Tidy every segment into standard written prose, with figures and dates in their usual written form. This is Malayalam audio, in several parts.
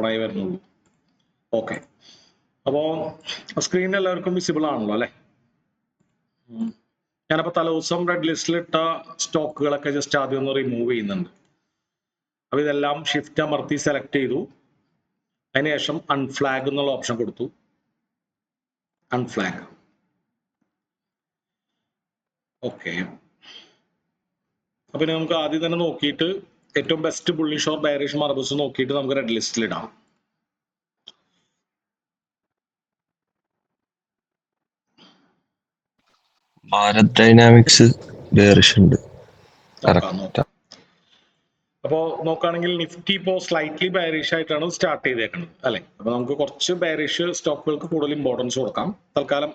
ഓപ്പൺ ആയി വരുന്നുള്ളൂ. ഓക്കെ, അപ്പോൾ സ്ക്രീൻ എല്ലാവർക്കും വിസിബിൾ ആണല്ലോ അല്ലേ? ഞാനപ്പോൾ തലേദിവസം റെഡ് ലിസ്റ്റിലിട്ട സ്റ്റോക്കുകളൊക്കെ ജസ്റ്റ് ആദ്യം ഒന്ന് റിമൂവ് ചെയ്യുന്നുണ്ട്. അപ്പോൾ ഇതെല്ലാം ഷിഫ്റ്റ് അമർത്തി സെലക്ട് ചെയ്തു. അതിനുശേഷം അൺഫ്ലാഗ് എന്നുള്ള ഓപ്ഷൻ കൊടുത്തു. അൺഫ്ലാഗ്. ഓക്കെ, അപ്പൊ നമുക്ക് ആദ്യം തന്നെ നോക്കിയിട്ട് ഏറ്റവും best bullish or bearish marbles നോക്കിയിട്ട് നമുക്ക് റെഡ് ലിസ്റ്റിൽ ഇടാം. ഭാരത് ഡൈനാമിക്സ് ബെയറിഷ് ഉണ്ട്. അപ്പോ നോക്കുകയാണെങ്കിൽ നിഫ്റ്റി ഇപ്പോൾ സ്ലൈറ്റ്ലി ബെയറിഷ് ആയിട്ടാണ് സ്റ്റാർട്ട് ചെയ്തേക്കുന്നത് അല്ലെ? അപ്പൊ നമുക്ക് കുറച്ച് ബെയറിഷ് സ്റ്റോക്കുകൾക്ക് കൂടുതൽ ഇമ്പോർട്ടൻസ് കൊടുക്കാം. തൽക്കാലം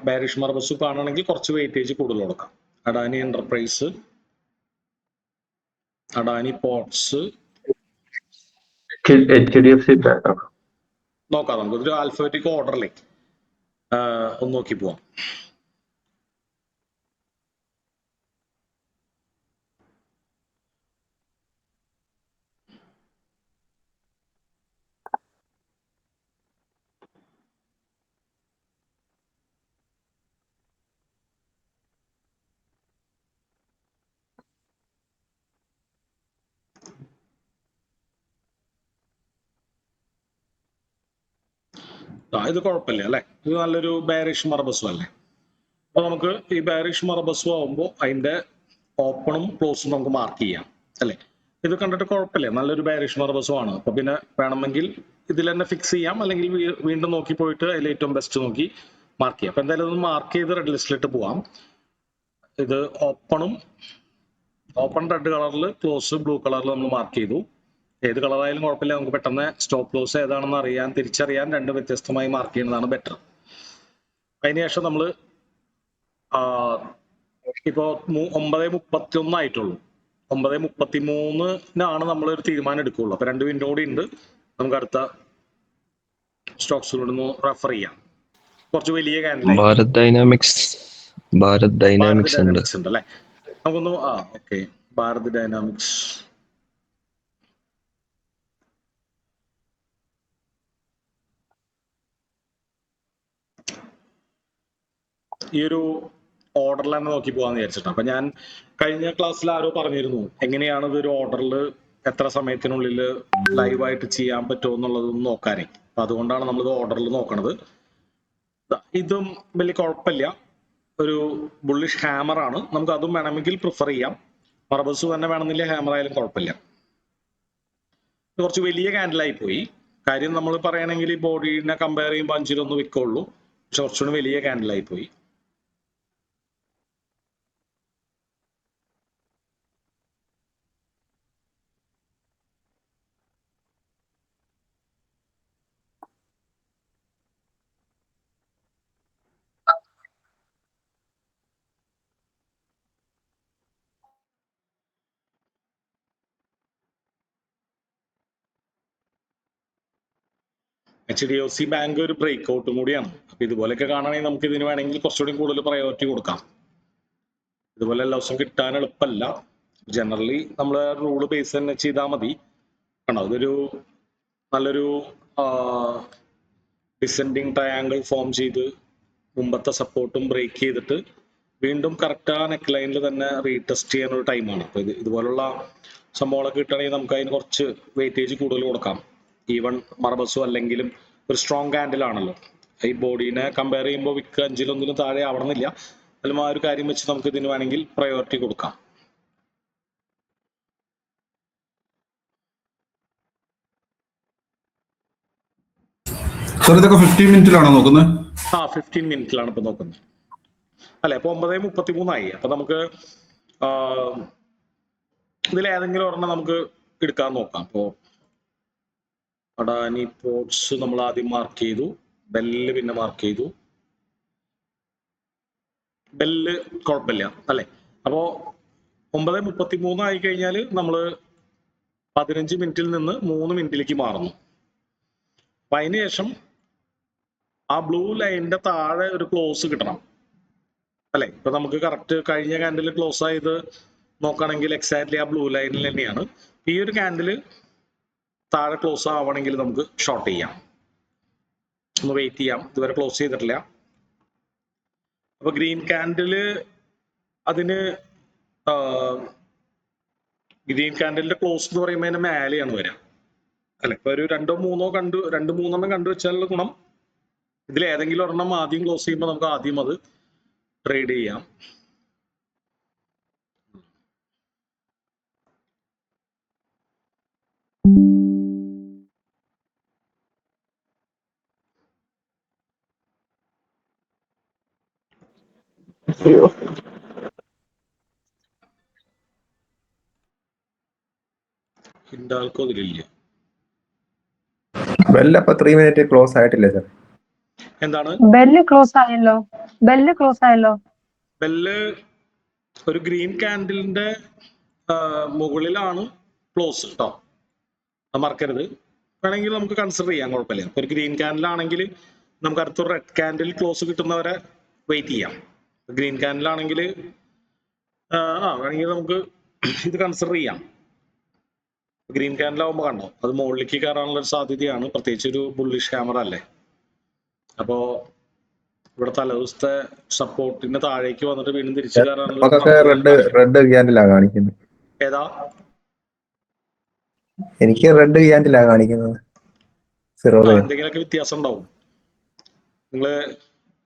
ബെയറിഷ് മാർബിൾസ് കാണുകയാണെങ്കിൽ കുറച്ച് വെയിറ്റേജ് കൂടുതൽ കൊടുക്കാം. Adani enterprise, Adani ports, HDFC bank നോക്കാം. നമുക്ക് ഒരു ആൽഫബറ്റിക് ഓർഡറിലേക്ക് ഒന്ന് നോക്കി പോവാം. ഇത് കുഴപ്പമില്ല അല്ലെ? ഇത് നല്ലൊരു ബെയറിഷ് മർബസും അല്ലേ? അപ്പൊ നമുക്ക് ഈ ബെയറിഷ് മർബസും ആവുമ്പോൾ അതിന്റെ ഓപ്പണും ക്ലോസും നമുക്ക് മാർക്ക് ചെയ്യാം അല്ലെ? ഇത് കണ്ടിട്ട് കുഴപ്പമില്ല, നല്ലൊരു ബെയറിഷ് മർബസും ആണ്. അപ്പൊ പിന്നെ വേണമെങ്കിൽ ഇതിൽ തന്നെ ഫിക്സ് ചെയ്യാം, അല്ലെങ്കിൽ വീണ്ടും നോക്കി പോയിട്ട് അതിൽ ഏറ്റവും ബെസ്റ്റ് നോക്കി മാർക്ക് ചെയ്യാം. അപ്പൊ എന്തായാലും ഒന്ന് മാർക്ക് ചെയ്ത് റെഡ് ലിസ്റ്റിലിട്ട് പോവാം. ഇത് ഓപ്പൺ റെഡ് കളറിൽ, ക്ലോസ് ബ്ലൂ കളറിൽ നമ്മൾ മാർക്ക് ചെയ്തു. ഏത് കളറായാലും കുഴപ്പമില്ല, നമുക്ക് പെട്ടെന്ന് സ്റ്റോപ്പ് ലോസ് ഏതാണെന്ന് തിരിച്ചറിയാൻ രണ്ട് വ്യത്യസ്തമായി മാർക്ക് ചെയ്യുന്നതാണ് ബെറ്റർ. അതിനുശേഷം നമ്മൾ ഇപ്പോ 9:31 ആയിട്ടുള്ളൂ. 9:33 നമ്മൾ ഒരു തീരുമാനം എടുക്കുള്ളൂ. അപ്പൊ 2 വിൻഡോ കൂടി ഉണ്ട്, നമുക്ക് അടുത്ത സ്റ്റോക്സുകളോട് റെഫർ ചെയ്യാം. കുറച്ച് വലിയ ക്യാൻഡിൽ ഭാരത് ഡൈനാമിക്സ് ഉണ്ട് അല്ലെ? നമുക്കൊന്ന് ഓക്കെ, ഭാരത് ഡൈനാമിക്സ്. ഈ ഒരു ഓർഡറിൽ തന്നെ നോക്കി പോകാന്ന് വിചാരിച്ചിട്ടാണ്. അപ്പൊ ഞാൻ കഴിഞ്ഞ ക്ലാസ്സിൽ ആരോ പറഞ്ഞിരുന്നു എങ്ങനെയാണ് ഇതൊരു ഓർഡറിൽ എത്ര സമയത്തിനുള്ളിൽ ലൈവായിട്ട് ചെയ്യാൻ പറ്റുമോ എന്നുള്ളതൊന്നും നോക്കാനേ. അപ്പൊ അതുകൊണ്ടാണ് നമ്മളിത് ഓർഡറിൽ നോക്കണത്. ഇതും വലിയ കുഴപ്പമില്ല, ഒരു ബുള്ളിഷ് ഹാമർ ആണ്. നമുക്ക് അതും വേണമെങ്കിൽ പ്രിഫർ ചെയ്യാം. മർബസ് തന്നെ വേണമെന്നില്ല, ഹാമർ ആയാലും കുഴപ്പമില്ല. കുറച്ച് വലിയ ക്യാൻഡിലായി പോയി. കാര്യം നമ്മൾ പറയുകയാണെങ്കിൽ ഈ ബോഡീനെ കമ്പയർ ചെയ്യുമ്പോൾ 5-1 വിൽക്കുള്ളൂ, പക്ഷെ കുറച്ചുകൂടി വലിയ ക്യാൻഡിലായി പോയി. HDFC ബാങ്ക് ഒരു ബ്രേക്ക് ഔട്ടും കൂടിയാണ്. അപ്പൊ ഇതുപോലെയൊക്കെ കാണുകയാണെങ്കിൽ നമുക്ക് ഇതിന് വേണമെങ്കിൽ കുറച്ചുകൂടി കൂടുതൽ പ്രയോറിറ്റി കൊടുക്കാം. ഇതുപോലെ എല്ലാ ദിവസവും കിട്ടാൻ എളുപ്പമല്ല. ജനറലി നമ്മൾ റൂള് ബേസ് തന്നെ ചെയ്താൽ മതി. കണ്ടോ, അതൊരു നല്ലൊരു ഡിസെൻഡിങ് ട്രയാങ്കിൾ ഫോം ചെയ്ത് മുമ്പത്തെ സപ്പോർട്ടും ബ്രേക്ക് ചെയ്തിട്ട് വീണ്ടും കറക്റ്റ് ആ നെക്ക് ലൈനിൽ തന്നെ റീടെസ്റ്റ് ചെയ്യാൻ ഒരു ടൈമാണ്. അപ്പൊ ഇതുപോലുള്ള സംഭവങ്ങളൊക്കെ കിട്ടുകയാണെങ്കിൽ നമുക്ക് അതിന് കുറച്ച് വെയിറ്റേജ് കൂടുതൽ കൊടുക്കാം. ഈവൺ മർബസും അല്ലെങ്കിലും ഒരു സ്ട്രോങ് ക്യാൻഡിലാണല്ലോ. ഈ ബോഡീനെ കമ്പയർ ചെയ്യുമ്പോൾ വിക്ക് 5-1 താഴെ ആവണമെന്നില്ല. അതിലും ആ ഒരു കാര്യം വെച്ച് നമുക്ക് ഇതിന് വേണമെങ്കിൽ പ്രയോറിറ്റി കൊടുക്കാം. ഇതൊക്കെ 15 മിനിറ്റിലാണോ നോക്കുന്നത്? 15 മിനിറ്റിലാണ് ഇപ്പൊ നോക്കുന്നത് അല്ലെ? അപ്പൊ 9:33 അപ്പൊ നമുക്ക് ഇതിൽ ഏതെങ്കിലും ഒരെണ്ണം നമുക്ക് എടുക്കാൻ നോക്കാം. അപ്പോ അഡാനി പോർട്സ് നമ്മൾ ആദ്യം മാർക്ക് ചെയ്തു, ബെല്ല് പിന്നെ മാർക്ക് ചെയ്തു. ബെല്ല് കുഴപ്പമില്ല അല്ലെ? അപ്പോ 9:33 ആയി കഴിഞ്ഞാൽ നമ്മൾ 15 മിനിറ്റിൽ നിന്ന് 3 മിനിറ്റിലേക്ക് മാറുന്നു. അപ്പൊ അതിനുശേഷം ആ ബ്ലൂ ലൈനിന്റെ താഴെ ഒരു ക്ലോസ് കിട്ടണം അല്ലെ? ഇപ്പൊ നമുക്ക് കറക്റ്റ് കഴിഞ്ഞ ക്യാൻഡിൽ ക്ലോസ് ആയത് നോക്കുകയാണെങ്കിൽ എക്സാക്ട്ലി ആ ബ്ലൂ ലൈനിൽ തന്നെയാണ്. ഈ ഒരു ക്യാൻഡിൽ താഴെ ക്ലോസ് ആവണമെങ്കിൽ നമുക്ക് ഷോർട്ട് ചെയ്യാം. ഒന്ന് വെയിറ്റ് ചെയ്യാം, ഇതുവരെ ക്ലോസ് ചെയ്തിട്ടില്ല. അപ്പൊ ഗ്രീൻ കാൻഡില് അതിന് ഗ്രീൻ കാൻഡിലിന്റെ ക്ലോസ് എന്ന് പറയുമ്പോൾ അതിന്റെ മേലെയാണ് വരിക അല്ലെ. ഇപ്പൊ ഒരു രണ്ടോ മൂന്നെണ്ണം കണ്ടുവച്ചാലുള്ള ഗുണം ഇതിൽ ഏതെങ്കിലും ഒരെണ്ണം ആദ്യം ക്ലോസ് ചെയ്യുമ്പോൾ നമുക്ക് ആദ്യം അത് ട്രേഡ് ചെയ്യാം. ഹിൻഡാൽക്കോ ഇതിലില്ല. ബെല്ല് അപ്പൊ 3 മിനിറ്റ് ക്ലോസ് ആയിട്ടില്ല സർ. എന്താണ് ബെല്ല് ക്ലോസ് ആയല്ലോ? ബെല്ല് ഒരു ഗ്രീൻ കാൻഡിലിന്റെ മുകളിലാണ് ക്ലോസ് കേട്ടോ, മറക്കരുത്. വേണമെങ്കിൽ നമുക്ക് കൺസിഡർ ചെയ്യാം, കുഴപ്പമില്ല. ഒരു ഗ്രീൻ കാൻഡിലാണെങ്കിൽ നമുക്ക് അടുത്തൊരു റെഡ് കാൻഡിൽ ക്ലോസ് കിട്ടുന്നവരെ വെയിറ്റ് ചെയ്യാം. ഗ്രീൻ കാൻഡിലാണെങ്കിൽ വേണമെങ്കിൽ നമുക്ക് ഇത് കൺസിഡർ ചെയ്യാം. ഗ്രീൻ കാൻഡിലാവുമ്പോൾ കണ്ടോ അത് മുകളിലേക്ക് കയറാനുള്ള ഒരു സാധ്യതയാണ്, പ്രത്യേകിച്ച് ഒരു ബുള്ളിഷ് ക്യാമറ അല്ലേ. അപ്പോ ഇവിടെ തലേദിവസത്തെ സപ്പോർട്ടിന് താഴേക്ക് വന്നിട്ട് വീണ്ടും തിരിച്ചു റെഡ് ക്യാൻഡിലാ കാണിക്കുന്നത്. ഏതാ? എനിക്ക് റെഡ് ക്യാൻഡിലാ കാണിക്കുന്നത്. എന്തെങ്കിലുമൊക്കെ വ്യത്യാസം ഉണ്ടാവും. നിങ്ങള്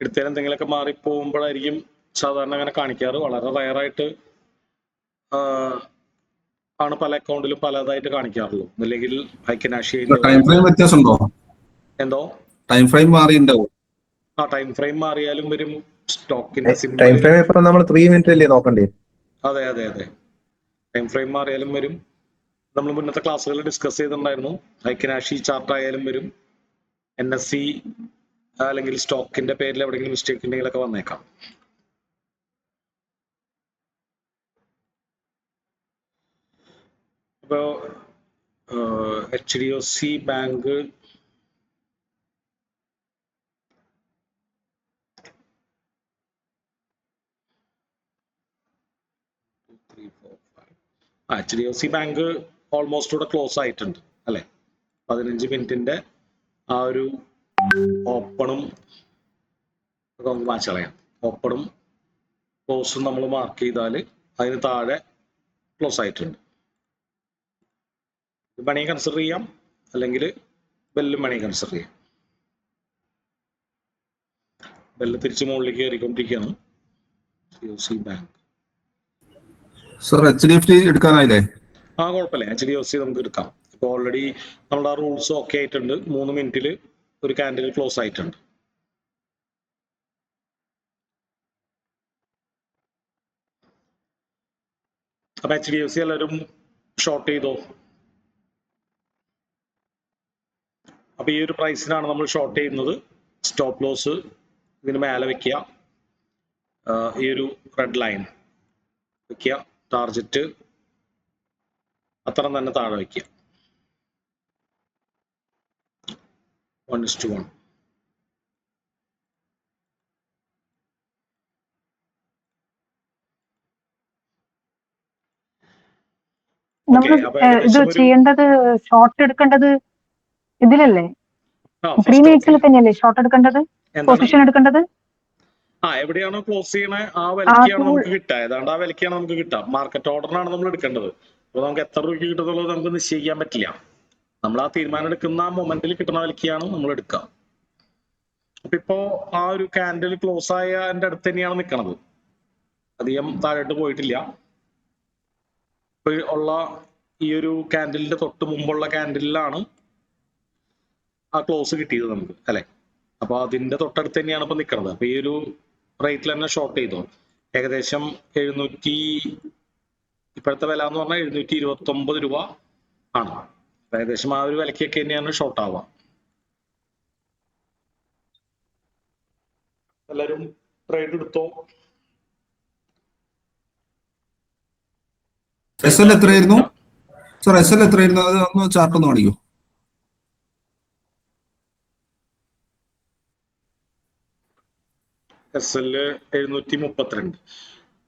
എടുത്തതിൽ എന്തെങ്കിലുമൊക്കെ മാറിപ്പോകുമ്പോഴായിരിക്കും സാധാരണ അങ്ങനെ കാണിക്കാറ്. വളരെ റയറായിട്ട് ആണ് പല അക്കൗണ്ടിലും പലതായിട്ട് കാണിക്കാറുള്ളൂ. അല്ലെങ്കിൽ എന്തോ ടൈം ഫ്രെയിം മാറിയിട്ടുണ്ടാവും. ടൈം ഫ്രെയിം മാറിയാലും വരും. സ്റ്റോക്കിന്റെ ടൈം ഫ്രെയിം ഇപ്പൊ നമ്മൾ 3 മിനിറ്റ് അല്ലേ നോക്കണ്ടേ? അതെ. ടൈം ഫ്രെയിം മാറിയാലും വരും. നമ്മൾ മുന്നത്തെ ക്ലാസ്സുകളിൽ ഡിസ്കസ് ചെയ്തിട്ടുണ്ടായിരുന്നു. ഐക്യനാഷി ചാർട്ട് ആയാലും വരും. NSE അല്ലെങ്കിൽ സ്റ്റോക്കിന്റെ പേരിൽ എവിടെയെങ്കിലും മിസ്റ്റേക്ക് ഉണ്ടെങ്കിലൊക്കെ വന്നേക്കാം. ഇപ്പോ HDFC bank HDFC bank almost ഇവിടെ ക്ലോസ് ആയിട്ടുണ്ട് അല്ലെ. 15 മിനിറ്റിന്റെ ആ ഒരു ഓപ്പണും നമുക്ക് മാച്ച് കളയാം. ഓപ്പണും ക്ലോസും നമ്മൾ മാർക്ക് ചെയ്താൽ അതിന് താഴെ ക്ലോസ് ആയിട്ടുണ്ട്. മണി കൺസിഡർ ചെയ്യാം, അല്ലെങ്കിൽ ബെല്ലും മണി കൺസിഡർ ചെയ്യാം. ബെല്ല് തിരിച്ച് മുകളിലേക്ക് കയറിക്കൊണ്ടിരിക്കുകയാണ്. HDFC bank sir HDFC എടുക്കാനായില്ലേ? കുഴപ്പമില്ല, HDFC നമുക്ക് എടുക്കാം. ഇപ്പൊ ഓൾറെഡി നമ്മുടെ ആ റൂൾസ് ഓക്കെ ആയിട്ടുണ്ട്. 3 മിനിറ്റിൽ ഒരു കാൻഡിൽ ക്ലോസ് ആയിട്ടുണ്ട്. അപ്പൊ HDFC എല്ലാവരും ഷോർട്ട് ചെയ്തോ. അപ്പൊ ഈ ഒരു പ്രൈസിനാണ് നമ്മൾ ഷോർട്ട് ചെയ്യുന്നത്. സ്റ്റോപ്പ് ലോസ് ഇതിന് മേലെ വെക്കുക, ഈ ഒരു റെഡ് ലൈൻ വെക്കുക, ടാർജറ്റ് അത്ര തന്നെ താഴെ വെക്കുക. 1:1. ഇത് ചെയ്യേണ്ടത് ഷോർട്ട് എടുക്കേണ്ടത് ഇതിലല്ലേ? 3 മിനിറ്റ്സിൽ തന്നെയല്ലേ ഷോർട്ട് എടുക്കേണ്ടത്, പൊസിഷൻ എടുക്കേണ്ടത്? എവിടെയാണോ ക്ലോസ് ചെയ്യണേ ആ വിലക്കാണ് നമുക്ക് കിട്ടുക. ഏതാണ്ട് ആ വിലക്കാണ് നമുക്ക് കിട്ടുക. മാർക്കറ്റ് ഓർഡറിനാണ് നമ്മൾ എടുക്കേണ്ടത്. അപ്പൊ നമുക്ക് എത്ര രൂപയ്ക്ക് കിട്ടുന്നുള്ളത് നമുക്ക് നിശ്ചയിക്കാൻ പറ്റില്ല. നമ്മൾ ആ തീരുമാനം എടുക്കുന്ന ആ മൊമെന്റിൽ കിട്ടുന്ന വിലക്കാണ് നമ്മൾ എടുക്കുക. അപ്പൊ ഇപ്പോ ആ ഒരു കാൻഡിൽ ക്ലോസ് ആയ എന്റെ അടുത്ത് തന്നെയാണ് നിൽക്കുന്നത്, അധികം താഴോട്ട് പോയിട്ടില്ല. ഇപ്പൊ ഉള്ള ഈ ഒരു കാൻഡിലിന്റെ തൊട്ട് മുമ്പുള്ള കാൻഡിലാണ് ആ ക്ലോസ് കിട്ടിയത് നമുക്ക് അല്ലെ. അപ്പൊ അതിന്റെ തൊട്ടടുത്ത് തന്നെയാണ് ഇപ്പൊ നിൽക്കുന്നത്. അപ്പൊ ഈ ഒരു റേറ്റിൽ തന്നെ ഷോർട്ട് ചെയ്തോ. ഏകദേശം 700, ഇപ്പോഴത്തെ വില എന്ന് പറഞ്ഞാൽ 729 രൂപ ആണ്. ഏകദേശം ആ ഒരു വിലക്കൊക്കെ തന്നെയാണ് ഷോർട്ട് ആവുക. എല്ലാരും ട്രേഡ് എടുത്തോ. SL എത്രയായിരുന്നു സർ? SL എത്രയായിരുന്നു? അത് ഒന്ന് ചാർട്ട് ഒന്ന് കാണിക്കൂ. SL 732.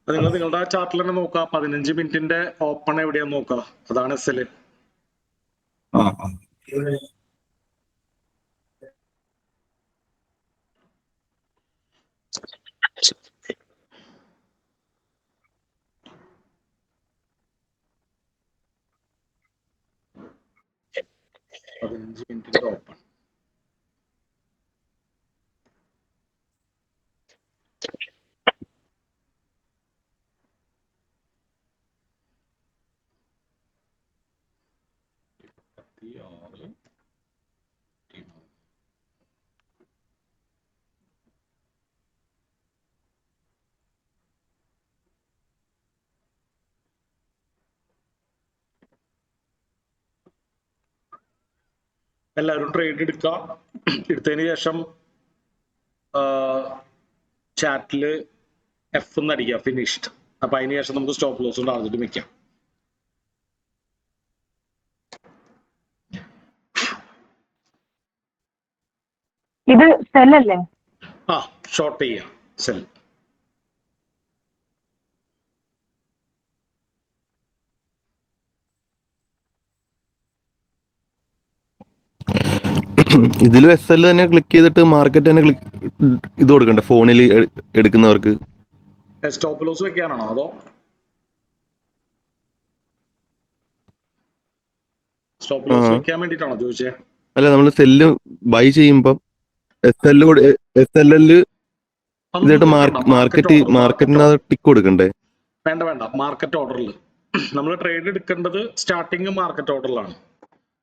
നിങ്ങൾ നിങ്ങളുടെ ചാർട്ടിൽ തന്നെ നോക്കുക. 15 മിനിറ്റിന്റെ ഓപ്പൺ എവിടെയാന്ന് നോക്കുക, അതാണ് SL. 15 ഓപ്പൺ. എല്ലാവരും ട്രേഡ് എടുക്കുക. എടുത്തതിന് ശേഷം ചാറ്റില് എഫ് എന്ന് അടിക്കുക, ഫിനിഷ്ഡ്. അപ്പൊ അതിന് ശേഷം നമുക്ക് സ്റ്റോപ്പ് ലോസും ടാർഗറ്റും വെക്കാം. ഇത് സെല്ലല്ലേ? ആ, ഷോർട്ട് ചെയ്യാം സെൽ. ഇതിലും എസ് എൽ തന്നെ ക്ലിക്ക് ചെയ്തിട്ട് മാർക്കറ്റ് തന്നെ ഇത് കൊടുക്കണ്ടേ ഫോണിൽ എടുക്കുന്നവർക്ക്? സ്റ്റോപ്പ് ലോസ് വെക്കാനാണോ അതോ സ്റ്റോപ്പ് ലോസ് വെക്കാൻ വേണ്ടിട്ടാണോ ചോദിച്ചേ? അല്ല, നമ്മൾ സെല്ല് ബൈ ചെയ്യുമ്പോ എസ് എൽ ഇതായിട്ട് മാർക്കറ്റിന് ടിക്ക് കൊടുക്കണ്ടേ? വേണ്ട വേണ്ട, മാർക്കറ്റ് ഓർഡറിൽ നമ്മൾ ട്രേഡ് എടുക്കേണ്ടത് സ്റ്റാർട്ടിങ് മാർക്കറ്റ് ഓർഡറിലാണ്.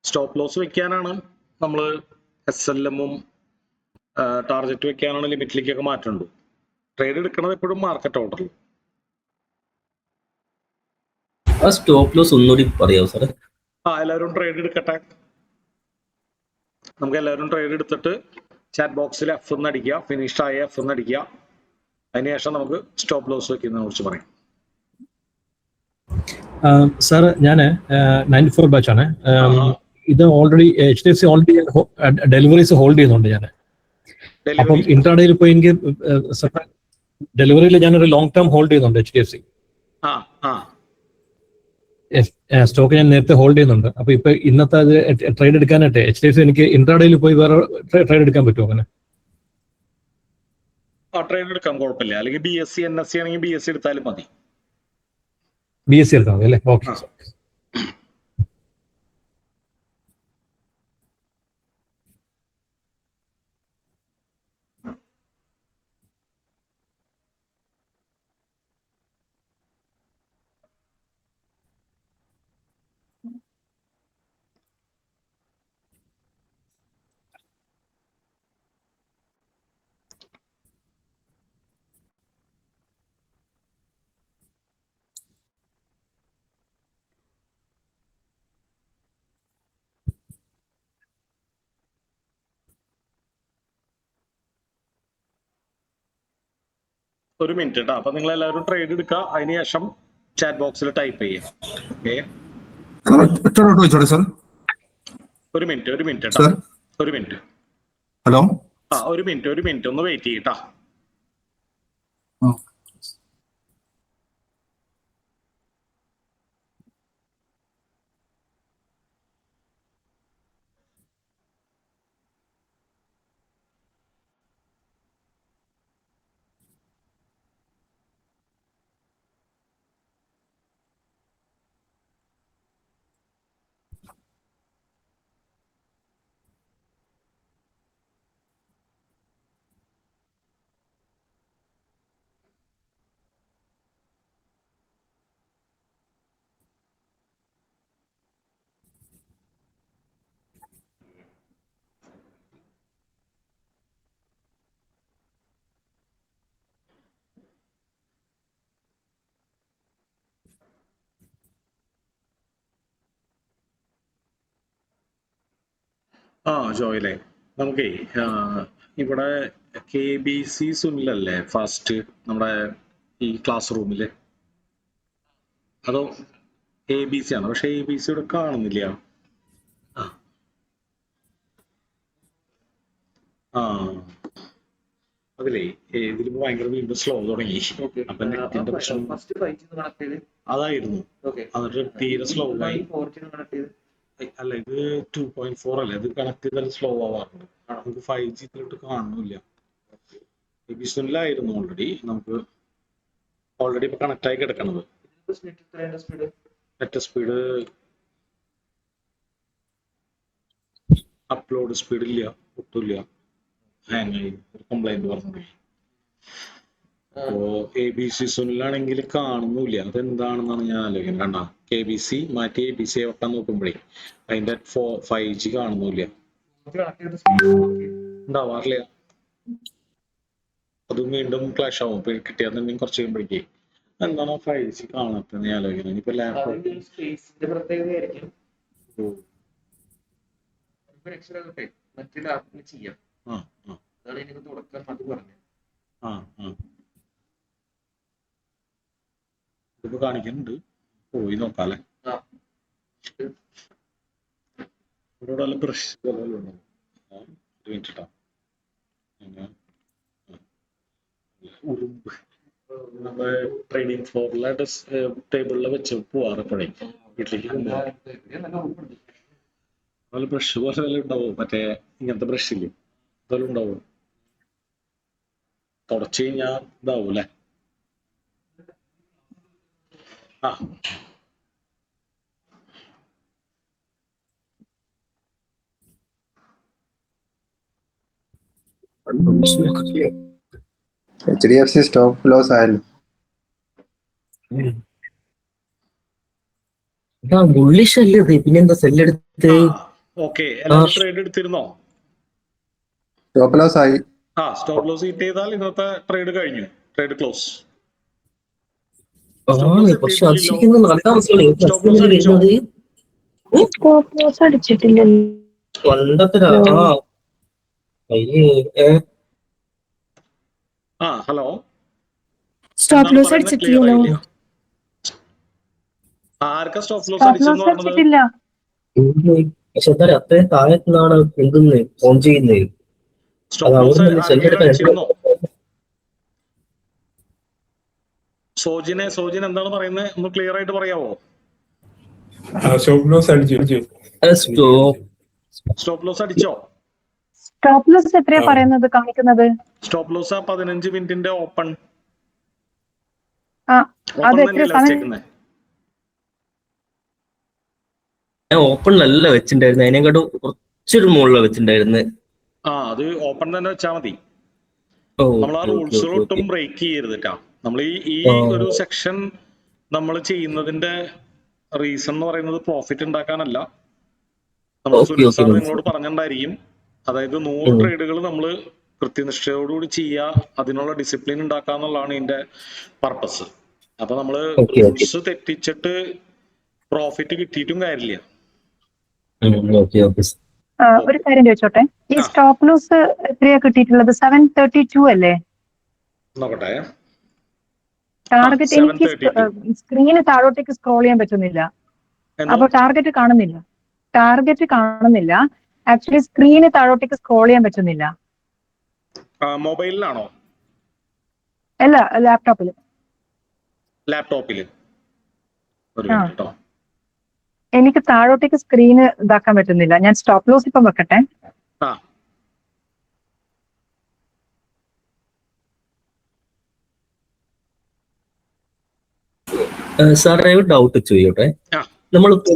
സ്റ്റോപ്പ് ലോസ് വെക്കാനാണ് നമ്മൾ എസ് എൽ എമ്മും ടാർഗറ്റ് വെക്കാനാണ് ലിമിറ്റിലേക്കൊക്കെ മാറ്റുള്ളൂ. ട്രേഡ് എടുക്കുന്നത് എപ്പോഴും മാർക്കറ്റ് ഓർഡറിൽ. സ്റ്റോപ്പ് ലോസ് ഒന്നുകൂടി പറയാമോ സാറേ? എല്ലാവരും ട്രേഡ് എടുക്കട്ടെ. നമുക്ക് എല്ലാവരും ട്രേഡ് എടുത്തിട്ട് ചാറ്റ് ബോക്സിൽ എഫ് എന്ന് അടിക്കുക, ഫിനിഷ്ഡ് ആയ എഫ് എന്ന് അടിക്കുക. അതിനുശേഷം നമുക്ക് സ്റ്റോപ്പ് ലോസ് വെക്കുന്നതിനെ കുറിച്ച് പറയാം. സാർ, ഞാൻ 94 ബാച്ചാണ്. ഇത് already HDFC already deliveries hold ചെയ്യുന്നുണ്ട് ഞാൻ. അപ്പം ഇൻട്രാഡേയിൽ പോയി എനിക്ക് ഡെലിവറിയിൽ ഞാനൊരു ലോങ് ടേം ഹോൾഡ് ചെയ്യുന്നുണ്ട് HDFC സ്റ്റോക്ക്. ഞാൻ നേരത്തെ ഹോൾഡ് ചെയ്യുന്നുണ്ട്. അപ്പൊ ഇപ്പൊ ഇന്നത്തെ അത് ട്രേഡ് എടുക്കാനായിട്ട് HDFC എനിക്ക് ഇൻട്രാഡേയിൽ പോയി വേറെ ട്രേഡ് എടുക്കാൻ പറ്റുമോ? അങ്ങനെ ട്രേഡ് എടുക്കാൻ കുഴപ്പമില്ല. അല്ലെങ്കിൽ BSC NSC ആണെങ്കിൽ BSC എടുത്താലും മതി. BSC എടുത്താൽ മതി അല്ലേ? ഓക്കെ. ഒരു മിനിറ്റ് കേട്ടോ. അപ്പൊ നിങ്ങൾ എല്ലാവരും ട്രേഡ് എടുക്കുക. അതിനുശേഷം ചാറ്റ് ബോക്സിൽ ടൈപ്പ് ചെയ്യാം. ഓക്കെ, ഒരു മിനിറ്റ് കേട്ടോ. ഒരു മിനിറ്റ്. ഹലോ, ഒരു മിനിറ്റ് ഒന്ന് വെയിറ്റ് ചെയ്യട്ടാ. ജോയിലേ, നമുക്കേ ഇവിടെ KBC സുനിലല്ലേ ഫസ്റ്റ് നമ്മുടെ ഈ ക്ലാസ് റൂമില്? അതോ ABC ആണ്? പക്ഷെ ABC ഇവിടെ കാണുന്നില്ല. അതിലേ ഇതിൽ ഭയങ്കര വീണ്ടും സ്ലോ തുടങ്ങി. അപ്പൊ നെറ്റിന്റെ പ്രശ്നം അതായിരുന്നു. എന്നിട്ട് തീരെ സ്ലോ ആയി. അല്ല ഇത് 2.4 അല്ലേ, ഇത് കണക്ട് ചെയ്താൽ സ്ലോ ആവാറുണ്ട്. നമുക്ക് 5G തൊട്ട് കാണുന്നില്ല. വിഷനിലായിരുന്നു നമുക്ക് ഓൾറെഡി ഇപ്പൊ കണക്ട് ആയി കിടക്കണത്. നെറ്റ് സ്പീഡ് അപ്ലോഡ് സ്പീഡ് ഇല്ല, ഒട്ടുമില്ല, ഹാങ് ആയി, കംപ്ലൈന്റ് പറഞ്ഞു. അപ്പോ ABC സുനിലാണെങ്കിൽ കാണുന്നില്ല, അതെന്താണെന്നാണ് ഞാൻ ആലോചിക്കുന്നത്. കണ്ട KBC മാറ്റി ABC വെക്കാൻ നോക്കുമ്പോഴേ അതിന്റെ 5G കാണുന്നില്ല, ഉണ്ടാവാറില്ല. അത് വീണ്ടും ക്ലാഷ് ആവും. ഇപ്പൊ കിട്ടിയാൽ തന്നെ കുറച്ച് കഴിയുമ്പോഴേക്ക് എന്താണോ 5G കാണാത്തത് ഞാൻ ആലോചിക്കുന്നത്. ഇനിയിപ്പോ ലാപ്ടോപ്പ് ഇതിപ്പോ കാണിക്കുന്നുണ്ട്, പോയി നോക്കാല്ലേ. ഇവിടെ വല്ല ബ്രഷ് പോലെ വേണ്ടിട്ടാ ഉറുമ്പ് നമ്മുടെ ട്രെയിനിങ് ഫ്ലോറിലെ ടേബിളിൽ വെച്ച് പോവാറപ്പോഴേ വീട്ടിലേക്ക് അതുപോലെ ബ്രഷ് പോലെ വല്ല ഉണ്ടാവോ? മറ്റേ ഇങ്ങനത്തെ ബ്രഷ് ഇല്ലേ, അതെല്ലാം ഉണ്ടാവോ? തുടച്ചു കഴിഞ്ഞാ ഇതാവും അല്ലേ? ആ HDFC സ്റ്റോപ്പ് ലോസ് ആയല്ലോ. ബുള്ളിഷ് അല്ലേ ഇത്? പിന്നെന്താ സെല്ലെടുത്ത്? ഓക്കെ, എല്ലാവരും ട്രേഡ് എടുത്തിരുന്നോ? സ്റ്റോപ്പ് ലോസ് ആയി. സ്റ്റോപ്പ് ലോസ് ഹിറ്റ് ചെയ്താൽ ഇന്നത്തെ ട്രേഡ് കഴിഞ്ഞു, ട്രേഡ് ക്ലോസ്. പക്ഷെ അത് ശരിക്കും നടക്കാൻ സ്റ്റോപ്പ് ലോസ് അടിച്ചിട്ടില്ലല്ലോ. ഹലോ, സ്റ്റോപ്പ് ലോസ് അടിച്ചിട്ടില്ലല്ലോ. ആർക്കാ സ്റ്റോപ്പ് ലോസ് സ്റ്റോപ്പ് ലോസ് അടിച്ചിട്ടില്ല. പക്ഷെ എന്തായാലും അത്രയും താഴത്തുനിന്നാണ് എന്തെന്ന് ഫോൺ ചെയ്യുന്നത്. സോജിൻ എന്താണ് പറയുന്നത്, ഒന്ന് ക്ലിയർ ആയിട്ട് പറയാവോ? സ്റ്റോപ്പ് ലോസ് അടിച്ചു. സ്റ്റോപ്പ് ലോസ് അടിച്ചോ? സ്റ്റോപ്പ് ലോസ് എത്രയാ പറയുന്നത് കാണിക്കുന്നത്? സ്റ്റോപ്പ് ലോസ് 15 മിനിറ്റിന്റെ ഓപ്പൺ. അത് എത്ര സമയം? ഓപ്പണിലല്ല വെച്ചിട്ടുണ്ടായിരുന്നു, അതിനെക്കാട്ടും കുറച്ചൊരു മുകളിലാണ് വെച്ചിട്ടുണ്ടായിരുന്നത്. അത് ഓപ്പൺ തന്നെ വെച്ചാൽ മതി. നമ്മൾ ആ റൂൾസ് ഒട്ടും ബ്രേക്ക് ചെയ്യരുത് കേട്ടോ. നമ്മൾ ഈ ഒരു സെക്ഷൻ നമ്മൾ ചെയ്യുന്നതിന്റെ റീസൺ എന്ന് പറയുന്നത് പ്രോഫിറ്റ് ഉണ്ടാക്കാനല്ല. നമ്മൾ സുനിൽ സാർ നിങ്ങളോട് പറഞ്ഞിട്ടുണ്ടായിരിക്കും, അതായത് 100 ട്രേഡുകൾ നമ്മൾ കൃത്യനിഷ്ഠയോടുകൂടി ചെയ്യുക, അതിനുള്ള ഡിസിപ്ലിൻ ഉണ്ടാക്കുക എന്നുള്ളതാണ് ഇതിന്റെ പർപ്പസ്. അപ്പൊ നമ്മള് റൂൾസ് തെറ്റിച്ചിട്ട് പ്രോഫിറ്റ് കിട്ടിയിട്ടും കാര്യമില്ല. ഒരു കാര്യം ചോദിച്ചോട്ടെ, ഈ സ്റ്റോപ്പ് ലോസ് എത്രയാ കിട്ടിയിട്ടുള്ളത്? 732 അല്ലേ? നോക്കട്ടെ. ടാർഗറ്റ് എനിക്ക് സ്ക്രീന് താഴോട്ടേക്ക് സ്ക്രോൾ ചെയ്യാൻ പറ്റുന്നില്ല, അപ്പൊ ടാർഗറ്റ് കാണുന്നില്ല. ആക്ച്വലി സ്ക്രീന് താഴോട്ടേക്ക് സ്ക്രോൾ ചെയ്യാൻ പറ്റുന്നില്ല. മൊബൈലിലാണോ? അല്ല, ലാപ്ടോപ്പില്. ഒരു മിനിറ്റ് ട്ടോ. എനിക്ക് താഴോട്ടേക്ക് സ്ക്രീന് ഇതാക്കാൻ പറ്റുന്നില്ല. ഞാൻ സ്റ്റോപ്പ് ലോസ് ഇപ്പം വെക്കട്ടെ. സാറേ ഒരു ഡൗട്ട് ചോദിക്കട്ടെ. നമ്മളിപ്പോ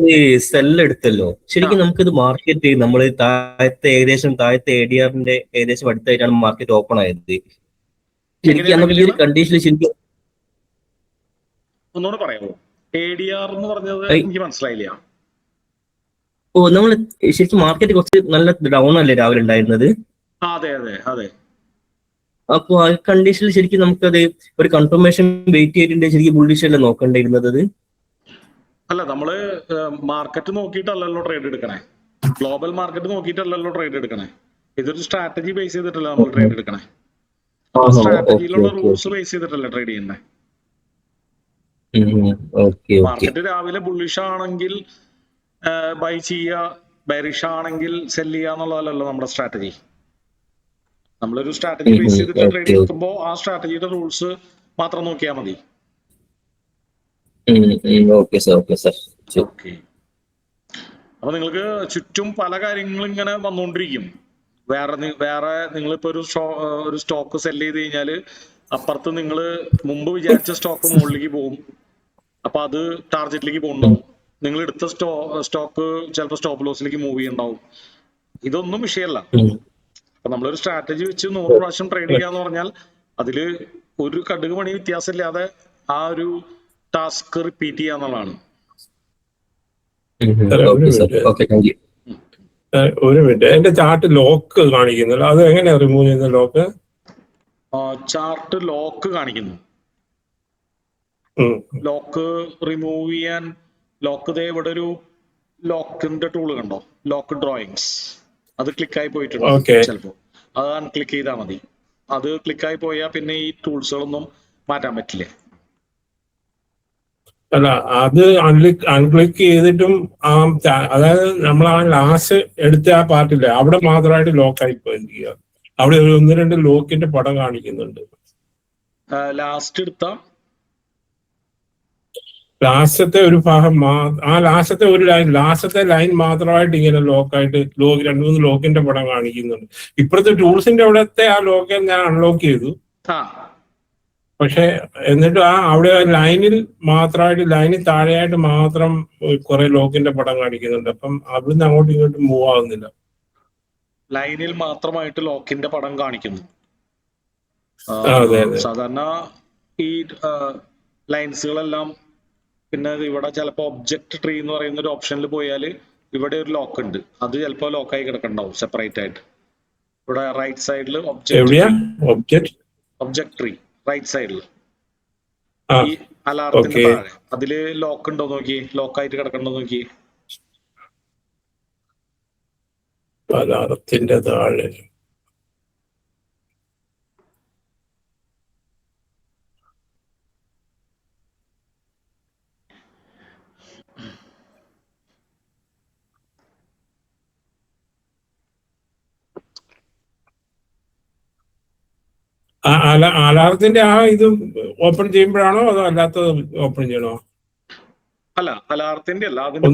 സെല്ല് എടുത്തല്ലോ, ശരിക്കും നമുക്കിത് മാർക്കറ്റ് നമ്മൾ താഴത്തെ ADRന്റെ ഏകദേശം അടുത്തായിട്ടാണ് മാർക്കറ്റ് ഓപ്പൺ ആയത്. ശരിക്കും നമുക്ക് ഈ ഒരു കണ്ടീഷനിൽ ശരിക്കും ഒന്നുകൂടെ പറയാമോ? ADR എന്ന് പറഞ്ഞത് എനിക്ക് മനസ്സിലായില്ല. നമ്മൾ ശരിക്കും മാർക്കറ്റ് കുറച്ച് നല്ല ഡൗൺ അല്ലേ രാവിലെ ഉണ്ടായിരുന്നത്? അതെ. അപ്പൊ ആ കണ്ടീഷനിൽ ശരിക്കും നമുക്കത് ഒരു കൺഫർമേഷൻ വെയിറ്റ് ചെയ്തിട്ടുണ്ട്, ശരിക്കും ബുള്ളിഷ് അല്ലേ നോക്കേണ്ടിയിരുന്നത്? അല്ല, നമ്മള് മാർക്കറ്റ് നോക്കിയിട്ടല്ലല്ലോ ട്രേഡ് എടുക്കണേ, ഗ്ലോബൽ മാർക്കറ്റ് നോക്കിയിട്ടല്ലല്ലോ ട്രേഡ് എടുക്കണേ. ഇതൊരു സ്ട്രാറ്റജി ബേസ് ചെയ്തിട്ടല്ല നമ്മൾ ട്രേഡ് എടുക്കണേ. സ്ട്രാറ്റജിയിലുള്ള റൂൾസ് ബേസ് ചെയ്തിട്ടല്ലേ ട്രേഡ് ചെയ്യണ്ടേ. മാർക്കറ്റ് രാവിലെ ബുള്ളിഷ് ആണെങ്കിൽ ബൈ ചെയ്യുക, ബെയറിഷ് ആണെങ്കിൽ സെൽ ചെയ്യുക എന്നുള്ളതല്ലല്ലോ നമ്മുടെ സ്ട്രാറ്റജി. നമ്മളൊരു സ്ട്രാറ്റജി ബേസ് ചെയ്തിട്ട് ട്രേഡ് എടുക്കുമ്പോൾ ആ സ്ട്രാറ്റജിയുടെ റൂൾസ് മാത്രം നോക്കിയാൽ മതി. അപ്പൊ നിങ്ങൾക്ക് ചുറ്റും പല കാര്യങ്ങളും ഇങ്ങനെ വന്നുകൊണ്ടിരിക്കും. വേറെ നിങ്ങളിപ്പോ ഒരു സ്റ്റോക്ക് സെല് ചെയ്ത് കഴിഞ്ഞാല് അപ്പുറത്ത് നിങ്ങൾ മുമ്പ് വിചാരിച്ച സ്റ്റോക്ക് മുകളിലേക്ക് പോകും. അപ്പൊ അത് ടാർഗറ്റിലേക്ക് പോകുന്നുണ്ടാവും. നിങ്ങൾ എടുത്ത സ്റ്റോക്ക് ചിലപ്പോൾ സ്റ്റോപ്പ് ലോസിലേക്ക് മൂവ് ചെയ്യുന്നുണ്ടാവും. ഇതൊന്നും വിഷയമല്ല. അപ്പൊ നമ്മളൊരു സ്ട്രാറ്റജി വെച്ച് 100 പ്രാവശ്യം ട്രേഡ് ചെയ്യാന്ന് പറഞ്ഞാൽ അതില് ഒരു കടുക് മണി വ്യത്യാസമില്ലാതെ ആ ഒരു ടാസ്ക് റിപ്പീറ്റ് ചെയ്യാന്നുള്ളതാണ്. ഒരു മിനിറ്റ്, എന്റെ ചാർട്ട് ലോക്ക് കാണിക്കുന്നില്ല, അത് എങ്ങനെയാ റിമൂവ് ചെയ്യുന്ന ലോക്ക്? ചാർട്ട് ലോക്ക് കാണിക്കുന്നു. ലോക്ക് റിമൂവ് ചെയ്യാൻ ഇവിടെ ഒരു ലോക്കിന്റെ ടൂള് കണ്ടോ, ലോക്ക് ഡ്രോയിങ്സ്, അത് ക്ലിക്കായി പോയിട്ടുണ്ട്. ചിലപ്പോ അത് അൺക്ലിക്ക് ചെയ്താൽ മതി. അത് ക്ലിക്കായി പോയാൽ പിന്നെ ഈ ടൂൾസുകളൊന്നും മാറ്റാൻ പറ്റില്ല. അല്ല, അത് അൺക്ലിക്ക് ചെയ്തിട്ടും അതായത് നമ്മൾ ആ ലാസ്റ്റ് എടുത്ത ആ പാർട്ടില്ലേ അവിടെ മാത്രമായിട്ട് ലോക്കായി പോയിരിക്കുക. അവിടെ ഒരു 1-2 ലോക്കിന്റെ പടം കാണിക്കുന്നുണ്ട്. ലാസ്റ്റത്തെ ഒരു ഭാഗം ആ ലാസ്റ്റത്തെ ലൈൻ മാത്രമായിട്ട് ഇങ്ങനെ ലോക്കായിട്ട് 2-3 ലോക്കിന്റെ പടം കാണിക്കുന്നുണ്ട്. ഇപ്പഴത്തെ ടൂൾസിന്റെ അവിടത്തെ ആ ലോക്ക് ഞാൻ അൺലോക്ക് ചെയ്തു. പക്ഷെ എന്നിട്ട് അവിടെ ലൈനിൽ താഴെയായിട്ട് മാത്രം കുറെ ലോക്കിന്റെ പടം കാണിക്കുന്നുണ്ട്. അപ്പം അവിടുന്ന് അങ്ങോട്ടും ഇങ്ങോട്ടും മൂവ് ആവുന്നില്ല. ലൈനിൽ മാത്രമായിട്ട് ലോക്കിന്റെ പടം കാണിക്കുന്നു. സാധാരണ ഈ ലൈൻസുകളെല്ലാം പിന്നെ ഇവിടെ ചിലപ്പോ ഒബ്ജക്ട് ട്രീ എന്ന് പറയുന്ന ഒരു ഓപ്ഷനിൽ പോയാൽ ഇവിടെ ഒരു ലോക്ക് ഉണ്ട്. അത് ചിലപ്പോ ലോക്കായി കിടക്കണ്ടാവും സെപ്പറേറ്റ് ആയിട്ട്. ഇവിടെ റൈറ്റ് സൈഡിൽ ഒബ്ജക്ട് ട്രീ റൈറ്റ് സൈഡിൽ ഈ അലാറത്തിന്റെ താഴെ അതില് ലോക്ക് ഉണ്ടോ നോക്കി, ലോക്കായിട്ട് കിടക്കണ്ടോ നോക്കി. അലാറത്തിന്റെ താഴെ അലാറത്തിന്റെ ഇത് ഓപ്പൺ ചെയ്യുമ്പോഴാണോ അതോ അല്ലാത്തത് ഓപ്പൺ ചെയ്യണോ? അല്ല, അലാറത്തിന്റെ അല്ല, അതിന്റെ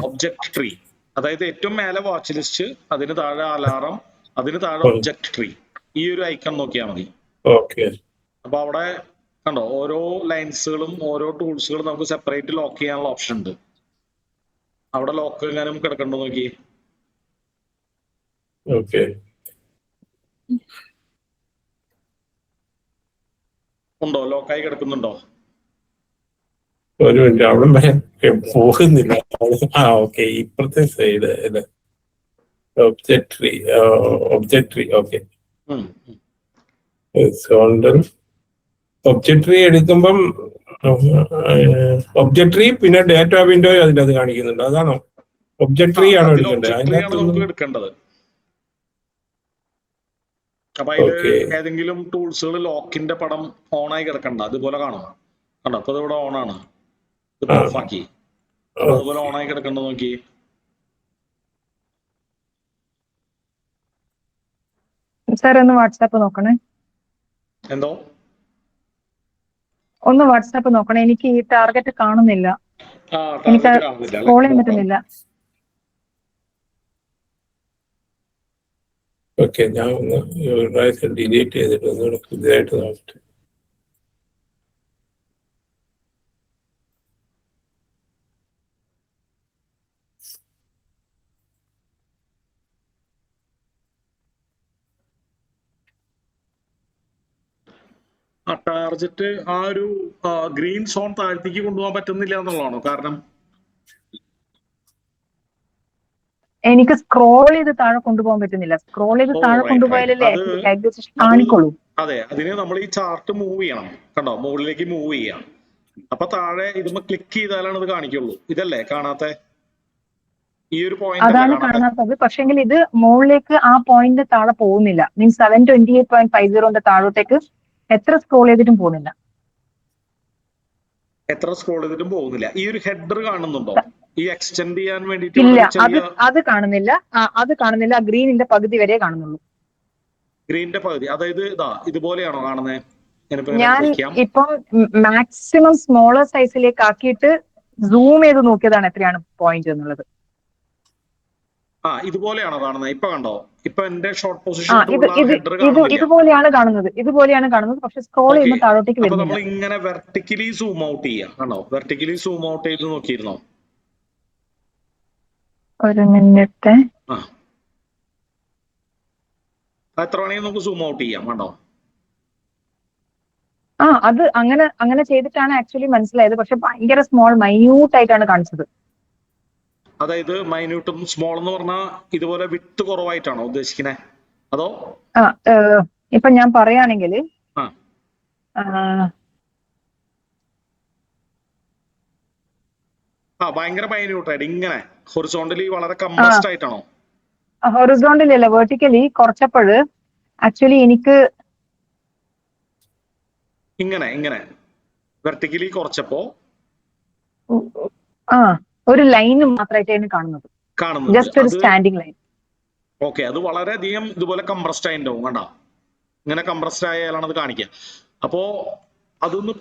ഒബ്ജക്ട് ട്രീ. അതായത് ഏറ്റവും മേലെ വാച്ച് ലിസ്റ്റ്, അതിന് താഴെ അലാറം, അതിന് താഴെ ഒബ്ജക്ട് ട്രീ. ഈ ഒരു ഐക്കൺ നോക്കിയാൽ മതി. അപ്പൊ അവിടെ കണ്ടോ ഓരോ ലൈൻസുകളും ഓരോ ടൂൾസുകളും നമുക്ക് സെപ്പറേറ്റ് ലോക്ക് ചെയ്യാനുള്ള ഓപ്ഷൻ ഉണ്ട്. അവിടെ ലോക്ക് എങ്ങാനും കിടക്കണ്ടോ നോക്കി. ഉണ്ടോ, ലോക്കായി കിടക്കുന്നുണ്ടോ? ഒരു മിനിറ്റ്, അവിടെ വരെ പോകുന്നില്ല. ഇപ്പുറത്തെ സൈഡ് ഒബ്ജക്ട്രി. ഒബ്ജക്ട്രി എടുക്കുമ്പം ഒബ്ജക്ട്രി പിന്നെ ഡേറ്റ വിൻഡോ അതിനകത്ത് കാണിക്കുന്നുണ്ട്. അതാണോ ഒബ്ജക്ട്രി ആണോ എടുക്കേണ്ടത്? അപ്പൊ അതില് ഏതെങ്കിലും ടൂൾസുകൾ ലോക്കിന്റെ പടം ഓൺ ആയി കിടക്കണ്ട, അതുപോലെ കാണും. കണ്ടോ, അപ്പൊ ഇവിടെ ഓൺ ആണ്, ഓഫ് ആക്കി. അതുപോലെ ഓൺ ആയി കിടക്കണ്ട നോക്കി. സാർ ഒന്ന് വാട്സാപ്പ് നോക്കണേ. എന്തോ? ഒന്ന് വാട്സാപ്പ് നോക്കണേ. എനിക്ക് ഈ ടാർഗറ്റ് കാണുന്നില്ല, എനിക്ക് സ്ക്രോൾ ചെയ്യാൻ പറ്റുന്നില്ല. ഞാൻ ഒന്ന് ഡിലീറ്റ് ചെയ്തിട്ട് ഒന്നുകൂടെ പുതിയതായിട്ട് നോക്കട്ടെ. ടാർജറ്റ് ആ ഒരു ഗ്രീൻ സോൺ താഴത്തേക്ക് കൊണ്ടുപോകാൻ പറ്റുന്നില്ല എന്നുള്ളതാണോ കാരണം? എനിക്ക് സ്ക്രോൾ ചെയ്ത് താഴെ കൊണ്ടുപോകാൻ പറ്റുന്നില്ല. സ്ക്രോൾ ചെയ്ത് താഴെ കൊണ്ടുപോയാലല്ലേ കാണിക്കുള്ളൂ. അതെ, അതിന് നമ്മൾ ഈ ചാർട്ട് മൂവ് ചെയ്യണം. കണ്ടോ, മുകളിലേക്ക് മൂവ് ചെയ്യാം. അപ്പൊ താഴെ ഇതുമ്പോ ക്ലിക്ക് ചെയ്താലാണ് ഇത് കാണിക്കുള്ളൂ. ഇതല്ലേ കാണാത്ത ഈ ഒരു പോയിന്റ്? അതാണ് കാണാത്തത്. പക്ഷെങ്കിൽ ഇത് മുകളിലേക്ക് ആ പോയിന്റ് താഴെ പോകുന്നില്ല. മീൻസ് 728.50 താഴോട്ടേക്ക് എത്ര സ്ക്രോൾ ചെയ്തിട്ടും പോകുന്നില്ല. ഈ ഒരു ഹെഡർ കാണുന്നുണ്ടോ? ഈ എക്സ്റ്റെൻഡ് ചെയ്യാൻ വേണ്ടിട്ട് ഇല്ല, അത് കാണുന്നില്ല. അത് കാണുന്നില്ല. ഗ്രീനിന്റെ പകുതി വരെ കാണുന്നുള്ളൂ. ഗ്രീനിന്റെ പകുതി, അതായത് ഇതാ ഇതുപോലെയാണോ കാണുന്നത്? ഞാൻ ഇപ്പം മാക്സിമം സ്മോളർ സൈസിലേക്ക് ആക്കിയിട്ട് സൂം ചെയ്ത് നോക്കിയതാണ് എത്രയാണ് പോയിന്റ് എന്നുള്ളത്. ഇതുപോലെയാണോ കാണുന്നത്? ഇപ്പൊ കണ്ടോ? ഇപ്പൊ എന്റെ ഷോർട്ട് ആ പൊസിഷൻ ഹെഡർ ഇത് കാണുന്നില്ല. ഇതുപോലെയാണ് കാണുന്നത് പക്ഷെ സ്ക്രോൾ ഓക്കെ, ചെയ്യുമ്പോൾ താഴോട്ടേക്ക് അപ്പൊ നമ്മൾ വരുന്നില്ല. ഇങ്ങനെ വെർട്ടിക്കലി സൂം ഔട്ട് ചെയ്യാം. കണ്ടോ? വെർട്ടിക്കലി സൂം ഔട്ട് ചെയ്ത് നോക്കിയിരുന്നോ? ഒരു മിനിറ്റ്. എത്ര വേണമെങ്കിൽ നമുക്ക് സൂം ഔട്ട് ചെയ്യാം. കണ്ടോ? അത് അങ്ങനെ ചെയ്തിട്ടാണ് ആക്ച്വലി മനസ്സിലായത്. പക്ഷെ ഭയങ്കര മൈന്യൂട്ട് ആയിട്ടാണ് കാണിച്ചത്. അതായത് മൈന്യൂട്ടും സ്മോൾ എന്ന് പറഞ്ഞാൽ ഇതുപോലെ വിട്ട് കുറവായിട്ടാണോ ഉദ്ദേശിക്കുന്നത്? അതോ ഇപ്പൊ ഞാൻ പറയുകയാണെങ്കിൽ ഭയങ്കര മൈന്യൂട്ട് ആയിട്ട് ഇങ്ങനെ ഹൊറിസോണ്ടലി വളരെ കംപ്രസ്ഡ് ആയിട്ടാണോ? ഹൊറിസോണ്ടലി അല്ല, വെർട്ടിക്കലി കുറച്ചപ്പോൾ ആക്ച്വലി എനിക്ക് ഇങ്ങനെ വെർട്ടിക്കലി കുറച്ചപ്പോ ഒരു ലൈൻ മാത്രമായിട്ടാണ് കാണുന്നത്. ജസ്റ്റ് ഒരു സ്റ്റാൻഡിങ് ലൈൻ. ഓക്കെ, അത് വളരെയധികം ഇതുപോലെ കംപ്രസ്ഡ് ആയിട്ടുണ്ടാവും. കണ്ട, ഇങ്ങനെ കംപ്രസ്ഡ് ആയാലാണ് അത് കാണിക്കുക. അപ്പോ അതൊന്ന്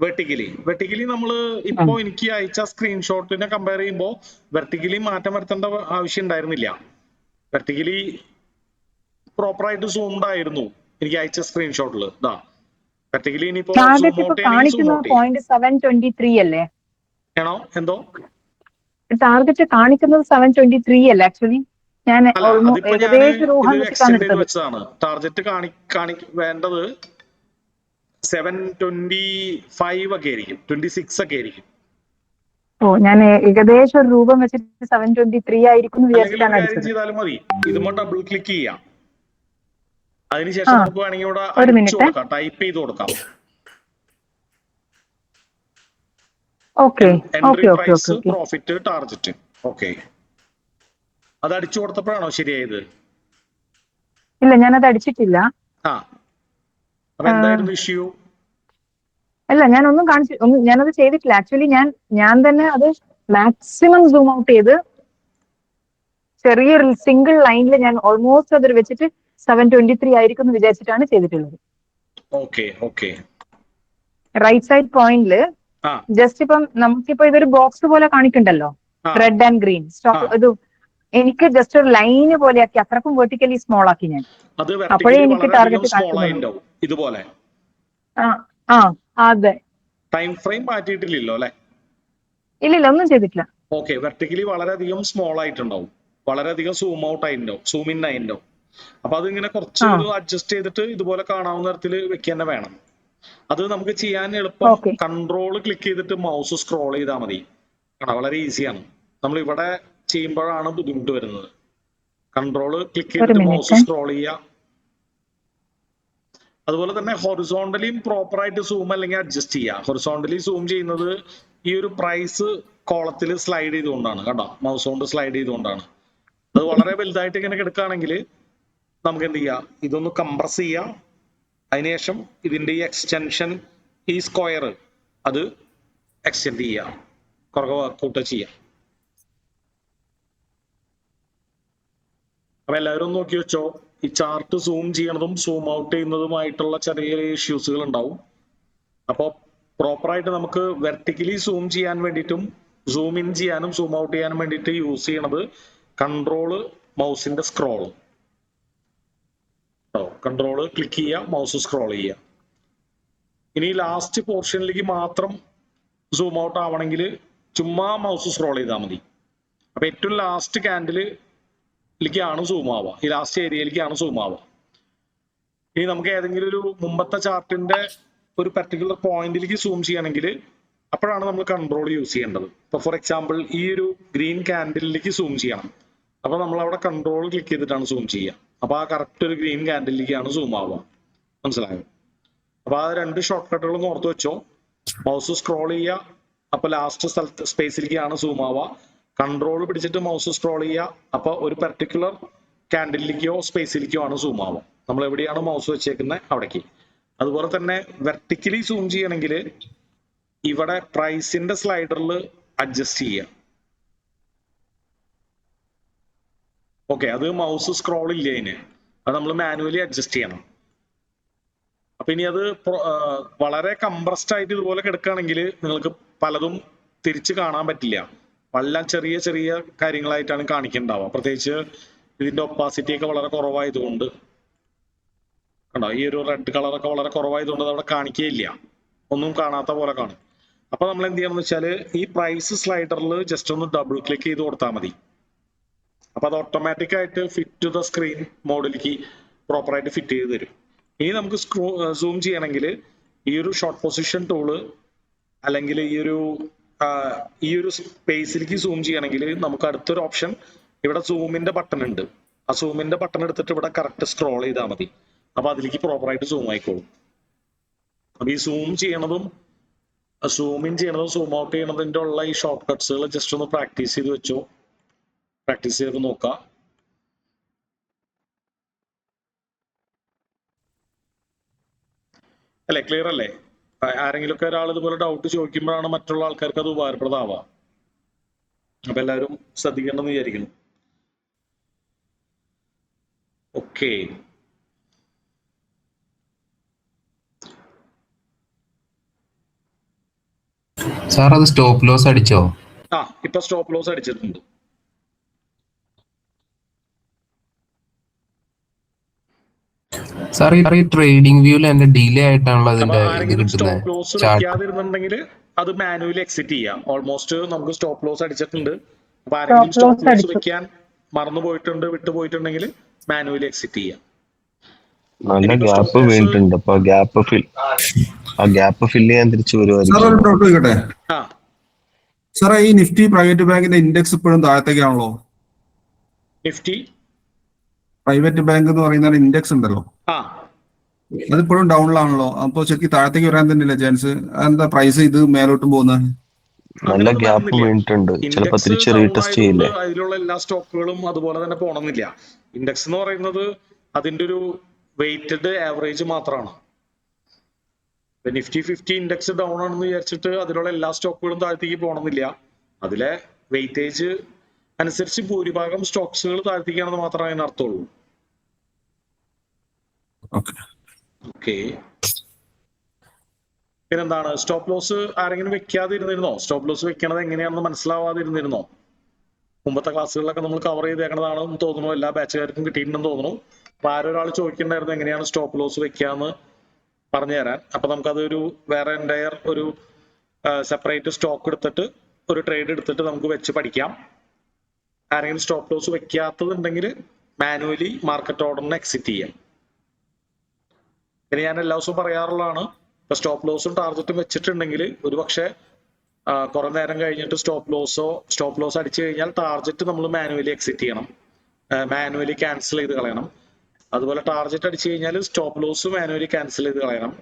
വെർട്ടിക്കലി നമ്മൾ ഇപ്പോ എനിക്ക് അയച്ച സ്ക്രീൻഷോട്ടിനെ കമ്പയർ ചെയ്യുമ്പോൾ വെർട്ടിക്കലി മാറ്റം വരുത്തേണ്ട ആവശ്യം ഉണ്ടായിരുന്നില്ല. വെർട്ടിക്കലി പ്രോപ്പറായിട്ട് സൂംഡ് ആയിരുന്നു എനിക്ക് അയച്ച സ്ക്രീൻഷോട്ടിൽ. വെർട്ടിക്കലി ഇനിയിപ്പോ അല്ലേ? ആണോ? എന്തോ ടാർഗറ്റ് കാണിക്കുന്നത് 723 അല്ലേ? ആക്ച്വലി ഞാൻ വെച്ചതാണ്. ടാർഗറ്റ് വേണ്ടത് 725 ഒക്കെ ആയിരിക്കും, 26 ഒക്കെ ആയിരിക്കും. ഞാൻ ഏകദേശം ഒരു രൂപം വെച്ചിട്ട് 723 ആയിരിക്കും ചെയ്താലും മതി. ഇതുമ്പോ ഡബിൾ ക്ലിക്ക് ചെയ്യാം. അതിനുശേഷം നമുക്ക് വേണമെങ്കിൽ ഇവിടെ ടൈപ്പ് ചെയ്ത് കൊടുക്കാം. Entry price, profit, target. Okay, അത് അടിച്ചു കൊടുത്തപ്പോഴാണോ ശരിയായത്? ഇല്ല, ഞാനത് അടിച്ചിട്ടില്ല. അപ്പൊ എന്തായിരുന്നു ഇഷ്യൂ? അല്ല, ഞാനത് ചെയ്തിട്ടില്ല. ആക്ച്വലി ഞാൻ തന്നെ അത് മാക്സിമം സൂം ഔട്ട് ചെയ്ത് ചെറിയൊരു സിംഗിൾ ലൈനിൽ ഞാൻ ഓൾമോസ്റ്റ് അത് വെച്ചിട്ട് 723 ആയിരിക്കും എന്ന് വിചാരിച്ചിട്ടാണ് ചെയ്തിട്ടുള്ളത്. റൈറ്റ് സൈഡ് പോയിന്റില് ജസ്റ്റ് ഇപ്പം നമുക്കിപ്പോ ഇതൊരു ബോക്സ് പോലെ കാണിക്കണ്ടല്ലോ, റെഡ് ആൻഡ് ഗ്രീൻ സ്റ്റോപ്പ്. ഇത് എനിക്ക് ജസ്റ്റ് ഒരു ലൈന് പോലെ ആക്കി, അത്രക്കും വെർട്ടിക്കലി സ്മോൾ ആക്കി ഞാൻ. അപ്പോഴേ എനിക്ക് ടാർഗറ്റ് കാണിക്കുന്നുള്ളൂ. ഇതുപോലെ അതെ. ടൈം ഫ്രെയിം മാറ്റിയിട്ടില്ലല്ലോ അല്ലെ? ഇല്ല, ഒന്നും ചെയ്തിട്ടില്ല. ഓക്കെ, വെർട്ടിക്കലി വളരെയധികം സ്മോൾ ആയിട്ടുണ്ടാവും, വളരെയധികം സൂം ഔട്ട് ആയിട്ടുണ്ടാവും, സൂം ഇൻ ആയിട്ടുണ്ടാവും. അപ്പൊ അതിങ്ങനെ കുറച്ച് അഡ്ജസ്റ്റ് ചെയ്തിട്ട് ഇതുപോലെ കാണാവുന്ന തരത്തിൽ വെക്കുക തന്നെ വേണം. അത് നമുക്ക് ചെയ്യാൻ എളുപ്പം കൺട്രോൾ ക്ലിക്ക് ചെയ്തിട്ട് മൗസ് സ്ക്രോൾ ചെയ്താൽ മതി. വളരെ ഈസിയാണ്. നമ്മൾ ഇവിടെ ചെയ്യുമ്പോഴാണ് ബുദ്ധിമുട്ട് വരുന്നത്. കൺട്രോൾ ക്ലിക്ക് ചെയ്തിട്ട് മൗസ് സ്ക്രോൾ ചെയ്യുക. അതുപോലെ തന്നെ ഹൊറിസോണ്ടലിയും പ്രോപ്പർ ആയിട്ട് സൂം അല്ലെങ്കിൽ അഡ്ജസ്റ്റ് ചെയ്യുക. ഹൊറിസോണ്ടലി സൂം ചെയ്യുന്നത് ഈ ഒരു പ്രൈസ് കോളത്തിൽ സ്ലൈഡ് ചെയ്തുകൊണ്ടാണ്. കണ്ടോ? മൗസ് കൊണ്ട് സ്ലൈഡ് ചെയ്തുകൊണ്ടാണ്. അത് വളരെ വലുതായിട്ട് ഇങ്ങനെ കിടക്കുകയാണെങ്കിൽ നമുക്ക് എന്ത് ചെയ്യാം, ഇതൊന്ന് കംപ്രസ് ചെയ്യാം. അതിനുശേഷം ഇതിന്റെ ഈ എക്സ്റ്റൻഷൻ, ഈ സ്ക്വയർ അത് എക്സ്റ്റെൻഡ് ചെയ്യാം, കുറവ് വർക്കൗട്ട് ചെയ്യാം. അപ്പൊ എല്ലാവരും നോക്കി വെച്ചോ, ഈ ചാർട്ട് സൂം ചെയ്യണതും സൂം ഔട്ട് ചെയ്യുന്നതുമായിട്ടുള്ള ചെറിയ ഇഷ്യൂസുകൾ ഉണ്ടാവും. അപ്പോൾ പ്രോപ്പറായിട്ട് നമുക്ക് വെർട്ടിക്കലി സൂം ചെയ്യാൻ വേണ്ടിയിട്ടും സൂം ഇൻ ചെയ്യാനും സൂം ഔട്ട് ചെയ്യാനും വേണ്ടിയിട്ട് യൂസ് ചെയ്യണത് കൺട്രോള് മൗസിന്റെ സ്ക്രോള്. കൺട്രോള് ക്ലിക്ക് ചെയ്യുക, മൗസ് സ്ക്രോൾ ചെയ്യുക. ഇനി ലാസ്റ്റ് പോർഷനിലേക്ക് മാത്രം സൂം ഔട്ട് ആവണമെങ്കിൽ ചുമ്മാ മൗസ് സ്ക്രോൾ ചെയ്താൽ മതി. അപ്പൊ ഏറ്റവും ലാസ്റ്റ് ക്യാൻഡിലേക്കാണ് സൂം ആവുക, ഈ ലാസ്റ്റ് ഏരിയയിലേക്കാണ് സൂം ആവുക. ഇനി നമുക്ക് ഏതെങ്കിലും ഒരു മുമ്പത്തെ ചാർട്ടിന്റെ ഒരു പർട്ടിക്കുലർ പോയിന്റിലേക്ക് സൂം ചെയ്യണമെങ്കിൽ അപ്പോഴാണ് നമ്മൾ കൺട്രോൾ യൂസ് ചെയ്യേണ്ടത്. ഇപ്പൊ ഫോർ എക്സാമ്പിൾ ഈ ഒരു ഗ്രീൻ ക്യാൻഡിലേക്ക് സൂം ചെയ്യണം. അപ്പൊ നമ്മൾ അവിടെ കൺട്രോൾ ക്ലിക്ക് ചെയ്തിട്ടാണ് സൂം ചെയ്യുക. അപ്പൊ ആ കറക്റ്റ് ഒരു ഗ്രീൻ ക്യാൻഡിലേക്കാണ് സൂം ആവുക. മനസ്സിലായോ? അപ്പൊ ആ രണ്ട് ഷോർട്ട് കട്ടുകളും ഓർത്ത് വെച്ചോ. മൗസ് സ്ക്രോൾ ചെയ്യുക, അപ്പൊ ലാസ്റ്റ് സ്ഥലത്ത് സ്പേസിലേക്കാണ് സൂം ആവുക. കൺട്രോൾ പിടിച്ചിട്ട് മൗസ് സ്ക്രോൾ ചെയ്യുക, അപ്പൊ ഒരു പർട്ടിക്കുലർ ക്യാൻഡിലേക്കോ സ്പേസിലേക്കോ ആണ് സൂം ആവുക. നമ്മൾ എവിടെയാണ് മൗസ് വെച്ചേക്കുന്നത് അവിടേക്ക്. അതുപോലെ തന്നെ വെർട്ടിക്കലി സൂം ചെയ്യണമെങ്കിൽ ഇവിടെ പ്രൈസിന്റെ സ്ലൈഡറിൽ അഡ്ജസ്റ്റ് ചെയ്യുക. ഓക്കെ, അത് മൗസ് സ്ക്രോൾ ഇല്ല അതിന്, അത് നമ്മൾ മാനുവലി അഡ്ജസ്റ്റ് ചെയ്യണം. അപ്പൊ ഇനി അത് വളരെ കംപ്രസ്ഡ് ആയിട്ട് ഇതുപോലെ കിടക്കുകയാണെങ്കിൽ നിങ്ങൾക്ക് പലതും തിരിച്ച് കാണാൻ പറ്റില്ല. എല്ലാം ചെറിയ ചെറിയ കാര്യങ്ങളായിട്ടാണ് കാണിക്കുന്നുണ്ടാവുക. പ്രത്യേകിച്ച് ഇതിന്റെ ഒപ്പാസിറ്റി ഒക്കെ വളരെ കുറവായതുകൊണ്ട് കണ്ടോ, ഈ ഒരു റെഡ് കളറൊക്കെ വളരെ കുറവായതുകൊണ്ട് അത് അവിടെ കാണിക്കുകയില്ല, ഒന്നും കാണാത്ത പോലെ കാണും. അപ്പൊ നമ്മൾ എന്ത് ചെയ്യണം എന്ന് വെച്ചാല് ഈ പ്രൈസ് സ്ലൈഡറിൽ ജസ്റ്റ് ഒന്ന് ഡബിൾ ക്ലിക്ക് ചെയ്ത് കൊടുത്താൽ മതി. അപ്പൊ അത് ഓട്ടോമാറ്റിക് ആയിട്ട് ഫിറ്റ് ടു ദ സ്ക്രീൻ മോഡിലേക്ക് പ്രോപ്പറായിട്ട് ഫിറ്റ് ചെയ്ത് തരും. ഇനി നമുക്ക് സൂം ചെയ്യണമെങ്കിൽ ഈ ഒരു ഷോർട്ട് പൊസിഷൻ ടൂള് അല്ലെങ്കിൽ ഈ ഒരു സ്പേസിലേക്ക് സൂം ചെയ്യണമെങ്കിൽ നമുക്ക് അടുത്തൊരു ഓപ്ഷൻ ഇവിടെ സൂമിന്റെ ബട്ടൺ ഉണ്ട്. ആ സൂമിന്റെ ബട്ടൺ എടുത്തിട്ട് ഇവിടെ കറക്റ്റ് സ്ക്രോൾ ചെയ്താൽ മതി. അപ്പൊ അതിലേക്ക് പ്രോപ്പറായിട്ട് സൂം ആയിക്കോളും. അപ്പൊ ഈ സൂം ചെയ്യണതും സൂം ഇൻ ചെയ്യണതും സൂം ഔട്ട് ചെയ്യണതിന്റെ ഉള്ള ഈ ഷോർട്ട് കട്ട്സുകൾ ജസ്റ്റ് ഒന്ന് പ്രാക്ടീസ് ചെയ്ത് വെച്ചോ, പ്രാക്ടീസ് ചെയ്ത് നോക്കാം. അല്ലെ, ക്ലിയർ അല്ലേ? ആരെങ്കിലും ഒക്കെ ഒരാൾ ഇതുപോലെ ഡൗട്ട് ചോദിക്കുമ്പോഴാണ് മറ്റുള്ള ആൾക്കാർക്ക് അത് ഉപകാരപ്രദമാവുക. അപ്പൊ എല്ലാവരും ശ്രദ്ധിക്കണമെന്ന് വിചാരിക്കുന്നു. ഓക്കെ, സാർ അത് സ്റ്റോപ്പ് ലോസ് അടിച്ചോ? ഇപ്പൊ സ്റ്റോപ്പ് ലോസ് അടിച്ചിട്ടുണ്ട്. സാർ ഈ ട്രേഡിംഗ് വ്യൂല് എന്റെ ഡിലേ ആയിട്ടാണല്ലോ അതിന്റെ ഇത് സ്റ്റോപ്പ് ലോസ് കിട്ടുന്നത്. വെക്കാതിരുന്നുണ്ടെങ്കിൽ അത് മാനുവലി എക്സിറ്റ് ചെയ്യാം. ഓൾമോസ്റ്റ് നമുക്ക് സ്റ്റോപ്പ് ലോസ് അടിച്ചിട്ടുണ്ട്. അപ്പൊ ആരെങ്കിലും സ്റ്റോപ്പ് ലോസ് വെക്കാൻ മറന്നു പോയിട്ടുണ്ട്, വിട്ടുപോയിട്ടുണ്ടെങ്കിൽ മാനുവലി എക്സിറ്റ് ചെയ്യാം. നല്ല ഗ്യാപ്പ് വീണിട്ടുണ്ട്. അപ്പൊ ഗ്യാപ്പ് ഫില്ല് ചെയ്യാൻ തിരിച്ചു സാർ ഒരു വരുമായിരിക്കും. ഡൗട്ട് ചോദിക്കട്ടെ? സാറേ ഈ നിഫ്റ്റി പ്രൈവറ്റ് ബാങ്കിന്റെ ഇൻഡെക്സ് ഇപ്പോഴും താഴത്തേക്കാണല്ലോ. നിഫ്റ്റി പ്രൈവറ്റ് ബാങ്ക് എന്ന് പറയുന്ന ഇൻഡെക്സ് ഉണ്ടല്ലോ, അതിപ്പോഴും ഡൗണിലാണല്ലോ. അപ്പൊ ശരിക്കും താഴത്തേക്ക് വരാൻ തന്നെയല്ലേ ചാൻസ്? എന്താ പ്രൈസ് ഇത് മേലോട്ടും പോകുന്നത്? നല്ല ഗ്യാപ്പ് വീണിട്ടുണ്ട്. ചിലപ്പോ തിരിച്ച് റീടെസ്റ്റ് ചെയ്യില്ലേ? അതിലുള്ള എല്ലാ സ്റ്റോക്കുകളും അതുപോലെ തന്നെ പോണമെന്നില്ല. ഇൻഡെക്സ് എന്ന് പറയുന്നത് അതിന്റെ ഒരു വെയിറ്റഡ് ആവറേജ് മാത്രമാണ്. നിഫ്റ്റി 50 ഇൻഡെക്സ് ഡൗൺ ആണെന്ന് വിചാരിച്ചിട്ട് അതിലുള്ള എല്ലാ സ്റ്റോക്കുകളും താഴത്തേക്ക് പോകണമെന്നില്ല. അതിലെ വെയിറ്റേജ് അനുസരിച്ച് ഭൂരിഭാഗം സ്റ്റോക്സുകൾ താഴത്തേക്കാണെന്ന് മാത്രമേ അതിന് അർത്ഥമുള്ളൂ. ഓക്കെ, പിന്നെന്താണ് സ്റ്റോപ്പ് ലോസ് ആരെങ്കിലും വെക്കാതിരുന്നിരുന്നോ? സ്റ്റോപ്പ് ലോസ് വെക്കണത് എങ്ങനെയാണെന്ന് മനസ്സിലാവാതിരുന്നിരുന്നോ? മുമ്പത്തെ ക്ലാസ്സുകളിലൊക്കെ നമ്മൾ കവർ ചെയ്തേക്കണതാണെന്ന് തോന്നുന്നു. എല്ലാ ബാച്ചുകാർക്കും കിട്ടിയിട്ടുണ്ടെന്ന് തോന്നുന്നു. അപ്പൊ ആരൊരാൾ ചോദിക്കണ്ടായിരുന്നു എങ്ങനെയാണ് സ്റ്റോപ്പ് ലോസ് വെക്കാന്ന് പറഞ്ഞു തരാൻ. അപ്പൊ നമുക്കതൊരു വേറെ എൻ്റയർ ഒരു സെപ്പറേറ്റ് സ്റ്റോക്ക് എടുത്തിട്ട് ഒരു ട്രേഡ് എടുത്തിട്ട് നമുക്ക് വെച്ച് പഠിക്കാം. ആരെങ്കിലും സ്റ്റോപ്പ് ലോസ് വെക്കാത്തതുണ്ടെങ്കിൽ മാനുവലി മാർക്കറ്റ് ഓർഡറിന് എക്സിറ്റ് ചെയ്യാം. പിന്നെ ഞാൻ എല്ലാ ദിവസവും പറയാറുള്ളതാണ്, ഇപ്പൊ സ്റ്റോപ്പ് ലോസും ടാർഗറ്റും വെച്ചിട്ടുണ്ടെങ്കിൽ ഒരു പക്ഷേ കുറെ നേരം കഴിഞ്ഞിട്ട് സ്റ്റോപ്പ് ലോസ് അടിച്ചു കഴിഞ്ഞാൽ ടാർഗറ്റ് നമ്മൾ മാനുവലി എക്സിറ്റ് ചെയ്യണം, മാനുവലി ക്യാൻസൽ ചെയ്ത് കളയണം. അതുപോലെ ടാർഗറ്റ് അടിച്ചു കഴിഞ്ഞാൽ സ്റ്റോപ്പ് ലോസ് മാനുവലി ക്യാൻസൽ ചെയ്ത് കളയണം.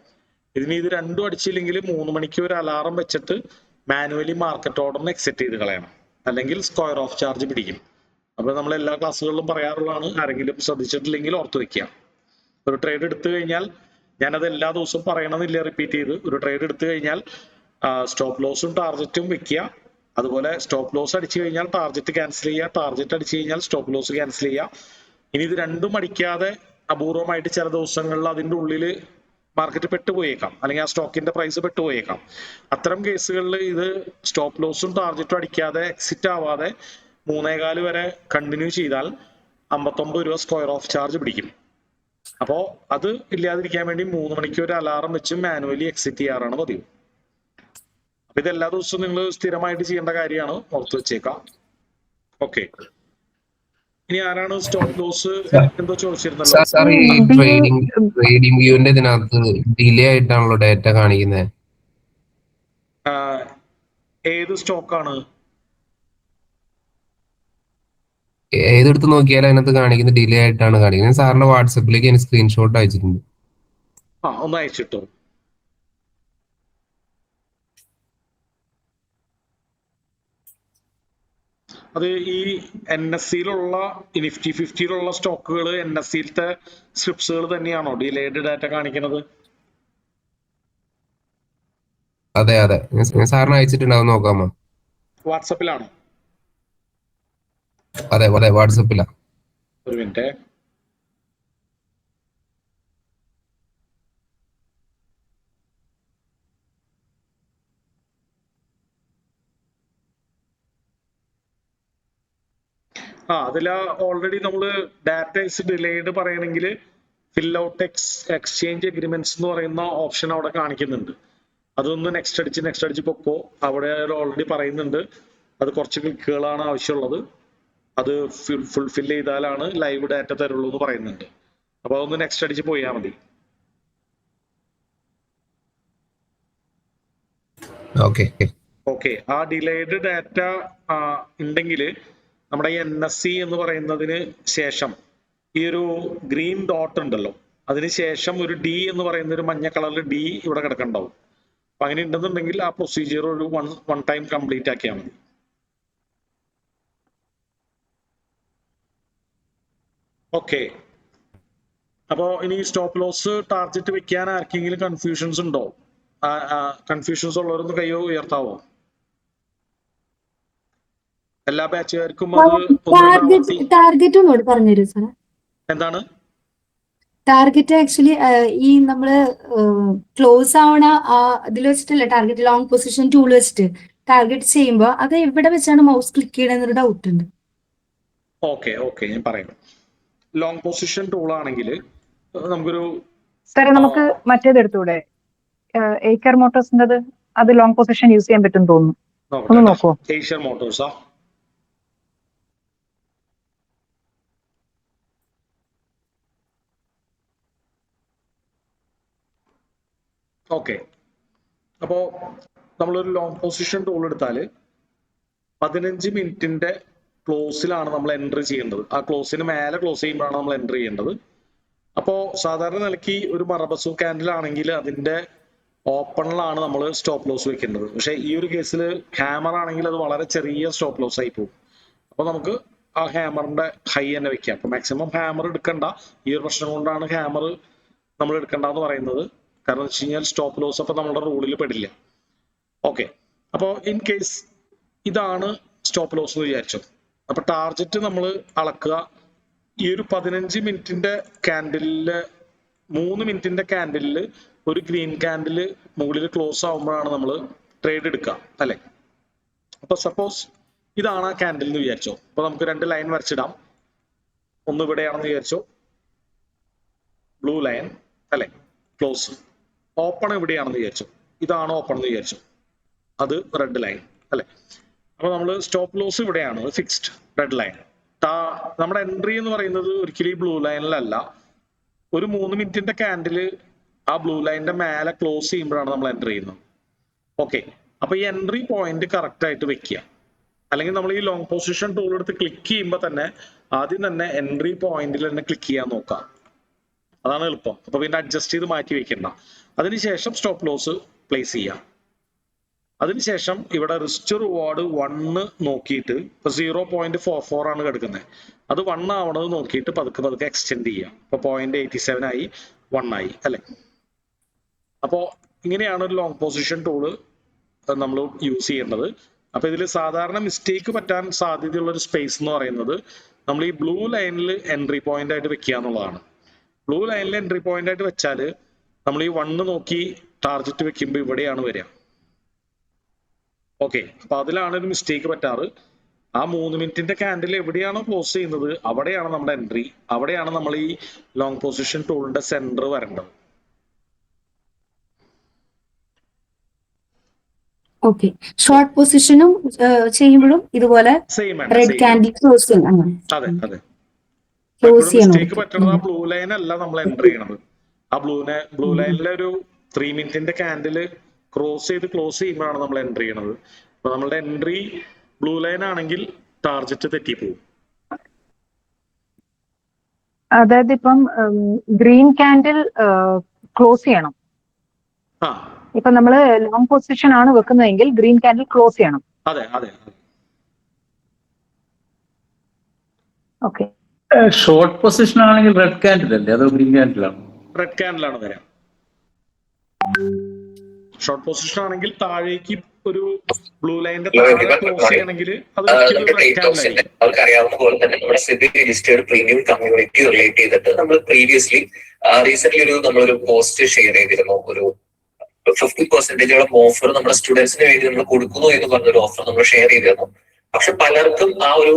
ഇത് രണ്ടും അടിച്ചില്ലെങ്കിൽ 3 മണിക്ക് ഒരു അലാറം വെച്ചിട്ട് മാനുവലി മാർക്കറ്റ് ഓർഡറിന് എക്സിറ്റ് ചെയ്ത് കളയണം, അല്ലെങ്കിൽ സ്ക്വയർ ഓഫ് ചാർജ് പിടിക്കും. അപ്പൊ നമ്മൾ എല്ലാ ക്ലാസ്സുകളിലും പറയാറുള്ളതാണ്, ആരെങ്കിലും ശ്രദ്ധിച്ചിട്ടില്ലെങ്കിൽ ഓർത്ത് വെക്കുക. ഒരു ട്രേഡ് എടുത്തു കഴിഞ്ഞാൽ, ഞാനത് എല്ലാ ദിവസവും പറയണമെന്നില്ല റിപ്പീറ്റ് ചെയ്ത്, ഒരു ട്രേഡ് എടുത്തു കഴിഞ്ഞാൽ സ്റ്റോപ്പ് ലോസും ടാർഗറ്റും വെക്കുക. അതുപോലെ സ്റ്റോപ്പ് ലോസ് അടിച്ചു കഴിഞ്ഞാൽ ടാർഗറ്റ് ക്യാൻസൽ ചെയ്യുക, ടാർഗറ്റ് അടിച്ചു കഴിഞ്ഞാൽ സ്റ്റോപ്പ് ലോസ് ക്യാൻസൽ ചെയ്യുക. ഇനി ഇത് രണ്ടും അടിക്കാതെ അപൂർവമായിട്ട് ചില ദിവസങ്ങളിൽ അതിൻ്റെ ഉള്ളിൽ മാർക്കറ്റ് പെട്ടുപോയേക്കാം, അല്ലെങ്കിൽ ആ സ്റ്റോക്കിന്റെ പ്രൈസ് പെട്ടുപോയേക്കാം. അത്തരം കേസുകളിൽ ഇത് സ്റ്റോപ്പ് ലോസും ടാർഗറ്റും അടിക്കാതെ എക്സിറ്റ് ആവാതെ 3.25 വരെ കണ്ടിന്യൂ ചെയ്താൽ 59 രൂപ സ്ക്വയർ ഓഫ് ചാർജ് പിടിക്കും. അപ്പോ അത് ഇല്ലാതിരിക്കാൻ വേണ്ടി 3 മണിക്ക് ഒരു അലാറം വെച്ച് മാനുവലി എക്സിറ്റ് ചെയ്യാറാണ് പതിവ്. അപ്പൊ ഇത് എല്ലാ ദിവസവും നിങ്ങൾ സ്ഥിരമായിട്ട് ചെയ്യേണ്ട കാര്യമാണ്, ഓർത്ത് വെച്ചേക്കാം. ഓക്കെ, ഇനി ആരാണ് സ്റ്റോപ്പ് ലോസ് എന്തോ ചോദിച്ചിരുന്നല്ലോ? ട്രേഡിംഗ് വ്യൂവിന്റെ ഇതിനകത്ത് ഡിലേ ആയിട്ടാണല്ലോ ഡേറ്റ കാണിക്കുന്നത്. ഏത് സ്റ്റോക്കാണ്? ഏതെടുത്ത് നോക്കിയാലും അതിനകത്ത് കാണിക്കുന്നത് ഡിലേ ആയിട്ടാണ് കാണിക്കുന്നത്. സാറിന്റെ വാട്സപ്പിലേക്ക് ഞാൻ സ്ക്രീൻഷോട്ട് അയച്ചിട്ടുണ്ട്. ഒന്ന് അയച്ചിട്ടോ. അത് ഈ NSE-യിലുള്ള നിഫ്റ്റി 50-യിലുള്ള സ്റ്റോക്കുകൾ NSE-യിലത്തെ സ്ക്രിപ്റ്റ്സുകൾ തന്നെയാണോ ഡിലേഡ് ഡാറ്റ കാണിക്കുന്നത്? അതെ അതെ, ഞാൻ സാറിന് അയച്ചിട്ടുണ്ടാവും, നോക്കാമോ? വാട്സപ്പിലാണോ? അതെ അതെ, വാട്സപ്പിലാ. ഒരു മിനിറ്റ്. അതിൽ ഓൾറെഡി നമ്മൾ ഡാറ്റ ഇസ് ഡിലേഡ് പറയണമെങ്കിൽ ഫിൽ ഔട്ട് എക്സ്ചേഞ്ച് എഗ്രിമെന്റ്സ് എന്ന് പറയുന്ന ഓപ്ഷൻ അവിടെ കാണിക്കുന്നുണ്ട്. അതൊന്ന് നെക്സ്റ്റ് അടിച്ച് പൊക്കോ. അവിടെ ഓൾറെഡി പറയുന്നുണ്ട് അത് കുറച്ച് ക്ലിക്കുകളാണ് ആവശ്യമുള്ളത്, അത് ഫുൾഫിൽ ചെയ്താലാണ് ലൈവ് ഡാറ്റ തരുള്ളൂ എന്ന് പറയുന്നുണ്ട്. അപ്പൊ അതൊന്ന് നെക്സ്റ്റ് അടിച്ച് പോയാൽ മതി. ഓക്കെ. ആ ഡിലേഡ് ഡാറ്റ ഉണ്ടെങ്കിൽ നമ്മുടെ NSC എന്ന് പറയുന്നതിന് ശേഷം ഈ ഒരു ഗ്രീൻ ഡോട്ട് ഉണ്ടല്ലോ, അതിന് ശേഷം ഒരു D എന്ന് പറയുന്ന ഒരു മഞ്ഞ കളറിൽ D ഇവിടെ കിടക്കണ്ടാവും. അപ്പൊ അങ്ങനെ ഉണ്ടെന്നുണ്ടെങ്കിൽ ആ പ്രൊസീജിയർ ഒരു വൺ ടൈം കംപ്ലീറ്റ് ആക്കിയാൽ മതി. ഓക്കെ. അപ്പോ ഇനി സ്റ്റോപ്പ് ലോസ് ടാർഗറ്റ് വെക്കാൻ ആർക്കെങ്കിലും കൺഫ്യൂഷൻസ് ഉണ്ടോ? കൺഫ്യൂഷൻസ് ഉള്ളവരൊന്ന് കയ്യോ ഉയർത്താവോ? എല്ലാ ബാച്ചുകാർക്കും ടാർഗറ്റ് ഒന്നുകൂടി പറഞ്ഞുതരൂ സാർ. എന്താണ് ടാർഗറ്റ്? ആക്ച്വലി ഈ നമ്മള് ക്ലോസ് ആവണ ഇതിൽ വെച്ചിട്ടല്ലേ ടാർഗറ്റ്, ലോങ് പൊസിഷൻ ടൂൾ വെച്ചിട്ട് ടാർഗറ്റ് ചെയ്യുമ്പോൾ അത് എവിടെ വെച്ചാണ് മൗസ് ക്ലിക്ക് ചെയ്യണമെന്നൊരു ഡൗട്ട് ഉണ്ട്. ഓക്കെ ഞാൻ പറയാം. ലോങ് പൊസിഷൻ ടൂൾ ആണെങ്കിൽ നമുക്കൊരു സാറേ നമുക്ക് മറ്റേത് എടുത്തൂടെ, ഏക്കർ മോട്ടോഴ്സിന്റെ അത് ലോങ് പൊസിഷൻ യൂസ് ചെയ്യാൻ പറ്റും തോന്നുന്നു. ഒന്ന് നോക്കോ? ഏഷ്യർ മോട്ടോഴ്സാ? ഓക്കെ. അപ്പോ നമ്മളൊരു ലോങ് പൊസിഷൻ ടൂൾ എടുത്താൽ 15 മിനിറ്റിന്റെ ക്ലോസിലാണ് നമ്മൾ എൻട്രി ചെയ്യേണ്ടത്. ആ ക്ലോസിന് മേലെ ക്ലോസ് ചെയ്യുമ്പോഴാണ് നമ്മൾ എൻട്രി ചെയ്യേണ്ടത്. അപ്പോൾ സാധാരണ നിലയ്ക്ക് ഒരു മറബസു ക്യാൻഡിൽ ആണെങ്കിൽ അതിന്റെ ഓപ്പണിലാണ് നമ്മൾ സ്റ്റോപ്പ് ലോസ് വെക്കേണ്ടത്. പക്ഷെ ഈ ഒരു കേസിൽ ഹാമർ ആണെങ്കിൽ അത് വളരെ ചെറിയ സ്റ്റോപ്പ് ലോസ് ആയി പോകും. അപ്പൊ നമുക്ക് ആ ഹാമറിന്റെ ഹൈ തന്നെ വെക്കാം. അപ്പൊ മാക്സിമം ഹാമർ എടുക്കണ്ട. ഈ ഒരു പ്രശ്നം കൊണ്ടാണ് ഹാമർ നമ്മൾ എടുക്കണ്ടെന്ന് പറയുന്നത്. കാരണം എന്ന് വെച്ച് കഴിഞ്ഞാൽ സ്റ്റോപ്പ് ലോസ് അപ്പൊ നമ്മുടെ റൂളിൽ പെടില്ല. ഓക്കെ. അപ്പോൾ ഇൻ കേസ് ഇതാണ് സ്റ്റോപ്പ് ലോസ് എന്ന് വിചാരിച്ചോ. അപ്പൊ ടാർഗറ്റ് നമ്മൾ അളക്കുക. ഈ ഒരു 15 മിനിറ്റിന്റെ ക്യാൻഡിലില് 3 മിനിറ്റിന്റെ ക്യാൻഡിലില് ഒരു ഗ്രീൻ ക്യാൻഡിൽ മുകളിൽ ക്ലോസ് ആവുമ്പോഴാണ് നമ്മൾ ട്രേഡ് എടുക്കുക അല്ലെ. അപ്പൊ സപ്പോസ് ഇതാണ് ആ ക്യാൻഡിൽ എന്ന് വിചാരിച്ചോ. അപ്പൊ നമുക്ക് 2 ലൈൻ വരച്ചിടാം. ഒന്ന് ഇവിടെയാണെന്ന് വിചാരിച്ചോ, ബ്ലൂ ലൈൻ അല്ലെ, ക്ലോസ്. ഓപ്പൺ എവിടെയാണെന്ന് വിചാരിച്ചു, ഇതാണ് ഓപ്പൺ എന്ന് വിചാരിച്ചു, അത് റെഡ് ലൈൻ അല്ലെ. അപ്പൊ നമ്മൾ സ്റ്റോപ്പ് ലോസ് ഇവിടെയാണ്, ഫിക്സ്ഡ് റെഡ് ലൈൻ. നമ്മുടെ എൻട്രി എന്ന് പറയുന്നത് ഒരിക്കലും ഈ ബ്ലൂ ലൈനിലല്ല. ഒരു 3 മിനിറ്റിന്റെ ക്യാൻഡിൽ ആ ബ്ലൂ ലൈനിന്റെ മേലെ ക്ലോസ് ചെയ്യുമ്പോഴാണ് നമ്മൾ എൻട്രി ചെയ്യുന്നത്. ഓക്കെ. അപ്പൊ ഈ എൻട്രി പോയിന്റ് കറക്റ്റ് ആയിട്ട് വെക്കുക. അല്ലെങ്കിൽ നമ്മൾ ഈ ലോങ് പൊസിഷൻ ടൂൾ എടുത്ത് ക്ലിക്ക് ചെയ്യുമ്പോൾ തന്നെ ആദ്യം തന്നെ എൻട്രി പോയിന്റിൽ തന്നെ ക്ലിക്ക് ചെയ്യാൻ നോക്കാം. അതാണ് എളുപ്പം. അപ്പൊ പിന്നെ അഡ്ജസ്റ്റ് ചെയ്ത് മാറ്റി വെക്കണ്ട. അതിനുശേഷം സ്റ്റോപ്പ് ലോസ് പ്ലേസ് ചെയ്യാം. അതിനുശേഷം ഇവിടെ റിസ്ക് റിവാർഡ് 1 നോക്കിയിട്ട് ഇപ്പൊ 0.44 ആണ് കിടക്കുന്നത്. അത് 1 ആവണത് നോക്കിയിട്ട് പതുക്കെ എക്സ്റ്റെൻഡ് ചെയ്യാം. ഇപ്പൊ 0.87 ആയി, 1 ആയി അല്ലെ. അപ്പോ ഇങ്ങനെയാണ് ഒരു ലോങ് പൊസിഷൻ ടൂള് നമ്മൾ യൂസ് ചെയ്യേണ്ടത്. അപ്പൊ ഇതിൽ സാധാരണ മിസ്റ്റേക്ക് പറ്റാൻ സാധ്യതയുള്ള ഒരു സ്പേസ് എന്ന് പറയുന്നത് നമ്മൾ ഈ ബ്ലൂ ലൈനിൽ എൻട്രി പോയിന്റ് ആയിട്ട് വെക്കുക എന്നുള്ളതാണ്. ബ്ലൂ ലൈനിൽ എൻട്രി പോയിന്റ് ആയിട്ട് വെച്ചാൽ നമ്മൾ ഈ 1 നോക്കി ടാർഗറ്റ് വെക്കുമ്പോൾ ഇവിടെയാണ് വരിക. ഓക്കെ. അപ്പൊ അതിലാണ് ഒരു മിസ്റ്റേക്ക് പറ്റാറ്. ആ 3 മിനിറ്റിന്റെ ക്യാൻഡിൽ എവിടെയാണോ ക്ലോസ് ചെയ്യുന്നത് അവിടെയാണ് നമ്മുടെ എൻട്രി. അവിടെയാണ് നമ്മൾ ഈ ലോങ് പൊസിഷൻ ടൂളിന്റെ സെന്റർ വരേണ്ടത്. ഓക്കെ. ഷോർട്ട് പൊസിഷനും ചെയ്യുമ്പോഴും ഇതുപോലെ റെഡ് ക്യാൻഡിൽ ക്ലോസ് ചെയ്യണം. അതെ. മിസ്റ്റേക്ക് പറ്റുന്നത് ആ ബ്ലൂ ലൈൻ അല്ല നമ്മൾ എൻട്രി ചെയ്യണത്. ആ ബ്ലൂ ലൈനിലെ ഒരു 3 മിനിറ്റിന്റെ ക്യാൻഡിൽ ക്രോസ് ചെയ്ത് ക്ലോസ് ചെയ്യുമ്പോഴാണ് നമ്മൾ എൻട്രി ചെയ്യണത്. അപ്പൊ നമ്മളുടെ എൻട്രി ബ്ലൂ ലൈൻ ആണെങ്കിൽ ടാർഗറ്റ് തെറ്റിപ്പോകും. അതായത് ഇപ്പം ഗ്രീൻ ക്യാൻഡിൽ ക്ലോസ് ചെയ്യണം. ഇപ്പൊ നമ്മള് ലോങ് പൊസിഷൻ ആണ് വെക്കുന്നതെങ്കിൽ ഗ്രീൻ ക്യാൻഡിൽ ക്ലോസ് ചെയ്യണം. അതെ. ഓക്കെ. ഷോർട്ട് പൊസിഷൻ ആണെങ്കിൽ റെഡ് ക്യാൻഡിൽ അല്ലേ, അതോ ഗ്രീൻ ക്യാൻഡിലാണ്? റെഡ് ക്യാൻഡിലാണ് വരാം. ഷോർട്ട് പൊസിഷൻ ആണെങ്കിൽ താഴേക്ക് ഒരു ബ്ലൂ ലൈനിന്റെ ക്ലോസ് ചെയ്യണമെങ്കിൽ അത് അവർക്ക് അറിയാവുന്ന പോലെ തന്നെ നമ്മുടെ SEBI registered premium community relate ചെയ്തിട്ട് നമ്മൾ പ്രീവിയസ്ലി റീസെന്റ് നമ്മളൊരു പോസ്റ്റ് ഷെയർ ചെയ്തിരുന്നു. ഒരു 50% ഓഫർ നമ്മുടെ സ്റ്റുഡൻസിന് വേണ്ടി നമ്മൾ കൊടുക്കുന്നു എന്ന് പറഞ്ഞൊരു ഓഫർ നമ്മൾ ഷെയർ ചെയ്തിരുന്നു. പക്ഷെ പലർക്കും ആ ഒരു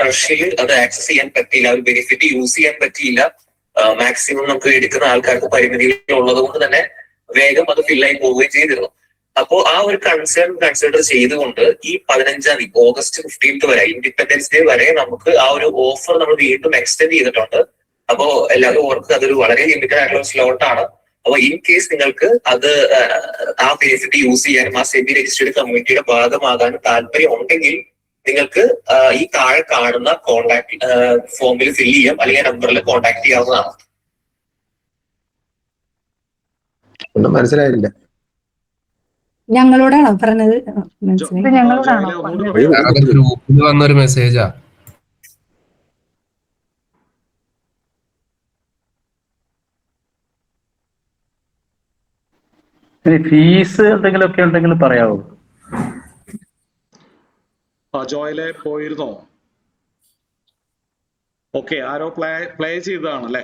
റഷിൽ അത് ആക്സസ് ചെയ്യാൻ പറ്റിയില്ല, ഒരു ബെനിഫിറ്റ് യൂസ് ചെയ്യാൻ പറ്റിയില്ല. മാക്സിമം നമുക്ക് എടുക്കുന്ന ആൾക്കാർക്ക് പരിമിതികൾ ഉള്ളത് കൊണ്ട് തന്നെ വേഗം അത് ഫില്ലായി പോവുകയും ചെയ്തിരുന്നു. അപ്പോ ആ ഒരു കൺസേൺ കൺസിഡർ ചെയ്തുകൊണ്ട് ഈ 15 ഓഗസ്റ്റ് 15 വരെ, ഇൻഡിപെൻഡൻസ് ഡേ വരെ നമുക്ക് ആ ഒരു ഓഫർ നമ്മൾ വീണ്ടും എക്സ്റ്റെൻഡ് ചെയ്തിട്ടുണ്ട്. അപ്പോ എല്ലാവരും ഓർക്കുക അതൊരു വളരെ ലിമിറ്റഡ് ആയിട്ടുള്ള സ്ലോട്ടാണ്. അപ്പൊ ഇൻ കേസ് നിങ്ങൾക്ക് അത് ആ ബെനിഫിറ്റ് യൂസ് ചെയ്യാനും ആ സെമി രജിസ്റ്റേർഡ് കമ്മ്യൂണിറ്റിയുടെ ഭാഗമാകാനും താല്പര്യം ഉണ്ടെങ്കിൽ നിങ്ങൾക്ക് ഈ താഴെ കാണുന്ന കോൺടാക്ട് ഫോമിൽ ഫില്ല് ചെയ്യാം, അല്ലെങ്കിൽ നമ്പറിൽ കോൺടാക്ട് ചെയ്യാവുന്നതാണ്. ഒന്നും മനസ്സിലായില്ല. ഞങ്ങളോടാണോ പറഞ്ഞത്? മനസ്സിലായി. ഞങ്ങളോടാണോ അത് ഗ്രൂപ്പിൽ വന്നൊരു മെസ്സേജാ. ഫീസ് എന്തെങ്കിലുമൊക്കെ ഉണ്ടെങ്കിൽ പറയാവോ? ജോയിലെ പോയിരുന്നോ? ഓക്കെ, ആരോ പ്ലേ ചെയ്തതാണല്ലേ?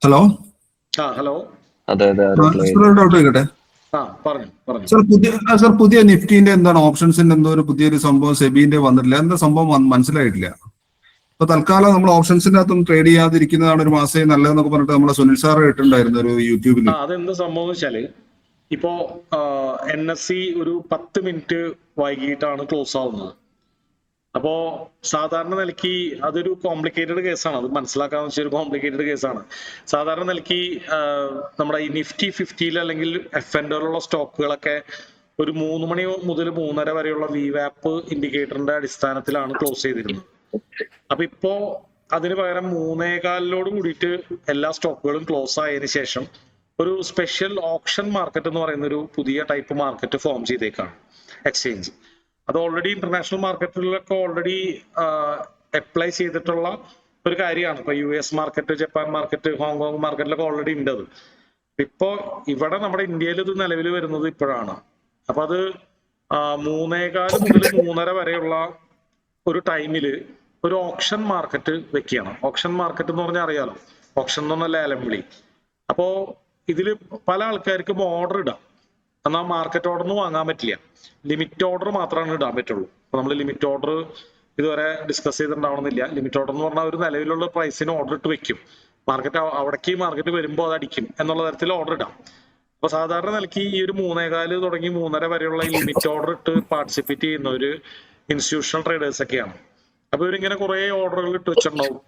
Hello hello. ഡൗട്ട് ചോദിക്കട്ടെ സർ? പുതിയ നിഫ്റ്റിന്റെ എന്താണ് ഓപ്ഷൻസിന്റെ എന്തോ ഒരു പുതിയൊരു സംഭവം സെബിന്റെ വന്നിട്ടില്ല, എന്താ സംഭവം മനസ്സിലായിട്ടില്ല. അപ്പൊ തൽക്കാലം നമ്മൾ ഓപ്ഷൻസിന്റെ അകത്തും ട്രേഡ് ചെയ്യാതിരിക്കുന്നതാണ് ഒരു മാസം നല്ലതെന്നൊക്കെ പറഞ്ഞിട്ട് നമ്മളെ സുനിൽ സാർ ഇട്ടുണ്ടായിരുന്നു ഒരു യൂട്യൂബിൽ. അതെന്ത് സംഭവം വെച്ചാല് ഇപ്പോ NSE ഒരു 10 മിനിറ്റ് വൈകിട്ടാണ് ക്ലോസ് ആവുന്നത്. അപ്പോ സാധാരണ നിലയ്ക്ക് അതൊരു കോംപ്ലിക്കേറ്റഡ് കേസാണ്, അത് മനസ്സിലാക്കാന്ന് വെച്ചാൽ ഒരു കോംപ്ലിക്കേറ്റഡ് കേസാണ്. സാധാരണ നിലയ്ക്ക് നമ്മുടെ ഈ നിഫ്റ്റി 50 അല്ലെങ്കിൽ FNDലുള്ള സ്റ്റോക്കുകളൊക്കെ ഒരു 3 മണി മുതൽ 3:30 വരെയുള്ള VWAP ഇൻഡിക്കേറ്ററിന്റെ അടിസ്ഥാനത്തിലാണ് ക്ലോസ് ചെയ്തിരുന്നത്. അപ്പൊ ഇപ്പോ അതിന് പകരം 3:15 കൂടിയിട്ട് എല്ലാ സ്റ്റോക്കുകളും ക്ലോസ് ആയതിനു ശേഷം ഒരു സ്പെഷ്യൽ ഓപ്ഷൻ മാർക്കറ്റ് എന്ന് പറയുന്ന ഒരു പുതിയ ടൈപ്പ് മാർക്കറ്റ് ഫോം ചെയ്തേക്കാണ് എക്സ്ചേഞ്ച്. അത് ഓൾറെഡി ഇന്റർനാഷണൽ മാർക്കറ്റിലൊക്കെ ഓൾറെഡി അപ്ലൈ ചെയ്തിട്ടുള്ള ഒരു കാര്യമാണ്. ഇപ്പൊ US market, Japan market, Hong Kong മാർക്കറ്റിലൊക്കെ ഓൾറെഡി ഉണ്ട് അത്. ഇപ്പോ ഇവിടെ നമ്മുടെ ഇന്ത്യയിൽ ഇത് നിലവിൽ വരുന്നത് ഇപ്പോഴാണ്. അപ്പൊ അത് 3:15 മുതൽ 3:30 വരെയുള്ള ഒരു ടൈമില് ഒരു ഓപ്ഷൻ മാർക്കറ്റ് വെക്കുകയാണ്. ഓപ്ഷൻ മാർക്കറ്റ് എന്ന് പറഞ്ഞാൽ അറിയാലോ, ഓപ്ഷൻ എന്ന് പറഞ്ഞാൽ ലേലം വിളി. അപ്പോ ഇതില് പല ആൾക്കാർക്കും ഓർഡർ ഇടാം, എന്നാൽ മാർക്കറ്റ് ഓർഡർ ഒന്നും വാങ്ങാൻ പറ്റില്ല. ലിമിറ്റ് ഓർഡർ മാത്രമാണ് ഇടാൻ പറ്റുള്ളൂ. അപ്പൊ നമ്മൾ ലിമിറ്റ് ഓർഡർ ഇതുവരെ ഡിസ്കസ് ചെയ്തിട്ടുണ്ടാവണമെന്നില്ല. ലിമിറ്റ് ഓർഡർ എന്ന് പറഞ്ഞാൽ ഒരു നിലവിലുള്ള പ്രൈസിന് ഓർഡർ ഇട്ട് വെക്കും, മാർക്കറ്റ് അവിടേക്ക് മാർക്കറ്റ് വരുമ്പോൾ അത് അടിക്കും എന്നുള്ള തരത്തിൽ ഓർഡർ ഇടാം. അപ്പൊ സാധാരണ നിലയ്ക്ക് ഈ ഒരു 3:15 തുടങ്ങി 3:30 വരെയുള്ള ഈ ലിമിറ്റ് ഓർഡർ ഇട്ട് പാർട്ടിസിപ്പേറ്റ് ചെയ്യുന്ന ഒരു ഇൻസ്റ്റിറ്റ്യൂഷണൽ ട്രേഡേഴ്സ് ഒക്കെയാണ്. അപ്പൊ ഇവരിങ്ങനെ കുറെ ഓർഡറുകൾ ഇട്ട് വെച്ചിട്ടുണ്ടാവും.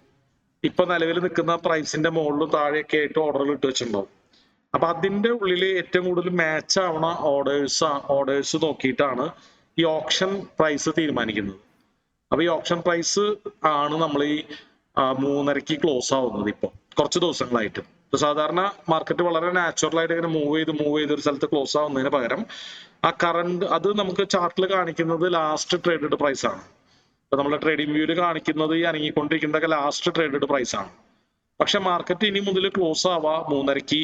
ഇപ്പൊ നിലവിൽ നിൽക്കുന്ന പ്രൈസിന്റെ മുകളിലും താഴെയൊക്കെ ആയിട്ട് ഓർഡറുകൾ ഇട്ട് വെച്ചിട്ടുണ്ടാവും. അപ്പൊ അതിന്റെ ഉള്ളിൽ ഏറ്റവും കൂടുതൽ മാച്ച് ആവണ ഓർഡേഴ്സ് നോക്കിയിട്ടാണ് ഈ ഓപ്ഷൻ പ്രൈസ് തീരുമാനിക്കുന്നത്. അപ്പൊ ഈ ഓപ്ഷൻ പ്രൈസ് ആണ് നമ്മൾ ഈ 3:30 ക്ലോസ് ആവുന്നത് ഇപ്പൊ കുറച്ച് ദിവസങ്ങളായിട്ട്. സാധാരണ മാർക്കറ്റ് വളരെ നാച്ചുറൽ ആയിട്ട് ഇങ്ങനെ മൂവ് ചെയ്ത് ഒരു സ്ഥലത്ത് ക്ലോസ് ആവുന്നതിന് പകരം ആ കറണ്ട് അത് നമുക്ക് ചാർട്ടിൽ കാണിക്കുന്നത് ലാസ്റ്റ് ട്രേഡഡ് പ്രൈസ് ആണ്. ഇപ്പൊ നമ്മളെ ട്രേഡിംഗ് വ്യൂവിൽ കാണിക്കുന്നത് ഈ അനങ്ങിക്കൊണ്ടിരിക്കുന്നതൊക്കെ ലാസ്റ്റ് ട്രേഡഡ് പ്രൈസ് ആണ്. പക്ഷെ മാർക്കറ്റ് ഇനി മുതൽ ക്ലോസ് ആവാ 3:30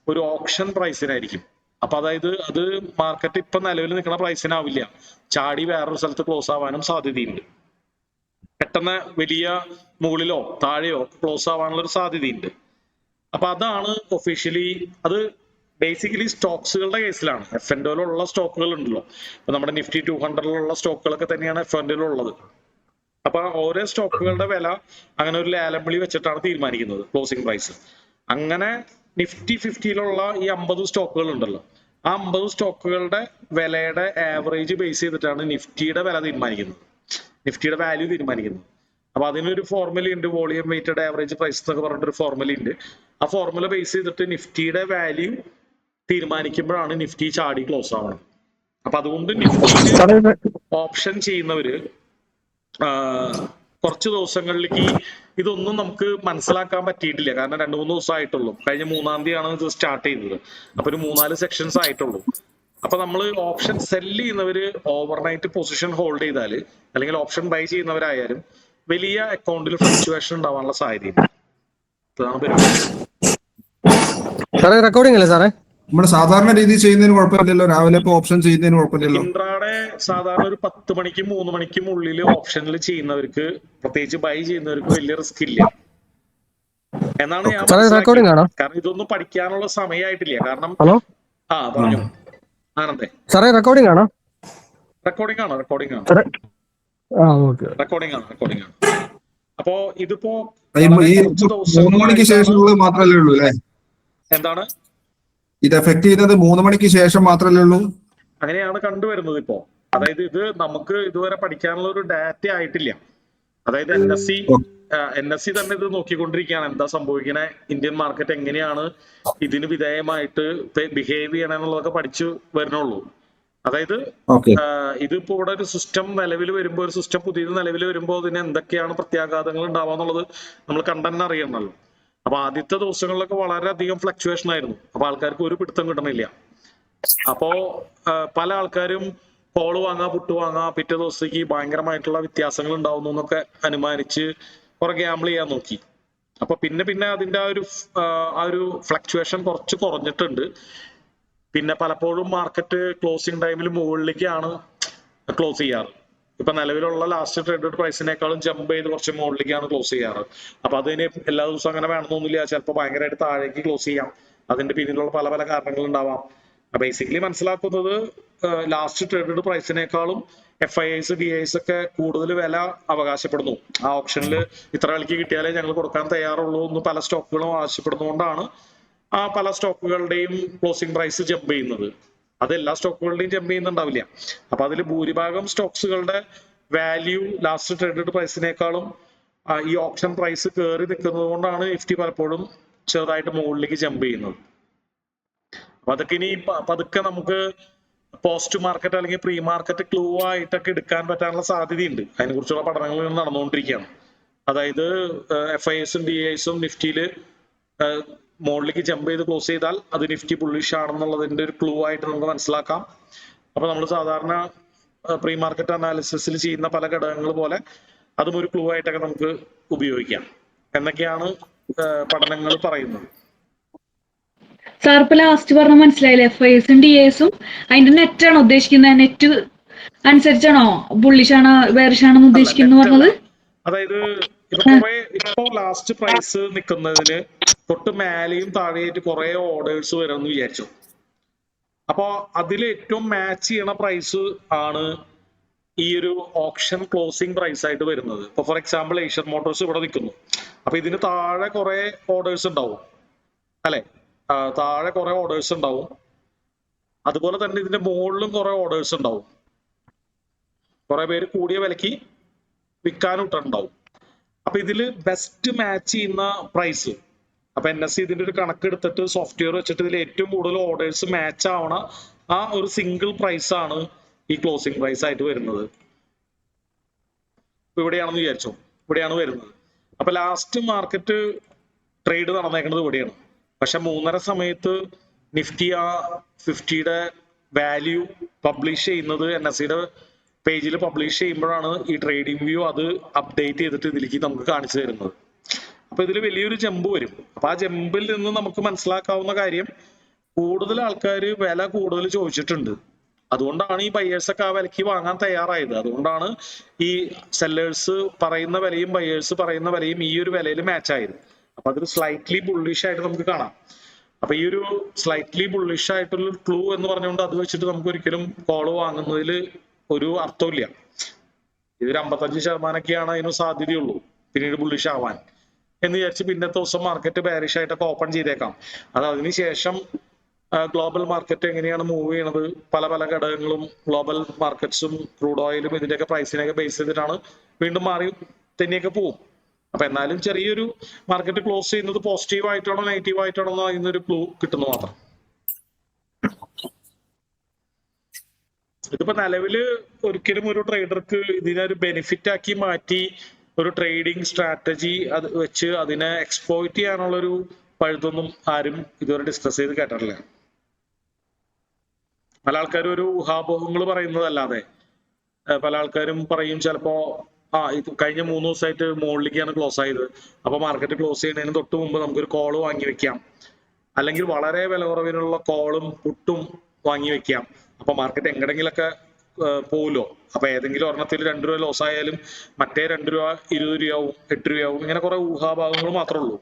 ഒരു ഓപ്ഷൻ പ്രൈസിനായിരിക്കും. അപ്പൊ അതായത് അത് മാർക്കറ്റ് ഇപ്പൊ നിലവിൽ നിൽക്കുന്ന പ്രൈസിനാവില്ല, ചാടി വേറൊരു സ്ഥലത്ത് ക്ലോസ് ആവാനും സാധ്യതയുണ്ട്. പെട്ടെന്ന് വലിയ മുകളിലോ താഴെയോ ക്ലോസ് ആവാനുള്ള ഒരു സാധ്യതയുണ്ട്. അപ്പൊ അതാണ് ഒഫീഷ്യലി, അത് ബേസിക്കലി സ്റ്റോക്സുകളുടെ കേസിലാണ്. FNDലുള്ള സ്റ്റോക്കുകൾ ഉണ്ടല്ലോ, ഇപ്പൊ നമ്മുടെ നിഫ്റ്റി 200 സ്റ്റോക്കുകളൊക്കെ തന്നെയാണ് FNDലുള്ളത്. അപ്പൊ ഓരോ സ്റ്റോക്കുകളുടെ വില അങ്ങനെ ഒരു ലേലം വിളി വെച്ചിട്ടാണ് തീരുമാനിക്കുന്നത് ക്ലോസിംഗ് പ്രൈസ്. അങ്ങനെ നിഫ്റ്റി 50 ഈ 50 സ്റ്റോക്കുകൾ ഉണ്ടല്ലോ, ആ 50 സ്റ്റോക്കുകളുടെ വിലയുടെ ആവറേജ് ബേസ് ചെയ്തിട്ടാണ് നിഫ്റ്റിയുടെ വില തീരുമാനിക്കുന്നത്, നിഫ്റ്റിയുടെ വാല്യൂ തീരുമാനിക്കുന്നത്. അപ്പൊ അതിനൊരു ഫോർമുല ഉണ്ട്, വോളിയം വെയിറ്റഡ് ആവറേജ് പ്രൈസ് എന്നൊക്കെ പറഞ്ഞിട്ടൊരു ഫോർമുല ഉണ്ട്. ആ ഫോർമുല ബേസ് ചെയ്തിട്ട് നിഫ്റ്റിയുടെ വാല്യൂ തീരുമാനിക്കുമ്പോഴാണ് നിഫ്റ്റി ചാടി ക്ലോസ് ആവുന്നത്. അപ്പൊ അതുകൊണ്ട് നിഫ്റ്റിയിൽ ഓപ്ഷൻ ചെയ്യുന്നവര് കുറച്ച് ദിവസങ്ങളിലേക്ക് ഇതൊന്നും നമുക്ക് മനസ്സിലാക്കാൻ പറ്റിയിട്ടില്ല. കാരണം 2-3 ദിവസം ആയിട്ടുള്ളൂ, കഴിഞ്ഞ 3-ാം തീയതിയാണ് ഇത് സ്റ്റാർട്ട് ചെയ്തത്. അപ്പൊ ഒരു 3-4 സെക്ഷൻസ് ആയിട്ടുള്ളൂ. അപ്പൊ നമ്മൾ ഓപ്ഷൻ സെല് ചെയ്യുന്നവര് ഓവർനൈറ്റ് പൊസിഷൻ ഹോൾഡ് ചെയ്താൽ, അല്ലെങ്കിൽ ഓപ്ഷൻ ബൈ ചെയ്യുന്നവരായാലും വലിയ അക്കൗണ്ടിൽ ഫ്ലക്ച്വേഷൻ ഉണ്ടാവാനുള്ള സാധ്യതയുണ്ട്. അതാണ് പരിപാടി. റെക്കോർഡിംഗ് അല്ലേ സാറേ? നമ്മുടെ സാധാരണ രീതി ചെയ്യുന്നതിന് കുഴപ്പമില്ലല്ലോ, രാവിലെ ഇപ്പൊ ഓപ്ഷൻ ചെയ്യുന്നതിന് കുഴപ്പമില്ലല്ലോ. ഇൻട്രാഡേ സാധാരണ ഒരു 10 മണിക്കും 3 മണിക്കും ഉള്ളിൽ ഓപ്ഷനിൽ ചെയ്യുന്നവർക്ക്, പ്രത്യേകിച്ച് ബൈ ചെയ്യുന്നവർക്ക് വലിയ റിസ്ക് ഇല്ല എന്നാണ് ഞാൻ മനസ്സിലാക്കിയത്. കാരണം ഇതൊന്നും പഠിക്കാനുള്ള സമയമായിട്ടില്ല. കാരണം പറഞ്ഞു ആനന്ദേ സാറേ റെക്കോർഡിംഗ് ആണോ? റെക്കോർഡിംഗ് ആണ്. റെക്കോർഡിംഗ് ആണ്. അപ്പോ ഇതിപ്പോ ഈ 3 മണിക്ക് ശേഷമുള്ളത് മാത്രമല്ലേ ഉള്ളൂ അല്ലേ? എന്താണ് ഇത് എഫക്ട് ചെയ്യുന്നത് 3 മണിക്ക് ശേഷം മാത്രമല്ലേ ഉള്ളൂ? അങ്ങനെയാണ് കണ്ടുവരുന്നത് ഇപ്പോ. അതായത് ഇത് നമുക്ക് ഇതുവരെ പഠിക്കാനുള്ള ഒരു ഡാറ്റ ആയിട്ടില്ല. അതായത് NSE തന്നെ ഇത് നോക്കിക്കൊണ്ടിരിക്കുകയാണ്, എന്താ സംഭവിക്കണേ, ഇന്ത്യൻ മാർക്കറ്റ് എങ്ങനെയാണ് ഇതിന് വിധേയമായിട്ട് ബിഹേവ് ചെയ്യണമെന്നുള്ളതൊക്കെ പഠിച്ചു വരുന്നുള്ളൂ. അതായത് ഇതിപ്പോ ഇവിടെ ഒരു സിസ്റ്റം നിലവിൽ വരുമ്പോൾ, ഒരു സിസ്റ്റം പുതിയത് നിലവിൽ വരുമ്പോൾ അതിന് എന്തൊക്കെയാണ് പ്രത്യാഘാതങ്ങൾ ഉണ്ടാവുക എന്നുള്ളത് നമ്മൾ കണ്ടെന്നെ അറിയണമല്ലോ. അപ്പൊ ആദ്യത്തെ ദിവസങ്ങളിലൊക്കെ വളരെയധികം ഫ്ലക്ച്വേഷൻ ആയിരുന്നു. അപ്പൊ ആൾക്കാർക്ക് ഒരു പിടുത്തം കിട്ടണില്ല. അപ്പോ പല ആൾക്കാരും കോള് വാങ്ങാ, പുട്ട് വാങ്ങാ, പിറ്റേ ദിവസത്തേക്ക് ഭയങ്കരമായിട്ടുള്ള വ്യത്യാസങ്ങൾ ഉണ്ടാവുന്നു എന്നൊക്കെ അനുമാനിച്ച് കുറെ ഗ്യാമ്പിൾ ചെയ്യാൻ നോക്കി. അപ്പൊ പിന്നെ അതിന്റെ ആ ഒരു ഫ്ലക്ച്വേഷൻ കുറച്ച് കുറഞ്ഞിട്ടുണ്ട്. പിന്നെ പലപ്പോഴും മാർക്കറ്റ് ക്ലോസിംഗ് ടൈമിൽ മുകളിലേക്കാണ് ക്ലോസ് ചെയ്യാറ്. ഇപ്പൊ നിലവിലുള്ള ലാസ്റ്റ് ട്രേഡഡ് പ്രൈസിനേക്കാളും ജമ്പ് ചെയ്ത് കുറച്ച് മുകളിലേക്കാണ് ക്ലോസ് ചെയ്യാറ്. അപ്പൊ അതിന് എല്ലാ ദിവസവും അങ്ങനെ വേണമെന്നൊന്നുമില്ല. ചിലപ്പോൾ ഭയങ്കരമായിട്ട് താഴേക്ക് ക്ലോസ് ചെയ്യാം. അതിന്റെ പിന്നിലുള്ള പല പല കാരണങ്ങൾ ഉണ്ടാവാം. ബേസിക്കലി മനസ്സിലാക്കുന്നത് ലാസ്റ്റ് ട്രേഡഡ് പ്രൈസിനേക്കാളും FIIs DIs ഒക്കെ കൂടുതൽ വില അവകാശപ്പെടുന്നു. ആ ഓപ്ഷനിൽ ഇത്ര വിലക്ക് കിട്ടിയാലേ ഞങ്ങൾ കൊടുക്കാൻ തയ്യാറുള്ളൂ എന്ന് പല സ്റ്റോക്കുകളും ആവശ്യപ്പെടുന്നതുകൊണ്ടാണ് ആ പല സ്റ്റോക്കുകളുടെയും ക്ലോസിംഗ് പ്രൈസ് ജമ്പ് ചെയ്യുന്നത്. അത് എല്ലാ സ്റ്റോക്കുകളുടെയും ജമ്പ് ചെയ്യുന്നുണ്ടാവില്ല. അപ്പൊ അതിൽ ഭൂരിഭാഗം സ്റ്റോക്സുകളുടെ വാല്യൂ ലാസ്റ്റ് ട്രേഡഡ് പ്രൈസിനേക്കാളും ഈ ഓപ്ഷൻ പ്രൈസ് കയറി നിൽക്കുന്നത് കൊണ്ടാണ് നിഫ്റ്റി പലപ്പോഴും ചെറുതായിട്ട് മുകളിലേക്ക് ജമ്പ് ചെയ്യുന്നത്. അപ്പൊ അതൊക്കെ ഇനി പതുക്കെ നമുക്ക് പോസ്റ്റ് മാർക്കറ്റ് അല്ലെങ്കിൽ പ്രീ മാർക്കറ്റ് ക്ലൂ ആയിട്ടൊക്കെ എടുക്കാൻ പറ്റാനുള്ള സാധ്യതയുണ്ട്. അതിനെ കുറിച്ചുള്ള പഠനങ്ങൾ നടന്നുകൊണ്ടിരിക്കുകയാണ്. അതായത് FIIs-ഉം DIs-ഉം നിഫ്റ്റിയില് മുകളിലേക്ക് ജമ്പ് ചെയ്ത് ക്ലോസ് ചെയ്താൽ അത് നിഫ്റ്റി ബുള്ളിഷ് ആണെന്നുള്ളതിന്റെ ഒരു ക്ലൂ ആയിട്ട് നമുക്ക് മനസ്സിലാക്കാം. അപ്പൊ നമ്മൾ സാധാരണ പ്രീ മാർക്കറ്റ് അനാലിസിസിൽ ചെയ്യുന്ന പല ഘടകങ്ങൾ പോലെ അതും ഒരു ക്ലൂ ആയിട്ടൊക്കെ നമുക്ക് ഉപയോഗിക്കാം എന്നൊക്കെയാണ് പഠനങ്ങൾ പറയുന്നത്. സാർ ഇപ്പൊ ലാസ്റ്റ് പറഞ്ഞ മനസ്സിലായില്ലേ? FIIs-ഉം DIs-ഉം അതിന്റെ നെറ്റ് ആണോ ഉദ്ദേശിക്കുന്നത്? നെറ്റ് അനുസരിച്ചാണോ ബുള്ളിഷ് ആണോ ബെയറിഷ് ആണെന്ന് ഉദ്ദേശിക്കുന്നത് പറഞ്ഞത്? അതായത് ഇപ്പൊ ലാസ്റ്റ് പ്രൈസ് നിൽക്കുന്നതിന് തൊട്ട് മേലെയും താഴെയായിട്ട് കുറെ ഓർഡേഴ്സ് വരുമെന്ന് വിചാരിച്ചു. അപ്പൊ അതിൽ ഏറ്റവും മാച്ച് ചെയ്യണ പ്രൈസ് ആണ് ഈ ഒരു ഓപ്ഷൻ ക്ലോസിംഗ് പ്രൈസ് ആയിട്ട് വരുന്നത്. ഇപ്പൊ ഫോർ എക്സാമ്പിൾ ഏഷ്യൻ മോട്ടോഴ്സ് ഇവിടെ നിൽക്കുന്നു. അപ്പൊ ഇതിന് താഴെ കുറെ ഓർഡേഴ്സ് ഉണ്ടാവും അല്ലെ? താഴെ കുറെ ഓർഡേഴ്സ് ഉണ്ടാവും. അതുപോലെ തന്നെ ഇതിന്റെ മുകളിലും കുറെ ഓർഡേഴ്സ് ഉണ്ടാവും. കുറെ പേര് കൂടിയ വിലക്ക് വിൽക്കാനും ഇട്ടുണ്ടാവും. അപ്പൊ ഇതില് ബെസ്റ്റ് മാച്ച് ചെയ്യുന്ന പ്രൈസ്, അപ്പൊ NSE ഇതിന്റെ ഒരു കണക്കെടുത്തിട്ട് സോഫ്റ്റ്വെയർ വെച്ചിട്ട് ഇതിൽ ഏറ്റവും കൂടുതൽ ഓർഡേഴ്സ് മാച്ച് ആവണ ആ ഒരു സിംഗിൾ പ്രൈസ് ആണ് ഈ ക്ലോസിംഗ് പ്രൈസ് ആയിട്ട് വരുന്നത്. ഇവിടെയാണെന്ന് വിചാരിച്ചോ, ഇവിടെയാണ് വരുന്നത്. അപ്പൊ ലാസ്റ്റ് മാർക്കറ്റ് ട്രേഡ് നടന്നേക്കുന്നത് ഇവിടെയാണ്. പക്ഷെ 3:30 സമയത്ത് നിഫ്റ്റി ആ 50യുടെ വാല്യൂ പബ്ലിഷ് ചെയ്യുന്നത് NSEയുടെ പേജിൽ പബ്ലിഷ് ചെയ്യുമ്പോഴാണ് ഈ ട്രേഡിംഗ് വ്യൂ അത് അപ്ഡേറ്റ് ചെയ്തിട്ട് ഇതിലേക്ക് നമുക്ക് കാണിച്ചു തരുന്നത്. അപ്പൊ ഇതിൽ വലിയൊരു ജമ്പ് വരും. അപ്പൊ ആ ജമ്പിൽ നിന്ന് നമുക്ക് മനസ്സിലാക്കാവുന്ന കാര്യം, കൂടുതൽ ആൾക്കാർ വില കൂടുതൽ ചോദിച്ചിട്ടുണ്ട്. അതുകൊണ്ടാണ് ഈ ബയേഴ്സൊക്കെ ആ വിലക്ക് വാങ്ങാൻ തയ്യാറായത്. അതുകൊണ്ടാണ് ഈ സെല്ലേഴ്സ് പറയുന്ന വിലയും ബയേഴ്സ് പറയുന്ന വിലയും ഈ ഒരു വിലയിൽ മാച്ച് ആയത്. അപ്പൊ അതൊരു സ്ലൈറ്റ്ലി ബുള്ളിഷ് ആയിട്ട് നമുക്ക് കാണാം. അപ്പൊ ഈ ഒരു സ്ലൈറ്റ്ലി ബുള്ളിഷ് ആയിട്ടുള്ള ക്ലൂ എന്ന് പറഞ്ഞുകൊണ്ട് അത് വെച്ചിട്ട് നമുക്ക് ഒരിക്കലും കോള് വാങ്ങുന്നതിൽ ഒരു അർത്ഥമില്ല. ഇതൊരു 55% അതിന് സാധ്യതയുള്ളൂ പിന്നീട് ബുള്ളിഷ് ആവാൻ എന്ന് വിചാരിച്ച് പിന്നത്തെ ദിവസം മാർക്കറ്റ് ബെയറിഷ് ആയിട്ടൊക്കെ ഓപ്പൺ ചെയ്തേക്കാം. അത് അതിനുശേഷം ഗ്ലോബൽ മാർക്കറ്റ് എങ്ങനെയാണ് മൂവ് ചെയ്യണത്, പല പല ഘടകങ്ങളും ഗ്ലോബൽ മാർക്കറ്റ്സും ക്രൂഡ് ഓയിലും ഇതിന്റെയൊക്കെ പ്രൈസിനെയൊക്കെ ബേസ് ചെയ്തിട്ടാണ് വീണ്ടും മാറി തന്നെയൊക്കെ പോവും. അപ്പൊ എന്നാലും ചെറിയൊരു മാർക്കറ്റ് ക്ലോസ് ചെയ്യുന്നത് പോസിറ്റീവ് ആയിട്ടാണോ നെഗറ്റീവ് ആയിട്ടാണോ എന്നൊരു ക്ലൂ കിട്ടുന്നു മാത്രം. ഇതിപ്പോ നിലവില് ഒരിക്കലും ഒരു ട്രേഡർക്ക് ഇതിനൊരു ബെനിഫിറ്റ് ആക്കി മാറ്റി ഒരു ട്രേഡിംഗ് സ്ട്രാറ്റജി അത് വെച്ച് അതിനെ എക്സ്പ്ലോയിറ്റ് ചെയ്യാനുള്ളൊരു പഴുതൊന്നും ആരും ഇതുവരെ ഡിസ്കസ് ചെയ്ത് കേട്ടിട്ടില്ല. പല ആൾക്കാരും ഒരു ഊഹാപോഹങ്ങൾ പറയുന്നതല്ലാതെ പല ആൾക്കാരും പറയും ചിലപ്പോ ഇത് കഴിഞ്ഞ 3 ദിവസമായിട്ട് മുകളിലേക്കാണ് ക്ലോസ് ആയത്, അപ്പൊ മാർക്കറ്റ് ക്ലോസ് ചെയ്യുന്നതിന് തൊട്ട് മുമ്പ് നമുക്കൊരു കോള് വാങ്ങി വെക്കാം, അല്ലെങ്കിൽ വളരെ വില കുറവിനുള്ള കോളും പുട്ടും വാങ്ങി വെക്കാം. അപ്പൊ മാർക്കറ്റ് എങ്ങടെങ്കിലൊക്കെ പോലോ. അപ്പൊ ഏതെങ്കിലും ഒരെണ്ണത്തിൽ 2 രൂപ ലോസ് ആയാലും മറ്റേ 2 രൂപ 20 രൂപയാവും 8 രൂപയാവും. ഇങ്ങനെ കുറെ ഊഹാഭാവങ്ങൾ മാത്രമേ ഉള്ളൂ.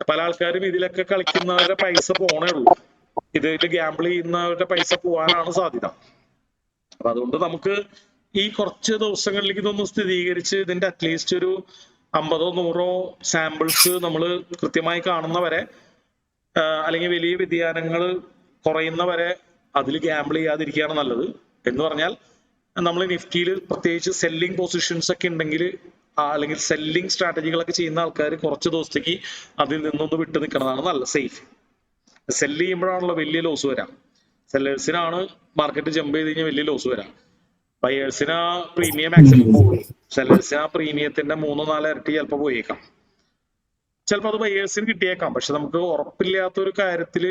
പല ആൾക്കാരും ഇതിലൊക്കെ കളിക്കുന്നവരുടെ പൈസ പോണേ ഉള്ളൂ. ഇതിൽ ഗ്യാമ്പിൾ ചെയ്യുന്നവരുടെ പൈസ പോവാനാണ് സാധ്യത. അപ്പൊ അതുകൊണ്ട് നമുക്ക് ഈ കുറച്ച് ദിവസങ്ങളിലേക്ക് ഇതൊന്ന് സ്ഥിരീകരിച്ച് ഇതിന്റെ അറ്റ്ലീസ്റ്റ് ഒരു 50 100 സാമ്പിൾസ് നമ്മൾ കൃത്യമായി കാണുന്നവരെ അല്ലെങ്കിൽ വലിയ വ്യതിയാനങ്ങൾ കുറയുന്നവരെ അതിൽ ഗ്യാമ്പിൾ ചെയ്യാതിരിക്കുകയാണ് നല്ലത്. എന്ന് പറഞ്ഞാൽ നമ്മൾ നിഫ്റ്റിയിൽ പ്രത്യേകിച്ച് സെല്ലിംഗ് പൊസിഷൻസ് ഒക്കെ ഉണ്ടെങ്കിൽ അല്ലെങ്കിൽ സെല്ലിംഗ് സ്ട്രാറ്റജികളൊക്കെ ചെയ്യുന്ന ആൾക്കാർ കുറച്ച് ദിവസത്തേക്ക് അതിൽ നിന്നൊന്ന് വിട്ടു നിൽക്കുന്നതാണ് നല്ല സേഫ്. സെല്ല് ചെയ്യുമ്പോഴാണല്ലോ വലിയ ലോസ് വരാം. സെല്ലേഴ്സിനാണ് മാർക്കറ്റ് ജമ്പ് ചെയ്ത് കഴിഞ്ഞാൽ വലിയ ലോസ് വരാം. ബയേഴ്സിന് ആ പ്രീമിയം മാക്സിമം പോകും. സെല്ലേഴ്സിന് ആ പ്രീമിയത്തിന്റെ 3-4 ഇരട്ടി ചിലപ്പോൾ പോയേക്കാം. ചിലപ്പോൾ അത് ബയേഴ്സിന് കിട്ടിയേക്കാം. പക്ഷെ നമുക്ക് ഉറപ്പില്ലാത്ത ഒരു കാര്യത്തിൽ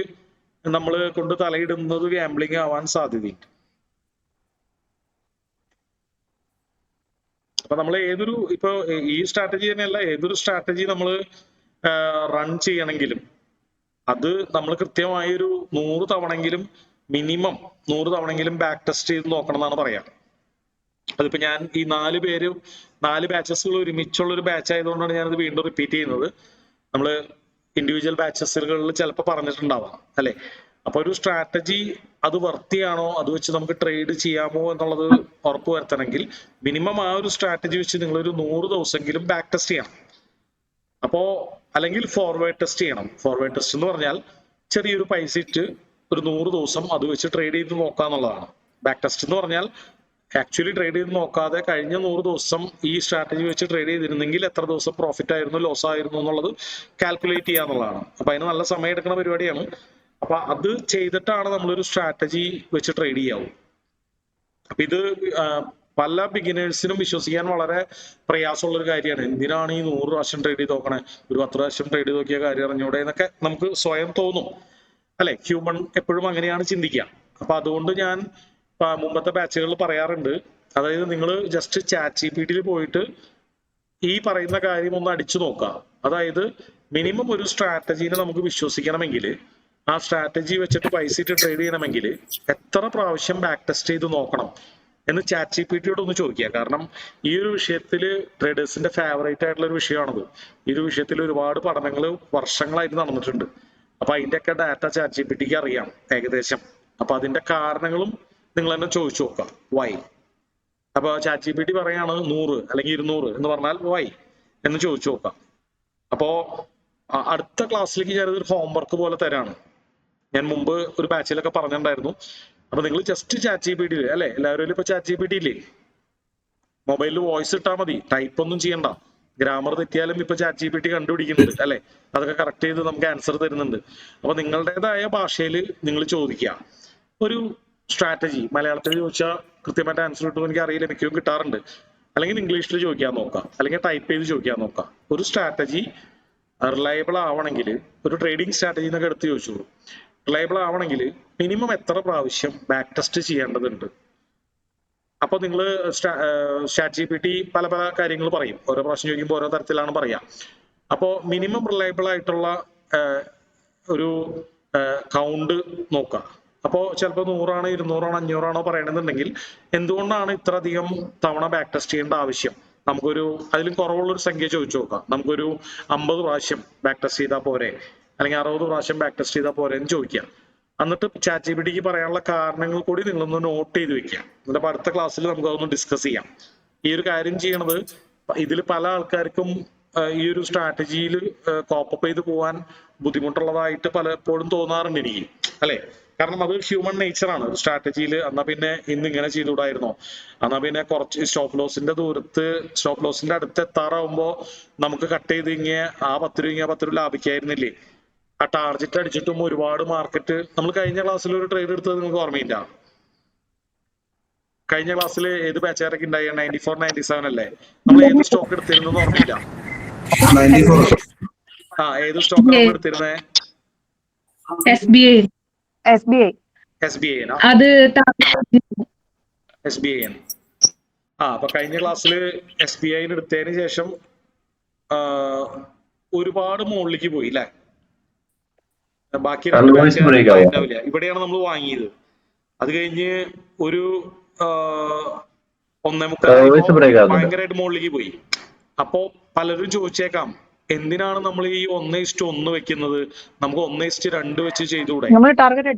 നമ്മൾ കൊണ്ട് തലയിടുന്നത് ഗാംബ്ലിംഗ് ആവാൻ സാധ്യതയുണ്ട്. അപ്പൊ നമ്മൾ ഇപ്പൊ ഈ സ്ട്രാറ്റജി തന്നെയല്ല, ഏതൊരു സ്ട്രാറ്റജി നമ്മൾ റൺ ചെയ്യണമെങ്കിലും അത് നമ്മൾ കൃത്യമായി ഒരു 100 തവണെങ്കിലും മിനിമം 100 തവണെങ്കിലും ബാക്ക് ടെസ്റ്റ് ചെയ്ത് നോക്കണം എന്നാണ് പറയാം. അതിപ്പോ ഞാൻ ഈ 4 ബാച്ചസുകൾ ഒരുമിച്ചുള്ള ഒരു ബാച്ച് ആയതുകൊണ്ടാണ് ഞാനത് വീണ്ടും റിപ്പീറ്റ് ചെയ്യുന്നത്. നമ്മള് ഇൻഡിവിജ്വൽ ബാച്ചസുകളിൽ ചിലപ്പോൾ പറഞ്ഞിട്ടുണ്ടാവാം അല്ലെ. അപ്പൊ ഒരു സ്ട്രാറ്റജി അത് വർത്തിയാണോ, അത് വെച്ച് നമുക്ക് ട്രേഡ് ചെയ്യാമോ എന്നുള്ളത് ഉറപ്പ് വരുത്തണമെങ്കിൽ മിനിമം ആ ഒരു സ്ട്രാറ്റജി വെച്ച് നിങ്ങൾ ഒരു 100 ദിവസമെങ്കിലും ബാക്ക് ടെസ്റ്റ് ചെയ്യണം. അപ്പോ അല്ലെങ്കിൽ ഫോർവേഡ് ടെസ്റ്റ് ചെയ്യണം. ഫോർവേഡ് ടെസ്റ്റ് എന്ന് പറഞ്ഞാൽ ചെറിയൊരു പൈസ ഇട്ട് ഒരു 100 ദിവസം അത് വെച്ച് ട്രേഡ് ചെയ്ത് നോക്കാന്നുള്ളതാണ്. ബാക്ക് ടെസ്റ്റ് എന്ന് പറഞ്ഞാൽ ആക്ച്വലി ട്രേഡ് ചെയ്ത് നോക്കാതെ കഴിഞ്ഞ 100 ദിവസം ഈ സ്ട്രാറ്റജി വെച്ച് ട്രേഡ് ചെയ്തിരുന്നെങ്കിൽ എത്ര ദിവസം പ്രോഫിറ്റ് ആയിരുന്നു, ലോസ് ആയിരുന്നു എന്നുള്ളത് കാൽക്കുലേറ്റ് ചെയ്യാന്നുള്ളതാണ്. അപ്പൊ അതിന് നല്ല സമയം എടുക്കുന്ന പരിപാടിയാണ്. അപ്പൊ അത് ചെയ്തിട്ടാണ് നമ്മളൊരു സ്ട്രാറ്റജി വെച്ച് ട്രേഡ് ചെയ്യാവൂ. അപ്പൊ ഇത് പല ബിഗിനേഴ്സിനും വിശ്വസിക്കാൻ വളരെ പ്രയാസമുള്ള ഒരു കാര്യമാണ്. എന്തിനാണ് ഈ 100 പ്രാവശ്യം ട്രേഡ് ചെയ്ത് നോക്കണേ, ഒരു 10 പ്രാവശ്യം ട്രേഡ് ചെയ്ത് നോക്കിയ കാര്യം അറിഞ്ഞൂടെ എന്നൊക്കെ നമുക്ക് സ്വയം തോന്നും അല്ലെ. ഹ്യൂമൺ എപ്പോഴും അങ്ങനെയാണ് ചിന്തിക്കുക. അപ്പൊ അതുകൊണ്ട് ഞാൻ മുമ്പത്തെ ബാച്ചുകളിൽ പറയാറുണ്ട്, അതായത് നിങ്ങൾ ജസ്റ്റ് ChatGPT പോയിട്ട് ഈ പറയുന്ന കാര്യം ഒന്ന് അടിച്ചു നോക്കുക. അതായത് മിനിമം ഒരു സ്ട്രാറ്റജീനെ നമുക്ക് വിശ്വസിക്കണമെങ്കിൽ, ആ സ്ട്രാറ്റജി വെച്ചിട്ട് പൈസ ഇട്ട് ട്രേഡ് ചെയ്യണമെങ്കിൽ എത്ര പ്രാവശ്യം ബാക്ക് ടെസ്റ്റ് ചെയ്ത് നോക്കണം എന്ന് ChatGPT ഒന്ന് ചോദിക്കുക. കാരണം ഈ ഒരു വിഷയത്തിൽ ട്രേഡേഴ്സിന്റെ ഫേവറേറ്റ് ആയിട്ടുള്ള ഒരു വിഷയമാണത്. ഈ ഒരു വിഷയത്തിൽ ഒരുപാട് പഠനങ്ങൾ വർഷങ്ങളായിട്ട് നടന്നിട്ടുണ്ട്. അപ്പൊ അതിന്റെയൊക്കെ ഡാറ്റ ChatGPTക്ക് അറിയാം ഏകദേശം. അപ്പൊ അതിന്റെ കാരണങ്ങളും നിങ്ങൾ തന്നെ ചോദിച്ചു നോക്കാം, വൈ. അപ്പൊ ChatGPT പറയാണ് 100 അല്ലെങ്കിൽ 200 എന്ന് പറഞ്ഞാൽ വൈ എന്ന് ചോദിച്ചു നോക്കാം. അപ്പോ അടുത്ത ക്ലാസ്സിലേക്ക് ഞാനതൊരു ഹോംവർക്ക് പോലെ തരാണ്. ഞാൻ മുമ്പ് ഒരു ബാച്ചിലൊക്കെ പറഞ്ഞിട്ടുണ്ടായിരുന്നു. അപ്പൊ നിങ്ങൾ ജസ്റ്റ് ChatGPT അല്ലെ, എല്ലാവരും ഇപ്പൊ ChatGPT ഇല്ലേ, മൊബൈലിൽ വോയിസ് ഇട്ടാൽ മതി, ടൈപ്പ് ഒന്നും ചെയ്യണ്ട. ഗ്രാമർ തെറ്റിയാലും ഇപ്പൊ ChatGPT കണ്ടുപിടിക്കുന്നുണ്ട് അല്ലെ, അതൊക്കെ കറക്റ്റ് ചെയ്ത് നമുക്ക് ആൻസർ തരുന്നുണ്ട്. അപ്പൊ നിങ്ങളുടേതായ ഭാഷയിൽ നിങ്ങൾ ചോദിക്കുക. ഒരു സ്ട്രാറ്റജി മലയാളത്തിൽ ചോദിച്ചാൽ കൃത്യമായിട്ട് ആൻസർ കിട്ടുമെന്ന് എനിക്ക് അറിയില്ല, മിക്കവും കിട്ടാറുണ്ട്. അല്ലെങ്കിൽ ഇംഗ്ലീഷിൽ ചോദിക്കാൻ നോക്കാം, അല്ലെങ്കിൽ ടൈപ്പ് ചെയ്ത് ചോദിക്കാൻ നോക്കാം. ഒരു സ്ട്രാറ്റജി റിലയബിൾ ആവണമെങ്കിൽ, ഒരു ട്രേഡിംഗ് സ്ട്രാറ്റജി എന്നൊക്കെ എടുത്ത് ചോദിച്ചോളൂ, റിലയബിൾ ആവണമെങ്കിൽ മിനിമം എത്ര പ്രാവശ്യം ബാക്ക് ടെസ്റ്റ് ചെയ്യേണ്ടതുണ്ട്. അപ്പൊ നിങ്ങൾ ChatGPT പല പല കാര്യങ്ങൾ പറയും, ഓരോ പ്രാവശ്യം ചോദിക്കുമ്പോൾ ഓരോ തരത്തിലാണ് പറയാ. അപ്പോ മിനിമം റിലയബിൾ ആയിട്ടുള്ള ഒരു കൗണ്ട് നോക്കുക. അപ്പോ ചിലപ്പോൾ 100 ആണ്, 200 ആണ്, 500 ആണോ പറയണമെന്നുണ്ടെങ്കിൽ എന്തുകൊണ്ടാണ് ഇത്ര അധികം തവണ ബാക്ക് ടെസ്റ്റ് ചെയ്യേണ്ട ആവശ്യം? നമുക്കൊരു അതിലും കുറവുള്ളൊരു സംഖ്യ ചോദിച്ചു നോക്കാം. നമുക്കൊരു 50 പ്രാവശ്യം ബാക്ക് ടെസ്റ്റ് ചെയ്താൽ പോരെ, അല്ലെങ്കിൽ 60 പ്രാവശ്യം ബാക്ക് ടെസ്റ്റ് ചെയ്താൽ പോരെ എന്ന് ചോദിക്കാം. എന്നിട്ട് ChatGPTക്ക് പറയാനുള്ള കാരണങ്ങൾ കൂടി നിങ്ങളൊന്ന് നോട്ട് ചെയ്ത് വെക്കുക. എന്നിട്ട് അടുത്ത ക്ലാസ്സിൽ നമുക്ക് അതൊന്ന് ഡിസ്കസ് ചെയ്യാം. ഈ ഒരു കാര്യം ചെയ്യണത് ഇതിൽ പല ആൾക്കാർക്കും ഈ ഒരു സ്ട്രാറ്റജിയിൽ കോപ്പപ്പ് ചെയ്ത് പോകാൻ ബുദ്ധിമുട്ടുള്ളതായിട്ട് പലപ്പോഴും തോന്നാറുണ്ട് എനിക്ക് അല്ലെ. കാരണം അത് ഹ്യൂമൻ നേച്ചറാണ്. സ്ട്രാറ്റജിയിൽ എന്നാ പിന്നെ ഇന്ന് ഇങ്ങനെ ചെയ്തുകൂടായിരുന്നോ, എന്നാ പിന്നെ കുറച്ച് സ്റ്റോപ്പ് ലോസിന്റെ അടുത്ത് എത്താറാവുമ്പോ നമുക്ക് കട്ട് ചെയ്ത് ഇങ്ങനെ ആ 10 രൂപ ലാഭിക്കായിരുന്നില്ലേ. ആ ടാർജറ്റ് അടിച്ചിട്ടും ഒരുപാട് മാർക്കറ്റ് നമ്മൾ കഴിഞ്ഞ ക്ലാസ്സിൽ ഒരു ട്രേഡ് എടുത്തത് നിങ്ങൾക്ക് ഓർമ്മയില്ല? കഴിഞ്ഞ ക്ലാസ്സിൽ ഏത് ബാച്ചുകാരൊക്കെ ഉണ്ടായി? 94, 97 അല്ലേ? നമ്മൾ ഏത് സ്റ്റോക്ക് എടുത്തിരുന്നത് ഓർമ്മയില്ല? ഏത് സ്റ്റോക്ക് നമ്മൾ എടുത്തിരുന്നേ? SBI. അപ്പൊ കഴിഞ്ഞ ക്ലാസ്സിൽ SBI എടുത്തതിന് ശേഷം ഒരുപാട് മുകളിലേക്ക് പോയി അല്ലെ. ബാക്കി ഇവിടെയാണ് നമ്മൾ വാങ്ങിയത്. അത് കഴിഞ്ഞ് ഒരു 1.25 ഭയങ്കരമായിട്ട് മുകളിലേക്ക് പോയി. അപ്പോ പലരും ചോദിച്ചേക്കാം, എന്തിനാണ് നമ്മൾ ഈ 1:1 വെക്കുന്നത്? നമുക്ക് 1:2 വെച്ച് ചെയ്തുകൂടെ? ടാർഗറ്റ്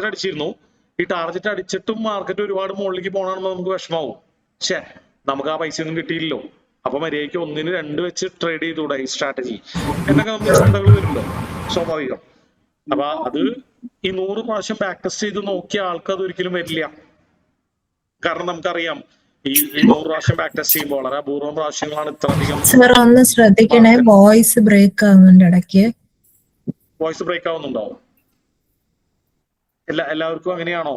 അടിച്ചിരുന്നു. ഈ ടാർഗറ്റ് അടിച്ചിട്ടും മാർക്കറ്റ് ഒരുപാട് മുകളിലേക്ക് പോകണമെന്ന് നമുക്ക് വിഷമാവും. പക്ഷേ നമുക്ക് ആ പൈസ ഒന്നും കിട്ടിയില്ലല്ലോ, അപ്പൊ മര്യാദയ്ക്ക് 1-ന് 2 വെച്ച് ട്രേഡ് ചെയ്തുകൂടെ ഈ സ്ട്രാറ്റജി എന്നൊക്കെ നമുക്ക് ചിന്തകൾ വരുമല്ലോ, സ്വാഭാവികം. അപ്പൊ അത് ഈ 100 പ്രാവശ്യം ബാക്ക് ടെസ്റ്റ് ചെയ്ത് നോക്കിയ ആൾക്ക് അത് ഒരിക്കലും വരില്ല. കാരണം നമുക്കറിയാം ഈ 100 പ്രാവശ്യം ബാക്ക് ടെസ്റ്റ് ചെയ്യുമ്പോൾ വളരെ അപൂർവം പ്രാവശ്യങ്ങളാണ് ഇത്രയധികം. സർ ഒന്ന് ശ്രദ്ധിക്കണേ, വോയിസ് ബ്രേക്ക് ആവുന്നുണ്ട് ഇടയ്ക്ക്. വോയിസ് ബ്രേക്ക് ആവുന്നുണ്ടോ? എല്ലാവർക്കും അങ്ങനെയാണോ?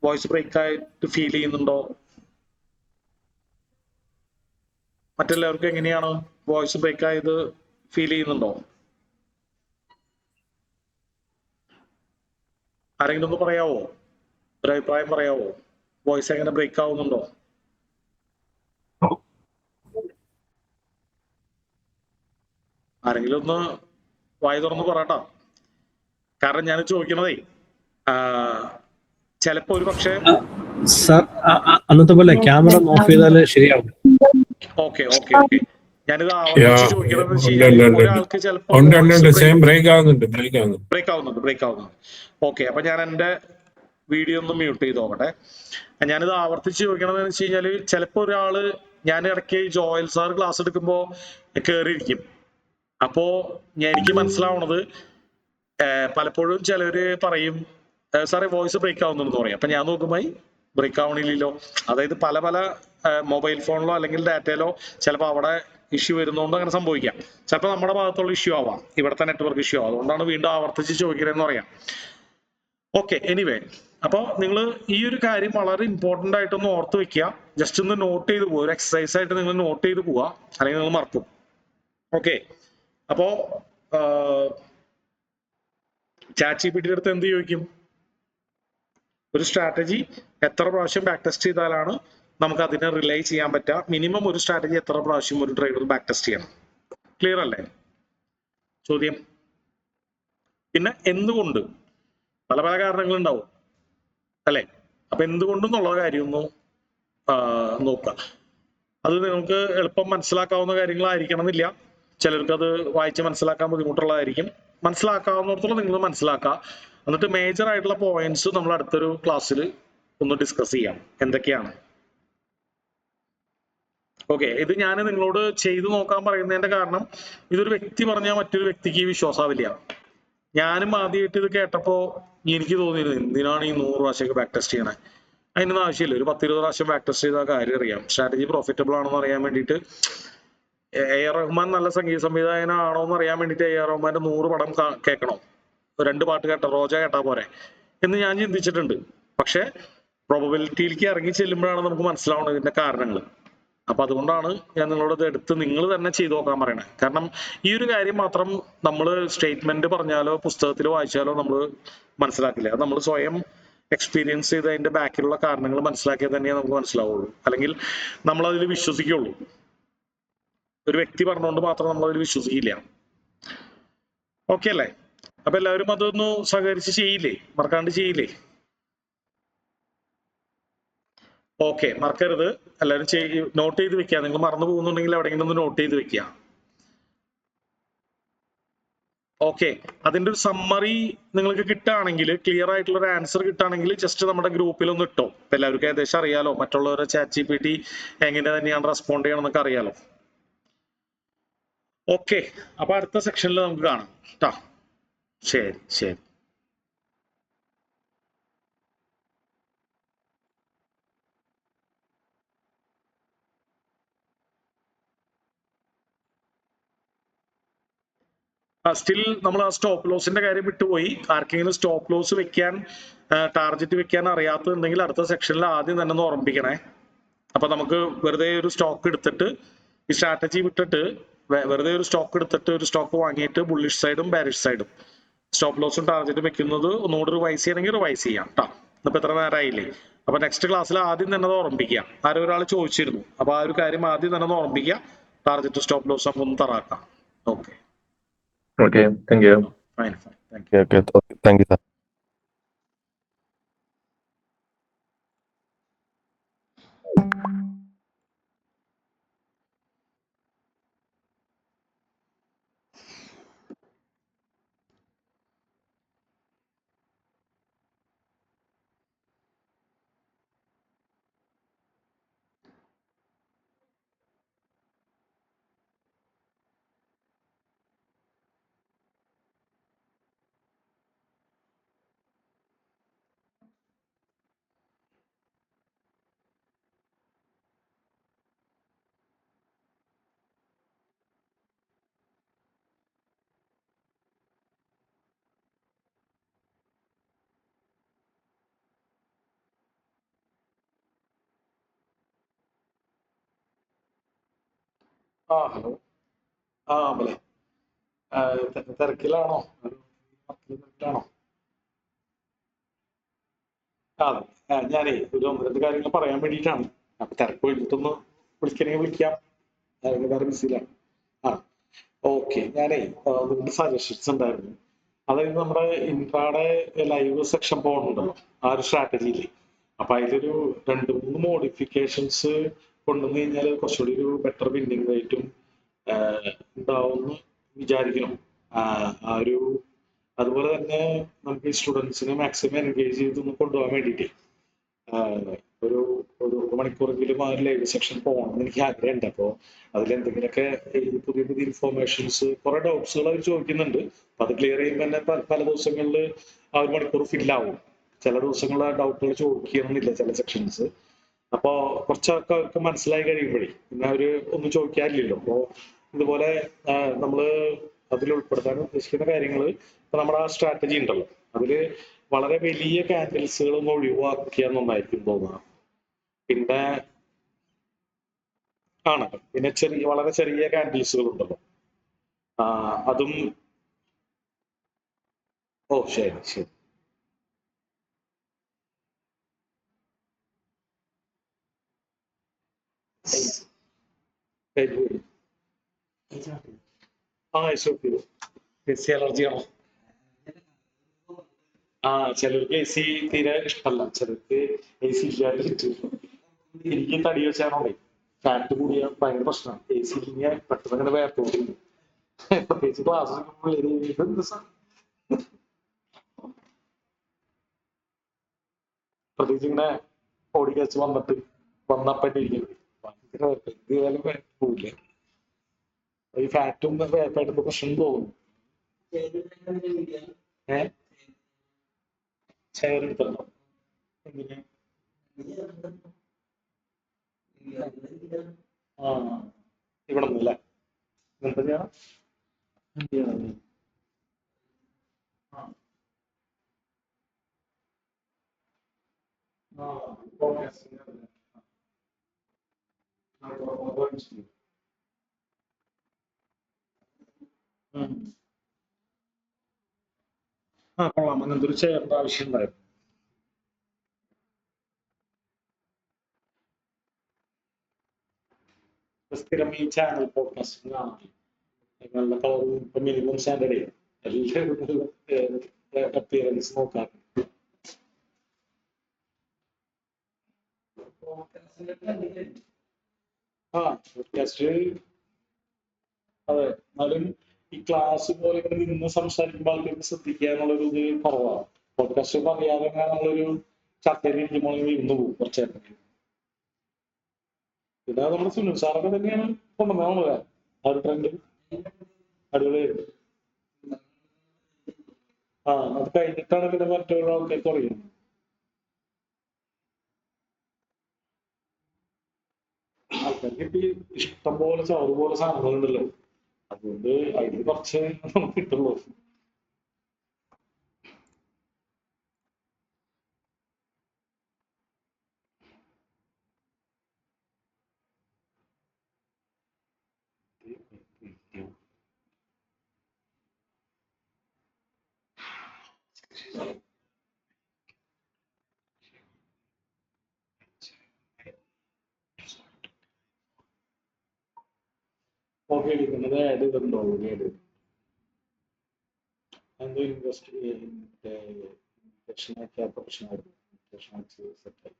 വോയിസ് ബ്രേക്ക് ആയിട്ട് ഫീൽ ചെയ്യുന്നുണ്ടോ? മറ്റെല്ലാവർക്കും എങ്ങനെയാണ്? വോയിസ് ബ്രേക്ക് ആയത് ഫീൽ ചെയ്യുന്നുണ്ടോ? ആരെങ്കിലും ഒന്ന് പറയാവോ? ഒരു അഭിപ്രായം പറയാവോ? വോയിസ് എങ്ങനെ ബ്രേക്ക് ആവുന്നുണ്ടോ? ആരെങ്കിലും ഒന്ന് വായി തുറന്ന് പറയട്ടോ. കാരണം ഞാൻ ചോദിക്കണതേ ചിലപ്പോ ഒരു പക്ഷേ സാർ അന്നത്തെ പോലെ ക്യാമറ ഓഫ് ചെയ്താല് ശരിയാവും. ഓക്കെ ഓക്കെ ഓക്കെ, ഞാനിത് ആവർത്തിച്ച് ചോദിക്കണമെന്ന് വെച്ച് കഴിഞ്ഞാൽ ഒരാൾക്ക് ചിലപ്പോൾ ബ്രേക്ക് ആവുന്നുണ്ട്. ഓക്കെ, അപ്പൊ ഞാൻ എന്റെ വീഡിയോ ഒന്ന് മ്യൂട്ട് ചെയ്ത് നോക്കട്ടെ. ഞാനിത് ആവർത്തിച്ച് ചോദിക്കണമെന്ന് വെച്ച് കഴിഞ്ഞാല് ചിലപ്പോ ഒരാള്, ഞാൻ ഇടയ്ക്ക് ജോയൽ സാർ ക്ലാസ് എടുക്കുമ്പോ കയറിയിരിക്കും. അപ്പോ എനിക്ക് മനസ്സിലാവണത് പലപ്പോഴും ചിലര് പറയും സാറേ വോയിസ് ബ്രേക്ക് ആവുന്നുണ്ടെന്ന് പറയും. അപ്പൊ ഞാൻ നോക്കുമ്പോൾ ബ്രേക്ക് ആവണില്ലല്ലോ. അതായത് പല പല മൊബൈൽ ഫോണിലോ അല്ലെങ്കിൽ ഡാറ്റയിലോ ചിലപ്പോൾ അവിടെ ഇഷ്യൂ വരുന്നതുകൊണ്ട് അങ്ങനെ സംഭവിക്കാം. ചിലപ്പോൾ നമ്മുടെ ഭാഗത്തുള്ള ഇഷ്യൂ ആവാം, ഇവിടുത്തെ നെറ്റ്വർക്ക് ഇഷ്യൂ ആവാം. അതുകൊണ്ടാണ് വീണ്ടും ആവർത്തിച്ച് ചോദിക്കണമെന്ന് പറയാം. ഓക്കെ, എനിവേ, അപ്പോൾ നിങ്ങൾ ഈ ഒരു കാര്യം വളരെ ഇമ്പോർട്ടൻ്റ് ആയിട്ടൊന്ന് ഓർത്ത് വെക്കുക. ജസ്റ്റ് ഒന്ന് നോട്ട് ചെയ്ത് പോവുക, ഒരു എക്സസൈസ് ആയിട്ട് നിങ്ങൾ നോട്ട് ചെയ്ത് പോവുക, അല്ലെങ്കിൽ നിങ്ങൾ മറക്കും. ഓക്കെ, അപ്പോ ChatGPT അടുത്ത് എന്ത് ചോദിക്കും? ഒരു സ്ട്രാറ്റജി എത്ര പ്രാവശ്യം ബാക്ക് ടെസ്റ്റ് ചെയ്താലാണ് നമുക്ക് അതിനെ റിലൈ ചെയ്യാൻ പറ്റുക? മിനിമം ഒരു സ്ട്രാറ്റജി എത്ര പ്രാവശ്യം ഒരു ട്രേഡർ ബാക്ക് ടെസ്റ്റ് ചെയ്യണം? ക്ലിയർ അല്ലേ ചോദ്യം? പിന്നെ എന്തുകൊണ്ട്? പല പല കാരണങ്ങളുണ്ടാവും അല്ലെ? അപ്പൊ എന്തുകൊണ്ടെന്നുള്ള കാര്യം ഒന്ന് നോക്കുക. അത് നിങ്ങൾക്ക് എളുപ്പം മനസ്സിലാക്കാവുന്ന കാര്യങ്ങളായിരിക്കണം എന്നില്ല. ചിലർക്ക് അത് വായിച്ച് മനസ്സിലാക്കാൻ ബുദ്ധിമുട്ടുള്ളതായിരിക്കും. മനസ്സിലാക്കാവുന്നിടത്തോളം നിങ്ങൾ മനസ്സിലാക്കുക. എന്നിട്ട് മേജർ ആയിട്ടുള്ള പോയിന്റ്സ് നമ്മൾ അടുത്തൊരു ക്ലാസ്സിൽ ഒന്ന് ഡിസ്കസ് ചെയ്യാം, എന്തൊക്കെയാണ്. ഓക്കെ, ഇത് ഞാൻ നിങ്ങളോട് ചെയ്തു നോക്കാൻ പറയുന്നതിന്റെ കാരണം, ഇതൊരു വ്യക്തി പറഞ്ഞാൽ മറ്റൊരു വ്യക്തിക്ക് വിശ്വാസാവില്ല. ഞാനും ആദ്യമായിട്ട് ഇത് കേട്ടപ്പോ എനിക്ക് തോന്നിയത് എന്തിനാണ് ഈ 100 പ്രാവശ്യമൊക്കെ ബാക്ക് ടെസ്റ്റ് ചെയ്യണേ? അതിനൊന്നും ആവശ്യമില്ല. ഒരു 10-20 പ്രാവശ്യം ബാക്ക് ടെസ്റ്റ് ചെയ്ത കാര്യം അറിയാം. സ്ട്രാറ്റജി പ്രോഫിറ്റബിൾ ആണെന്ന് അറിയാൻ വേണ്ടിയിട്ട്, AR റഹ്മാൻ നല്ല സംഗീത സംവിധായകനാണോ എന്ന് അറിയാൻ വേണ്ടിയിട്ട് AR റഹ്മാന്റെ 100 പടം കേൾക്കണോ? 2 പാട്ട് കേട്ട റോജ കേട്ടാ പോരെ എന്ന് ഞാൻ ചിന്തിച്ചിട്ടുണ്ട്. പക്ഷെ പ്രോബബിലിറ്റിയിലേക്ക് ഇറങ്ങി ചെല്ലുമ്പോഴാണ് നമുക്ക് മനസ്സിലാവുന്നത് ഇതിന്റെ കാരണങ്ങൾ. അപ്പൊ അതുകൊണ്ടാണ് ഞാൻ നിങ്ങളോട് എടുത്ത് നിങ്ങൾ തന്നെ ചെയ്തു നോക്കാൻ പറയണേ. കാരണം ഈ ഒരു കാര്യം മാത്രം നമ്മൾ സ്റ്റേറ്റ്മെന്റ് പറഞ്ഞാലോ പുസ്തകത്തിൽ വായിച്ചാലോ നമ്മൾ മനസ്സിലാക്കില്ല. അത് നമ്മൾ സ്വയം എക്സ്പീരിയൻസ് ചെയ്ത് അതിന്റെ ബാക്കിലുള്ള കാരണങ്ങൾ മനസ്സിലാക്കിയാൽ തന്നെ നമുക്ക് മനസ്സിലാവുള്ളൂ. അല്ലെങ്കിൽ നമ്മൾ അതിൽ വിശ്വസിക്കുള്ളൂ. ഒരു വ്യക്തി പറഞ്ഞുകൊണ്ട് മാത്രം നമ്മൾ അതിൽ വിശ്വസിക്കില്ല. ഓക്കെ അല്ലേ? അപ്പൊ എല്ലാവരും അതൊന്ന് സഹകരിച്ച് ചെയ്യില്ലേ? മറക്കാണ്ട് ചെയ്യില്ലേ? ഓക്കെ, മറക്കരുത്. എല്ലാവരും നോട്ട് ചെയ്ത് വെക്കുക. നിങ്ങൾ മറന്നു പോകുന്നുണ്ടെങ്കിൽ എവിടെയെങ്കിലും ഒന്ന് നോട്ട് ചെയ്ത് വെക്കുക. ഓക്കെ, അതിന്റെ ഒരു സമ്മറി നിങ്ങൾക്ക് കിട്ടുകയാണെങ്കിൽ, ക്ലിയർ ആയിട്ടുള്ള ഒരു ആൻസർ കിട്ടുകയാണെങ്കിൽ ജസ്റ്റ് നമ്മുടെ ഗ്രൂപ്പിൽ ഒന്ന് ഇട്ടോ. ഇപ്പൊ എല്ലാവർക്കും ഏകദേശം അറിയാലോ, മറ്റുള്ളവരെ ChatGPT എങ്ങനെ തന്നെയാണ് റെസ്പോണ്ട് ചെയ്യണമെന്നൊക്കെ അറിയാലോ. ഓക്കെ, അപ്പൊ അടുത്ത സെക്ഷനിൽ നമുക്ക് കാണാം കേട്ടോ. ശരി ശരി. സ്റ്റിൽ നമ്മൾ ആ സ്റ്റോപ്പ് ലോസിന്റെ കാര്യം വിട്ടുപോയി. ആർക്കെങ്കിലും സ്റ്റോപ്പ് ലോസ് വെക്കാൻ, ടാർഗറ്റ് വെക്കാൻ അറിയാത്തതുണ്ടെങ്കിൽ അടുത്ത സെക്ഷനിൽ ആദ്യം തന്നെ ഒന്ന് ഓർമ്മിപ്പിക്കണേ. അപ്പൊ നമുക്ക് വെറുതെ ഒരു സ്റ്റോക്ക് എടുത്തിട്ട് ഈ സ്ട്രാറ്റജി വിട്ടിട്ട് വെറുതെ ഒരു സ്റ്റോക്ക് എടുത്തിട്ട് ഒരു സ്റ്റോക്ക് വാങ്ങിയിട്ട് ബുള്ളിഷ് സൈഡും ബാരിഷ് സൈഡും സ്റ്റോപ്പ് ലോസും ടാർഗറ്റും വെക്കുന്നത് ഒന്നുകൂടി റിവൈസ് ചെയ്യണമെങ്കിൽ റിവൈസ് ചെയ്യാം കേട്ടോ. ഇപ്പൊ എത്ര നേരമായില്ലേ? അപ്പൊ നെക്സ്റ്റ് ക്ലാസ്സിൽ ആദ്യം തന്നെ ഓർമ്മിപ്പിക്കുക. ആരോ ഒരാൾ ചോദിച്ചിരുന്നു, അപ്പൊ ആ ഒരു കാര്യം ആദ്യം തന്നെ ഓർമ്മിപ്പിക്കുക. ടാർഗറ്റ് സ്റ്റോപ്പ് ലോസ് നമുക്ക് ഒന്ന് തറാക്കാം. Okay. Okay, thank you. Fine, thank you. Okay, thank you, sir. Hello. അമലെ, തിരക്കിലാണോ? തിരക്കിലാണോ? ഞാനേ ഒരു ഒന്ന് രണ്ട് കാര്യങ്ങൾ പറയാൻ വേണ്ടിയിട്ടാണ്. അപ്പൊ തിരക്ക് കഴിഞ്ഞിട്ടൊന്ന് വിളിക്കണമെങ്കിൽ വിളിക്കാം. വേറെ ബിസിയിലാണ്. ഓക്കെ. ഞാനേ നിങ്ങളുടെ സജഷൻസ് ഉണ്ടായിരുന്നു. അതായത് നമ്മുടെ ഇൻട്രാഡേ ലൈവ് സെക്ഷൻ പോകുന്നുണ്ടല്ലോ, ആ ഒരു സ്ട്രാറ്റജിയിൽ. അപ്പൊ അതിലൊരു 2-3 മോഡിഫിക്കേഷൻസ് കൊണ്ടുവന്നു കഴിഞ്ഞാൽ കുറച്ചുകൂടി ഒരു ബെറ്റർ വിന്നിങ് റേറ്റും ഉണ്ടാവുമെന്ന് വിചാരിക്കണം. ആ ഒരു അതുപോലെ തന്നെ നമുക്ക് ഈ സ്റ്റുഡൻസിനെ മാക്സിമം എൻഗേജ് ചെയ്തൊന്ന് കൊണ്ടുപോകാൻ വേണ്ടിയിട്ട് ഒരു 1 മണിക്കൂറെങ്കിലും ആ ഒരു ലൈവ് സെക്ഷൻ പോകണമെന്ന് എനിക്ക് ആഗ്രഹമുണ്ട്. അപ്പോൾ അതിലെന്തെങ്കിലുമൊക്കെ ഈ പുതിയ പുതിയ ഇൻഫോർമേഷൻസ്, കുറെ ഡൗട്ട്സുകൾ അവർ ചോദിക്കുന്നുണ്ട്. അപ്പൊ അത് ക്ലിയർ ചെയ്യുമ്പോൾ തന്നെ പല ദിവസങ്ങളിൽ ആ 1 മണിക്കൂർ ഫില്ലാവും. ചില ദിവസങ്ങളിൽ ആ ഡൗട്ടുകൾ ചോദിക്കണമെന്നില്ല ചില സെക്ഷൻസ്. അപ്പോ കുറച്ചൊക്കെ അവർക്ക് മനസ്സിലായി കഴിയുമ്പോഴേ പിന്നെ അവര് ഒന്നും ചോദിക്കാറില്ലല്ലോ. അപ്പോ ഇതുപോലെ നമ്മള് അതിൽ ഉൾപ്പെടുത്താൻ ഉദ്ദേശിക്കുന്ന കാര്യങ്ങൾ ഇപ്പൊ നമ്മുടെ ആ സ്ട്രാറ്റജി ഉണ്ടല്ലോ, അതില് വളരെ വലിയ ക്യാൻഡിൽസുകളൊന്നും ഒഴിവാക്കിയാൽ നന്നായിരിക്കും തോന്നുക. പിന്നെ പിന്നെ വളരെ ചെറിയ ക്യാൻഡിൽസുകൾ ഉണ്ടല്ലോ, അതും. ശരി ശരി. എസി അലർജിയാണോ? ചിലർക്ക് എ സി തീരെ ഇഷ്ടമല്ല, ചിലർക്ക് എ സി ഇല്ലാതെ. എനിക്ക് തടി വെച്ചാണോ ഫാറ്റ് കൂടിയ ഭയങ്കര പ്രശ്നമാണ്. എ സി ഇങ്ങനെ പെട്ടെന്ന് അങ്ങനെ വേർത്തോണ്ടിരിക്കും. പ്രത്യേകിച്ച് ക്ലാസ് പ്രത്യേകിച്ച് ഇങ്ങനെ ഓടി കഴിച്ച് വന്നപ്പോഴത്തേക്കും ഭയങ്കര ഇതുകാലം പോവില്ല. ഈ ഫാറ്റും വേപ്പായിട്ടുള്ള പ്രശ്നം തോന്നുന്നു. ഷെയർ എടുത്തല്ലോ എങ്ങനെ? ഇവിടെ നിന്നല്ലേ? എന്താ ചെയ്യണം? കൊള്ളാം. അങ്ങനത്തെ ഒരു ചെയറിന്റെ ആവശ്യം ഉണ്ടായിരുന്നു. സ്ഥിരം ഈ ചാനൽ പോഡ്കാസ്റ്റിംഗ് കാണാം. നല്ല കളറും ഇപ്പൊ മിനിമം സ്റ്റാൻഡേർഡ് എല്ലാവരും അപ്പിയറൻസ് നോക്കാം. പോഡ്കാസ്റ്റ് അതെ. എന്നാലും ഈ ക്ലാസ് പോലെ ഇങ്ങനെ നിന്ന് സംസാരിക്കുമ്പോൾ ആൾക്കാർക്ക് ശ്രദ്ധിക്കുക എന്നുള്ളൊരു ഇത് കുറവാണ്. പോഡ്കാസ്റ്റ് പറയാതെ എന്നുള്ളൊരു ചർച്ചയിൽ ഇരിക്കുമ്പോൾ ഇരുന്ന് പോകും കുറച്ചേരം. പിന്നെ നമ്മുടെ സുനിൽ സാറൊക്കെ തന്നെയാണ് കൊണ്ടുവന്നത് ആ ഒരു ട്രെൻഡ്. അടിപൊളിയായിരുന്നു. അത് കഴിഞ്ഞിട്ടാണ് പിന്നെ മറ്റുള്ള ആൾക്കാർ തുടങ്ങിയത്. ആൾക്കാർക്ക് ഇപ്പൊ ഇഷ്ടം പോലെ പോലെ സാധനങ്ങളുണ്ടല്ലോ, അതുകൊണ്ട് അതിന് കുറച്ച് നമുക്ക് കിട്ടുള്ളൂ. ഓക്കെ എടുക്കുന്നത് ആഡ് ചെയ്തിട്ടുണ്ടോ? എന്തോ ഇൻവെസ്റ്റ് പ്രശ്നമായിട്ട് സെറ്റായി.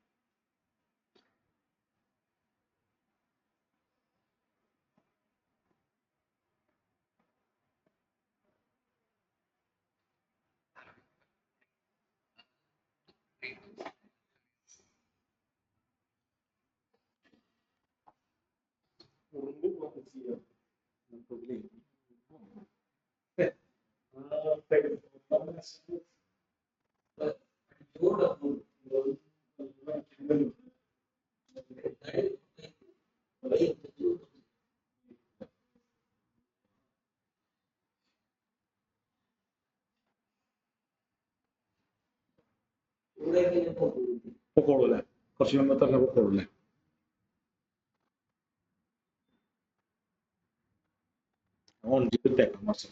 പൊക്കോളൂല്ലേ? കുറച്ച് മുമ്പ് തന്നെ പൊക്കോളൂല്ലേ? ഓൺ ചെയ്തിട്ടേക്കാം കുറച്ച്.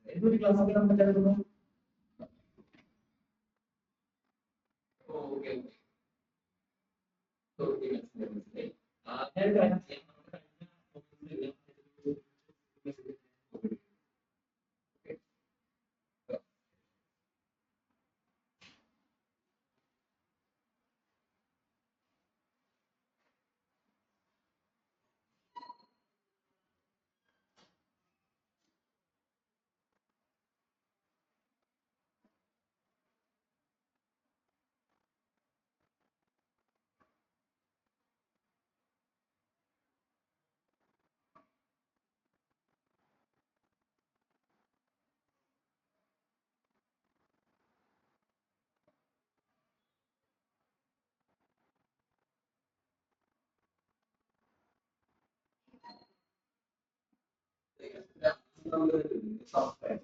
എന്തൊരു ക്ലാസ് പറ്റായിരുന്നു? ഓക്കെ ഓക്കെ മനസ്സിലായി. ഞാൻ കാര്യം ചെയ്യാം. Software.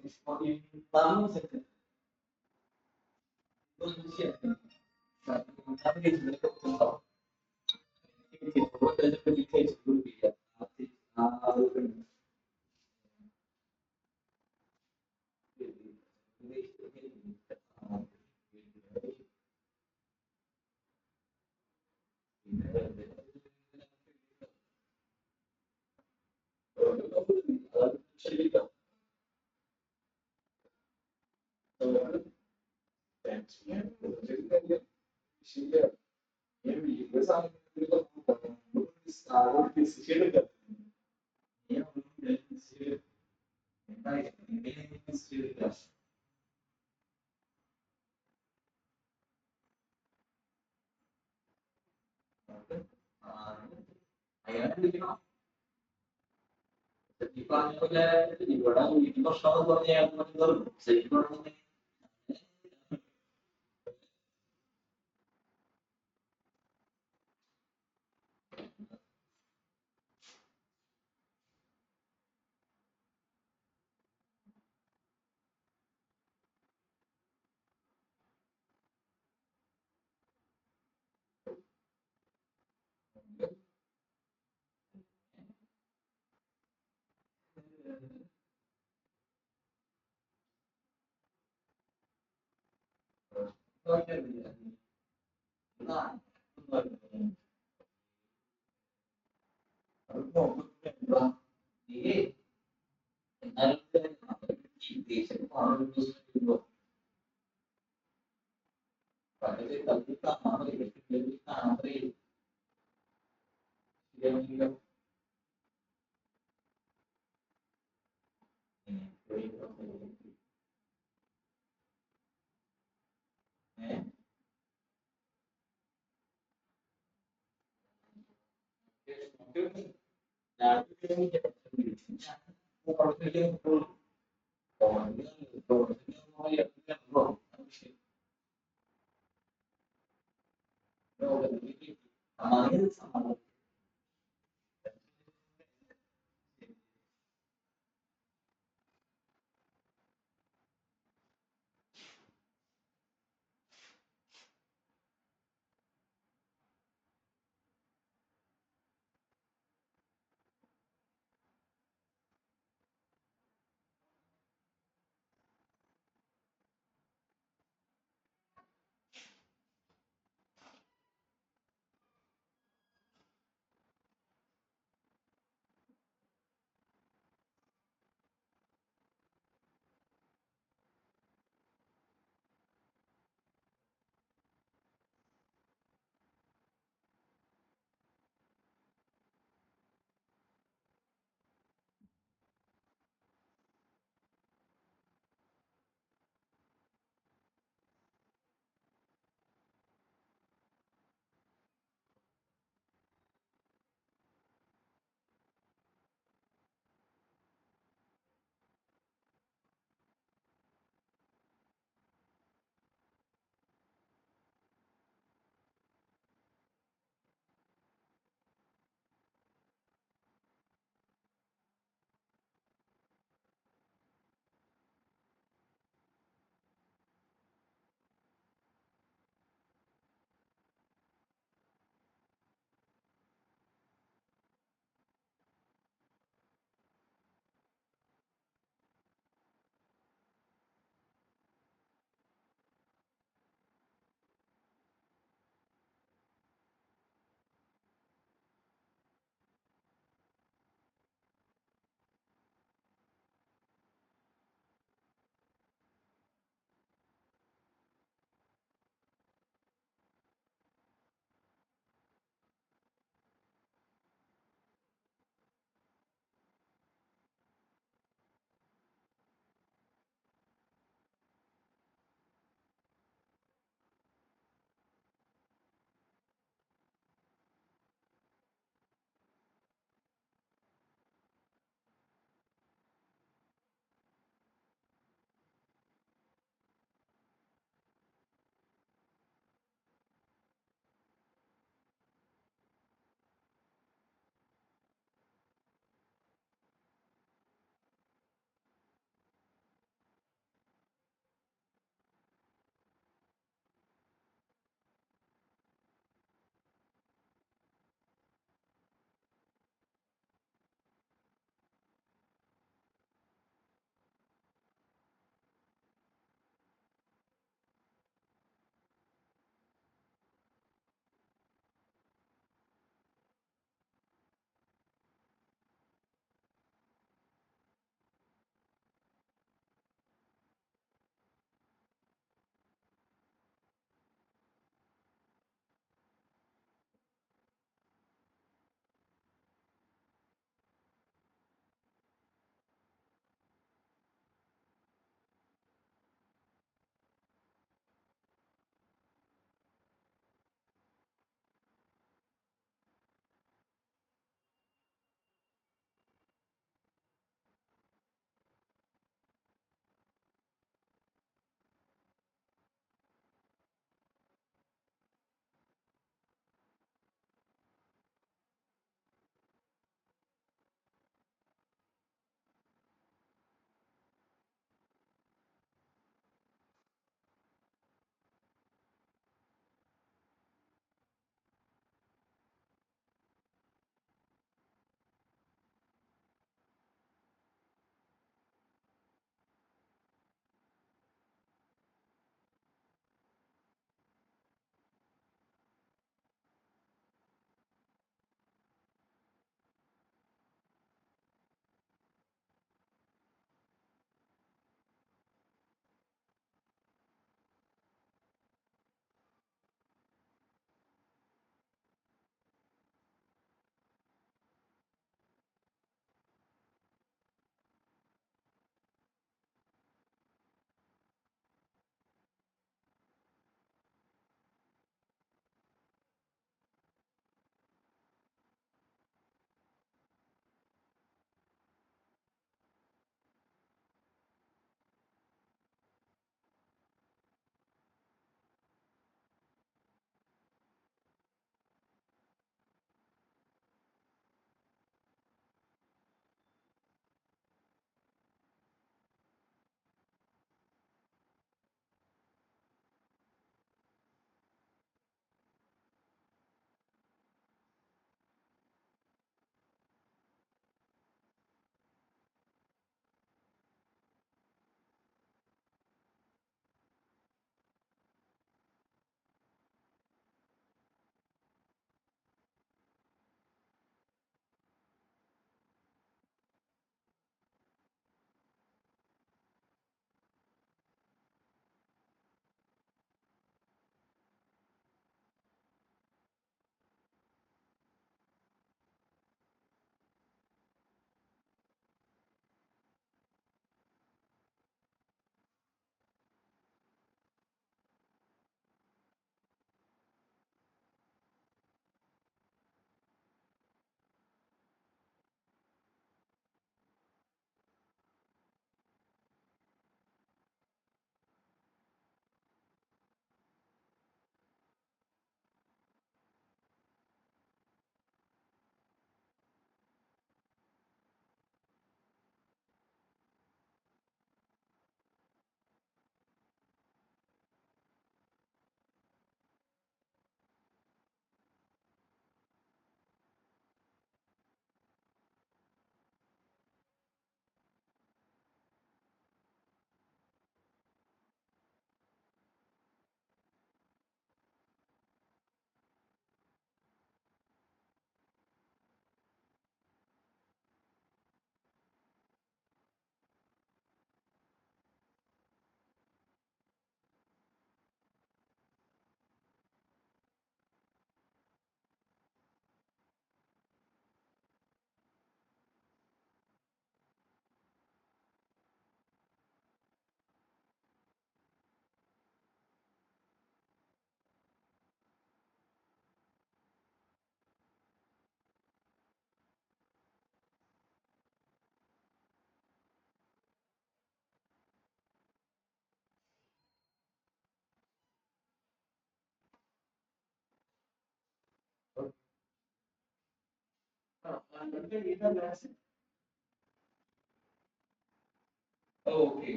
ഓക്കെ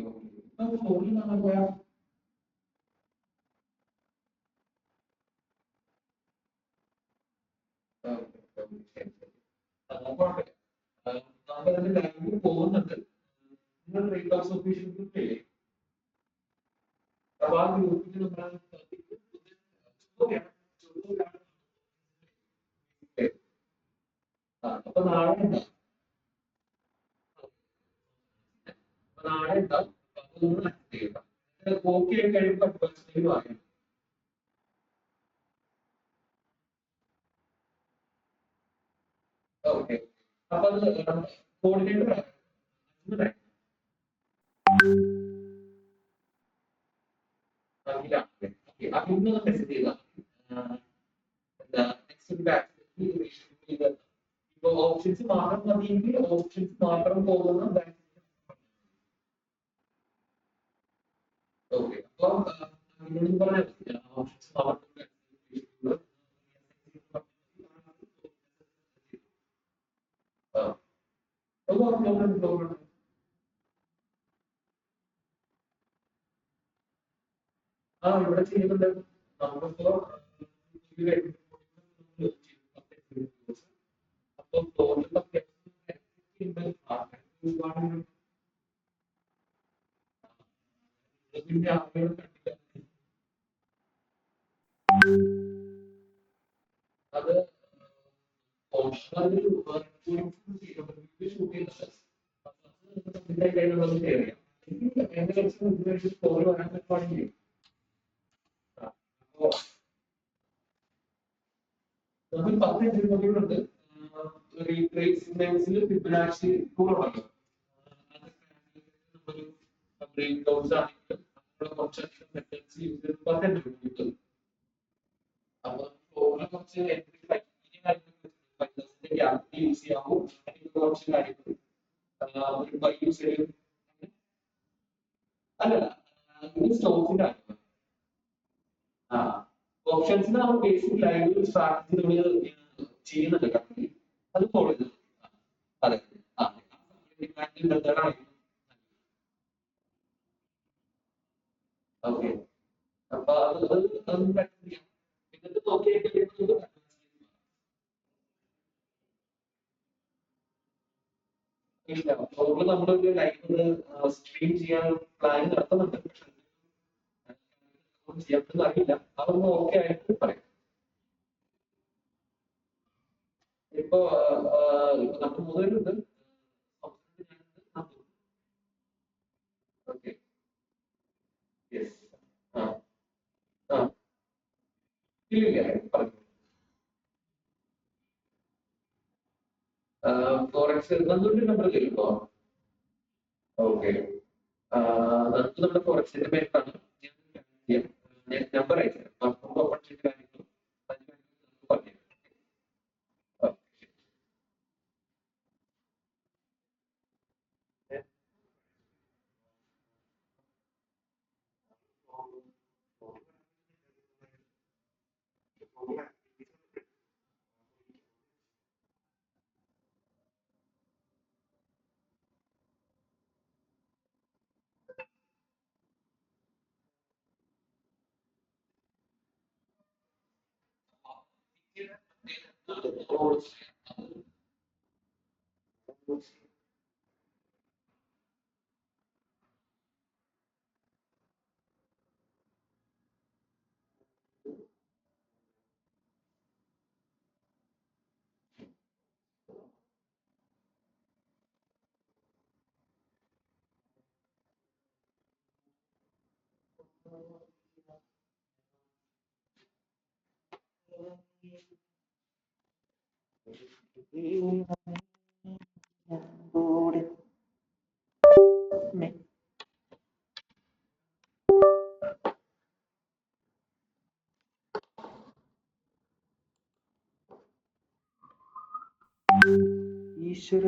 ഫോണിൽ നമ്മൾ പോയാ ലൈവ് പോകുന്നുണ്ട്. നിങ്ങൾ റേറ്റ് ഓഫ് സബ്മിഷൻ ഗ്രൂപ്പ് ഇല്ലേ? അപ്പൊ ആ ഗ്രൂപ്പിൽ നമ്മൾ അപ്പൊ നാളെ ഉണ്ടാവും. നാളെ ഉണ്ടാവും. അതൊന്ന് ചെയ്യുക. ഓക്കെ ആയി കഴിയുമ്പോൾ അഡ്വാൻസ് പറയാം. ഓക്കെ. അപ്പൊ അത് കോർഡിനേറ്റർ ഇന്ന് മെസ്സേജ് ചെയ്താൽ ഇപ്പൊ ഓപ്ഷൻസ് മാത്രം മതിയെങ്കിൽ ഓപ്ഷൻസ് മാത്രം പോകുന്ന ഓക്കെ. അപ്പൊ പറഞ്ഞ ഓപ്ഷൻസ് മാത്രം ഇവിടെ ചെയ്യുന്നുണ്ട്. നമ്മളിപ്പോ അപ്പൊ പിന്നെ ആളുകൾ കണ്ടില്ല. അത് ഓപ്ഷണൽ ഷൂട്ട് ചെയ്യുന്നത് സ്കോർ വരാൻ പറ്റുവാണെങ്കിൽ നമുക്ക് 10 എൻട്രികളുണ്ട്. റീപ്ലേസ്മെന്റ്സിൽ ഫിബൊനാച്ചി ടൂൾ ഉണ്ടല്ലോ. കുറച്ചധികം മെത്തേഡ്സ് യൂസ് ചെയ്ത് 10 എൻട്രി കിട്ടും. അപ്പൊ ഫ്ലോറിലെ കുറച്ച് എൻട്രി ക്യാപിറ്റൽ യൂസ് ചെയ്യാമോ കുറച്ച് കാര്യങ്ങൾ ഒരു ബൈ യൂസ് ചെയ്യും. അല്ലല്ല ഇത് സ്റ്റോക്സിന്റെ ആണ്. ഓപ്ഷൻസിന് നമ്മൾ ബേസിക് ലൈവ് സ്ട്രാറ്റജി നമ്മൾ ചെയ്യുന്നുണ്ട് കമ്പനി. അത് ഫോളോ ചെയ്തു. അതെ മെത്തേഡാണ്. ഓക്കെ. അപ്പൊ അത് പറ്റില്ല. എന്നിട്ട് നോക്കിയിട്ട് ഇല്ല ഫ്ലോറിൽ നമ്മളൊരു ലൈവ് സ്ട്രീം ചെയ്യാൻ പ്ലാൻ നടത്തുന്നുണ്ട്. ചെയ്യാൻ അറിയില്ല. അതൊന്നും ഓക്കെ ആയിട്ട് പറയും. ഇപ്പൊ നമ്മൾ മുതലുണ്ട്. ഓക്കെ. യെസ്. ഇല്ല പറഞ്ഞു. ഫോറക്സ് നന്ദൂരിന്റെ നമ്പർ തരുമോ? ഓക്കെ. നമുക്ക് നമ്മുടെ ഫോറക്സിന്റെ പേരാണ്. ഞാൻ നമ്പർ അയച്ചു ഓപ്പൺ ചെയ്ത കാര്യങ്ങളും പറഞ്ഞു. ഈശ്വര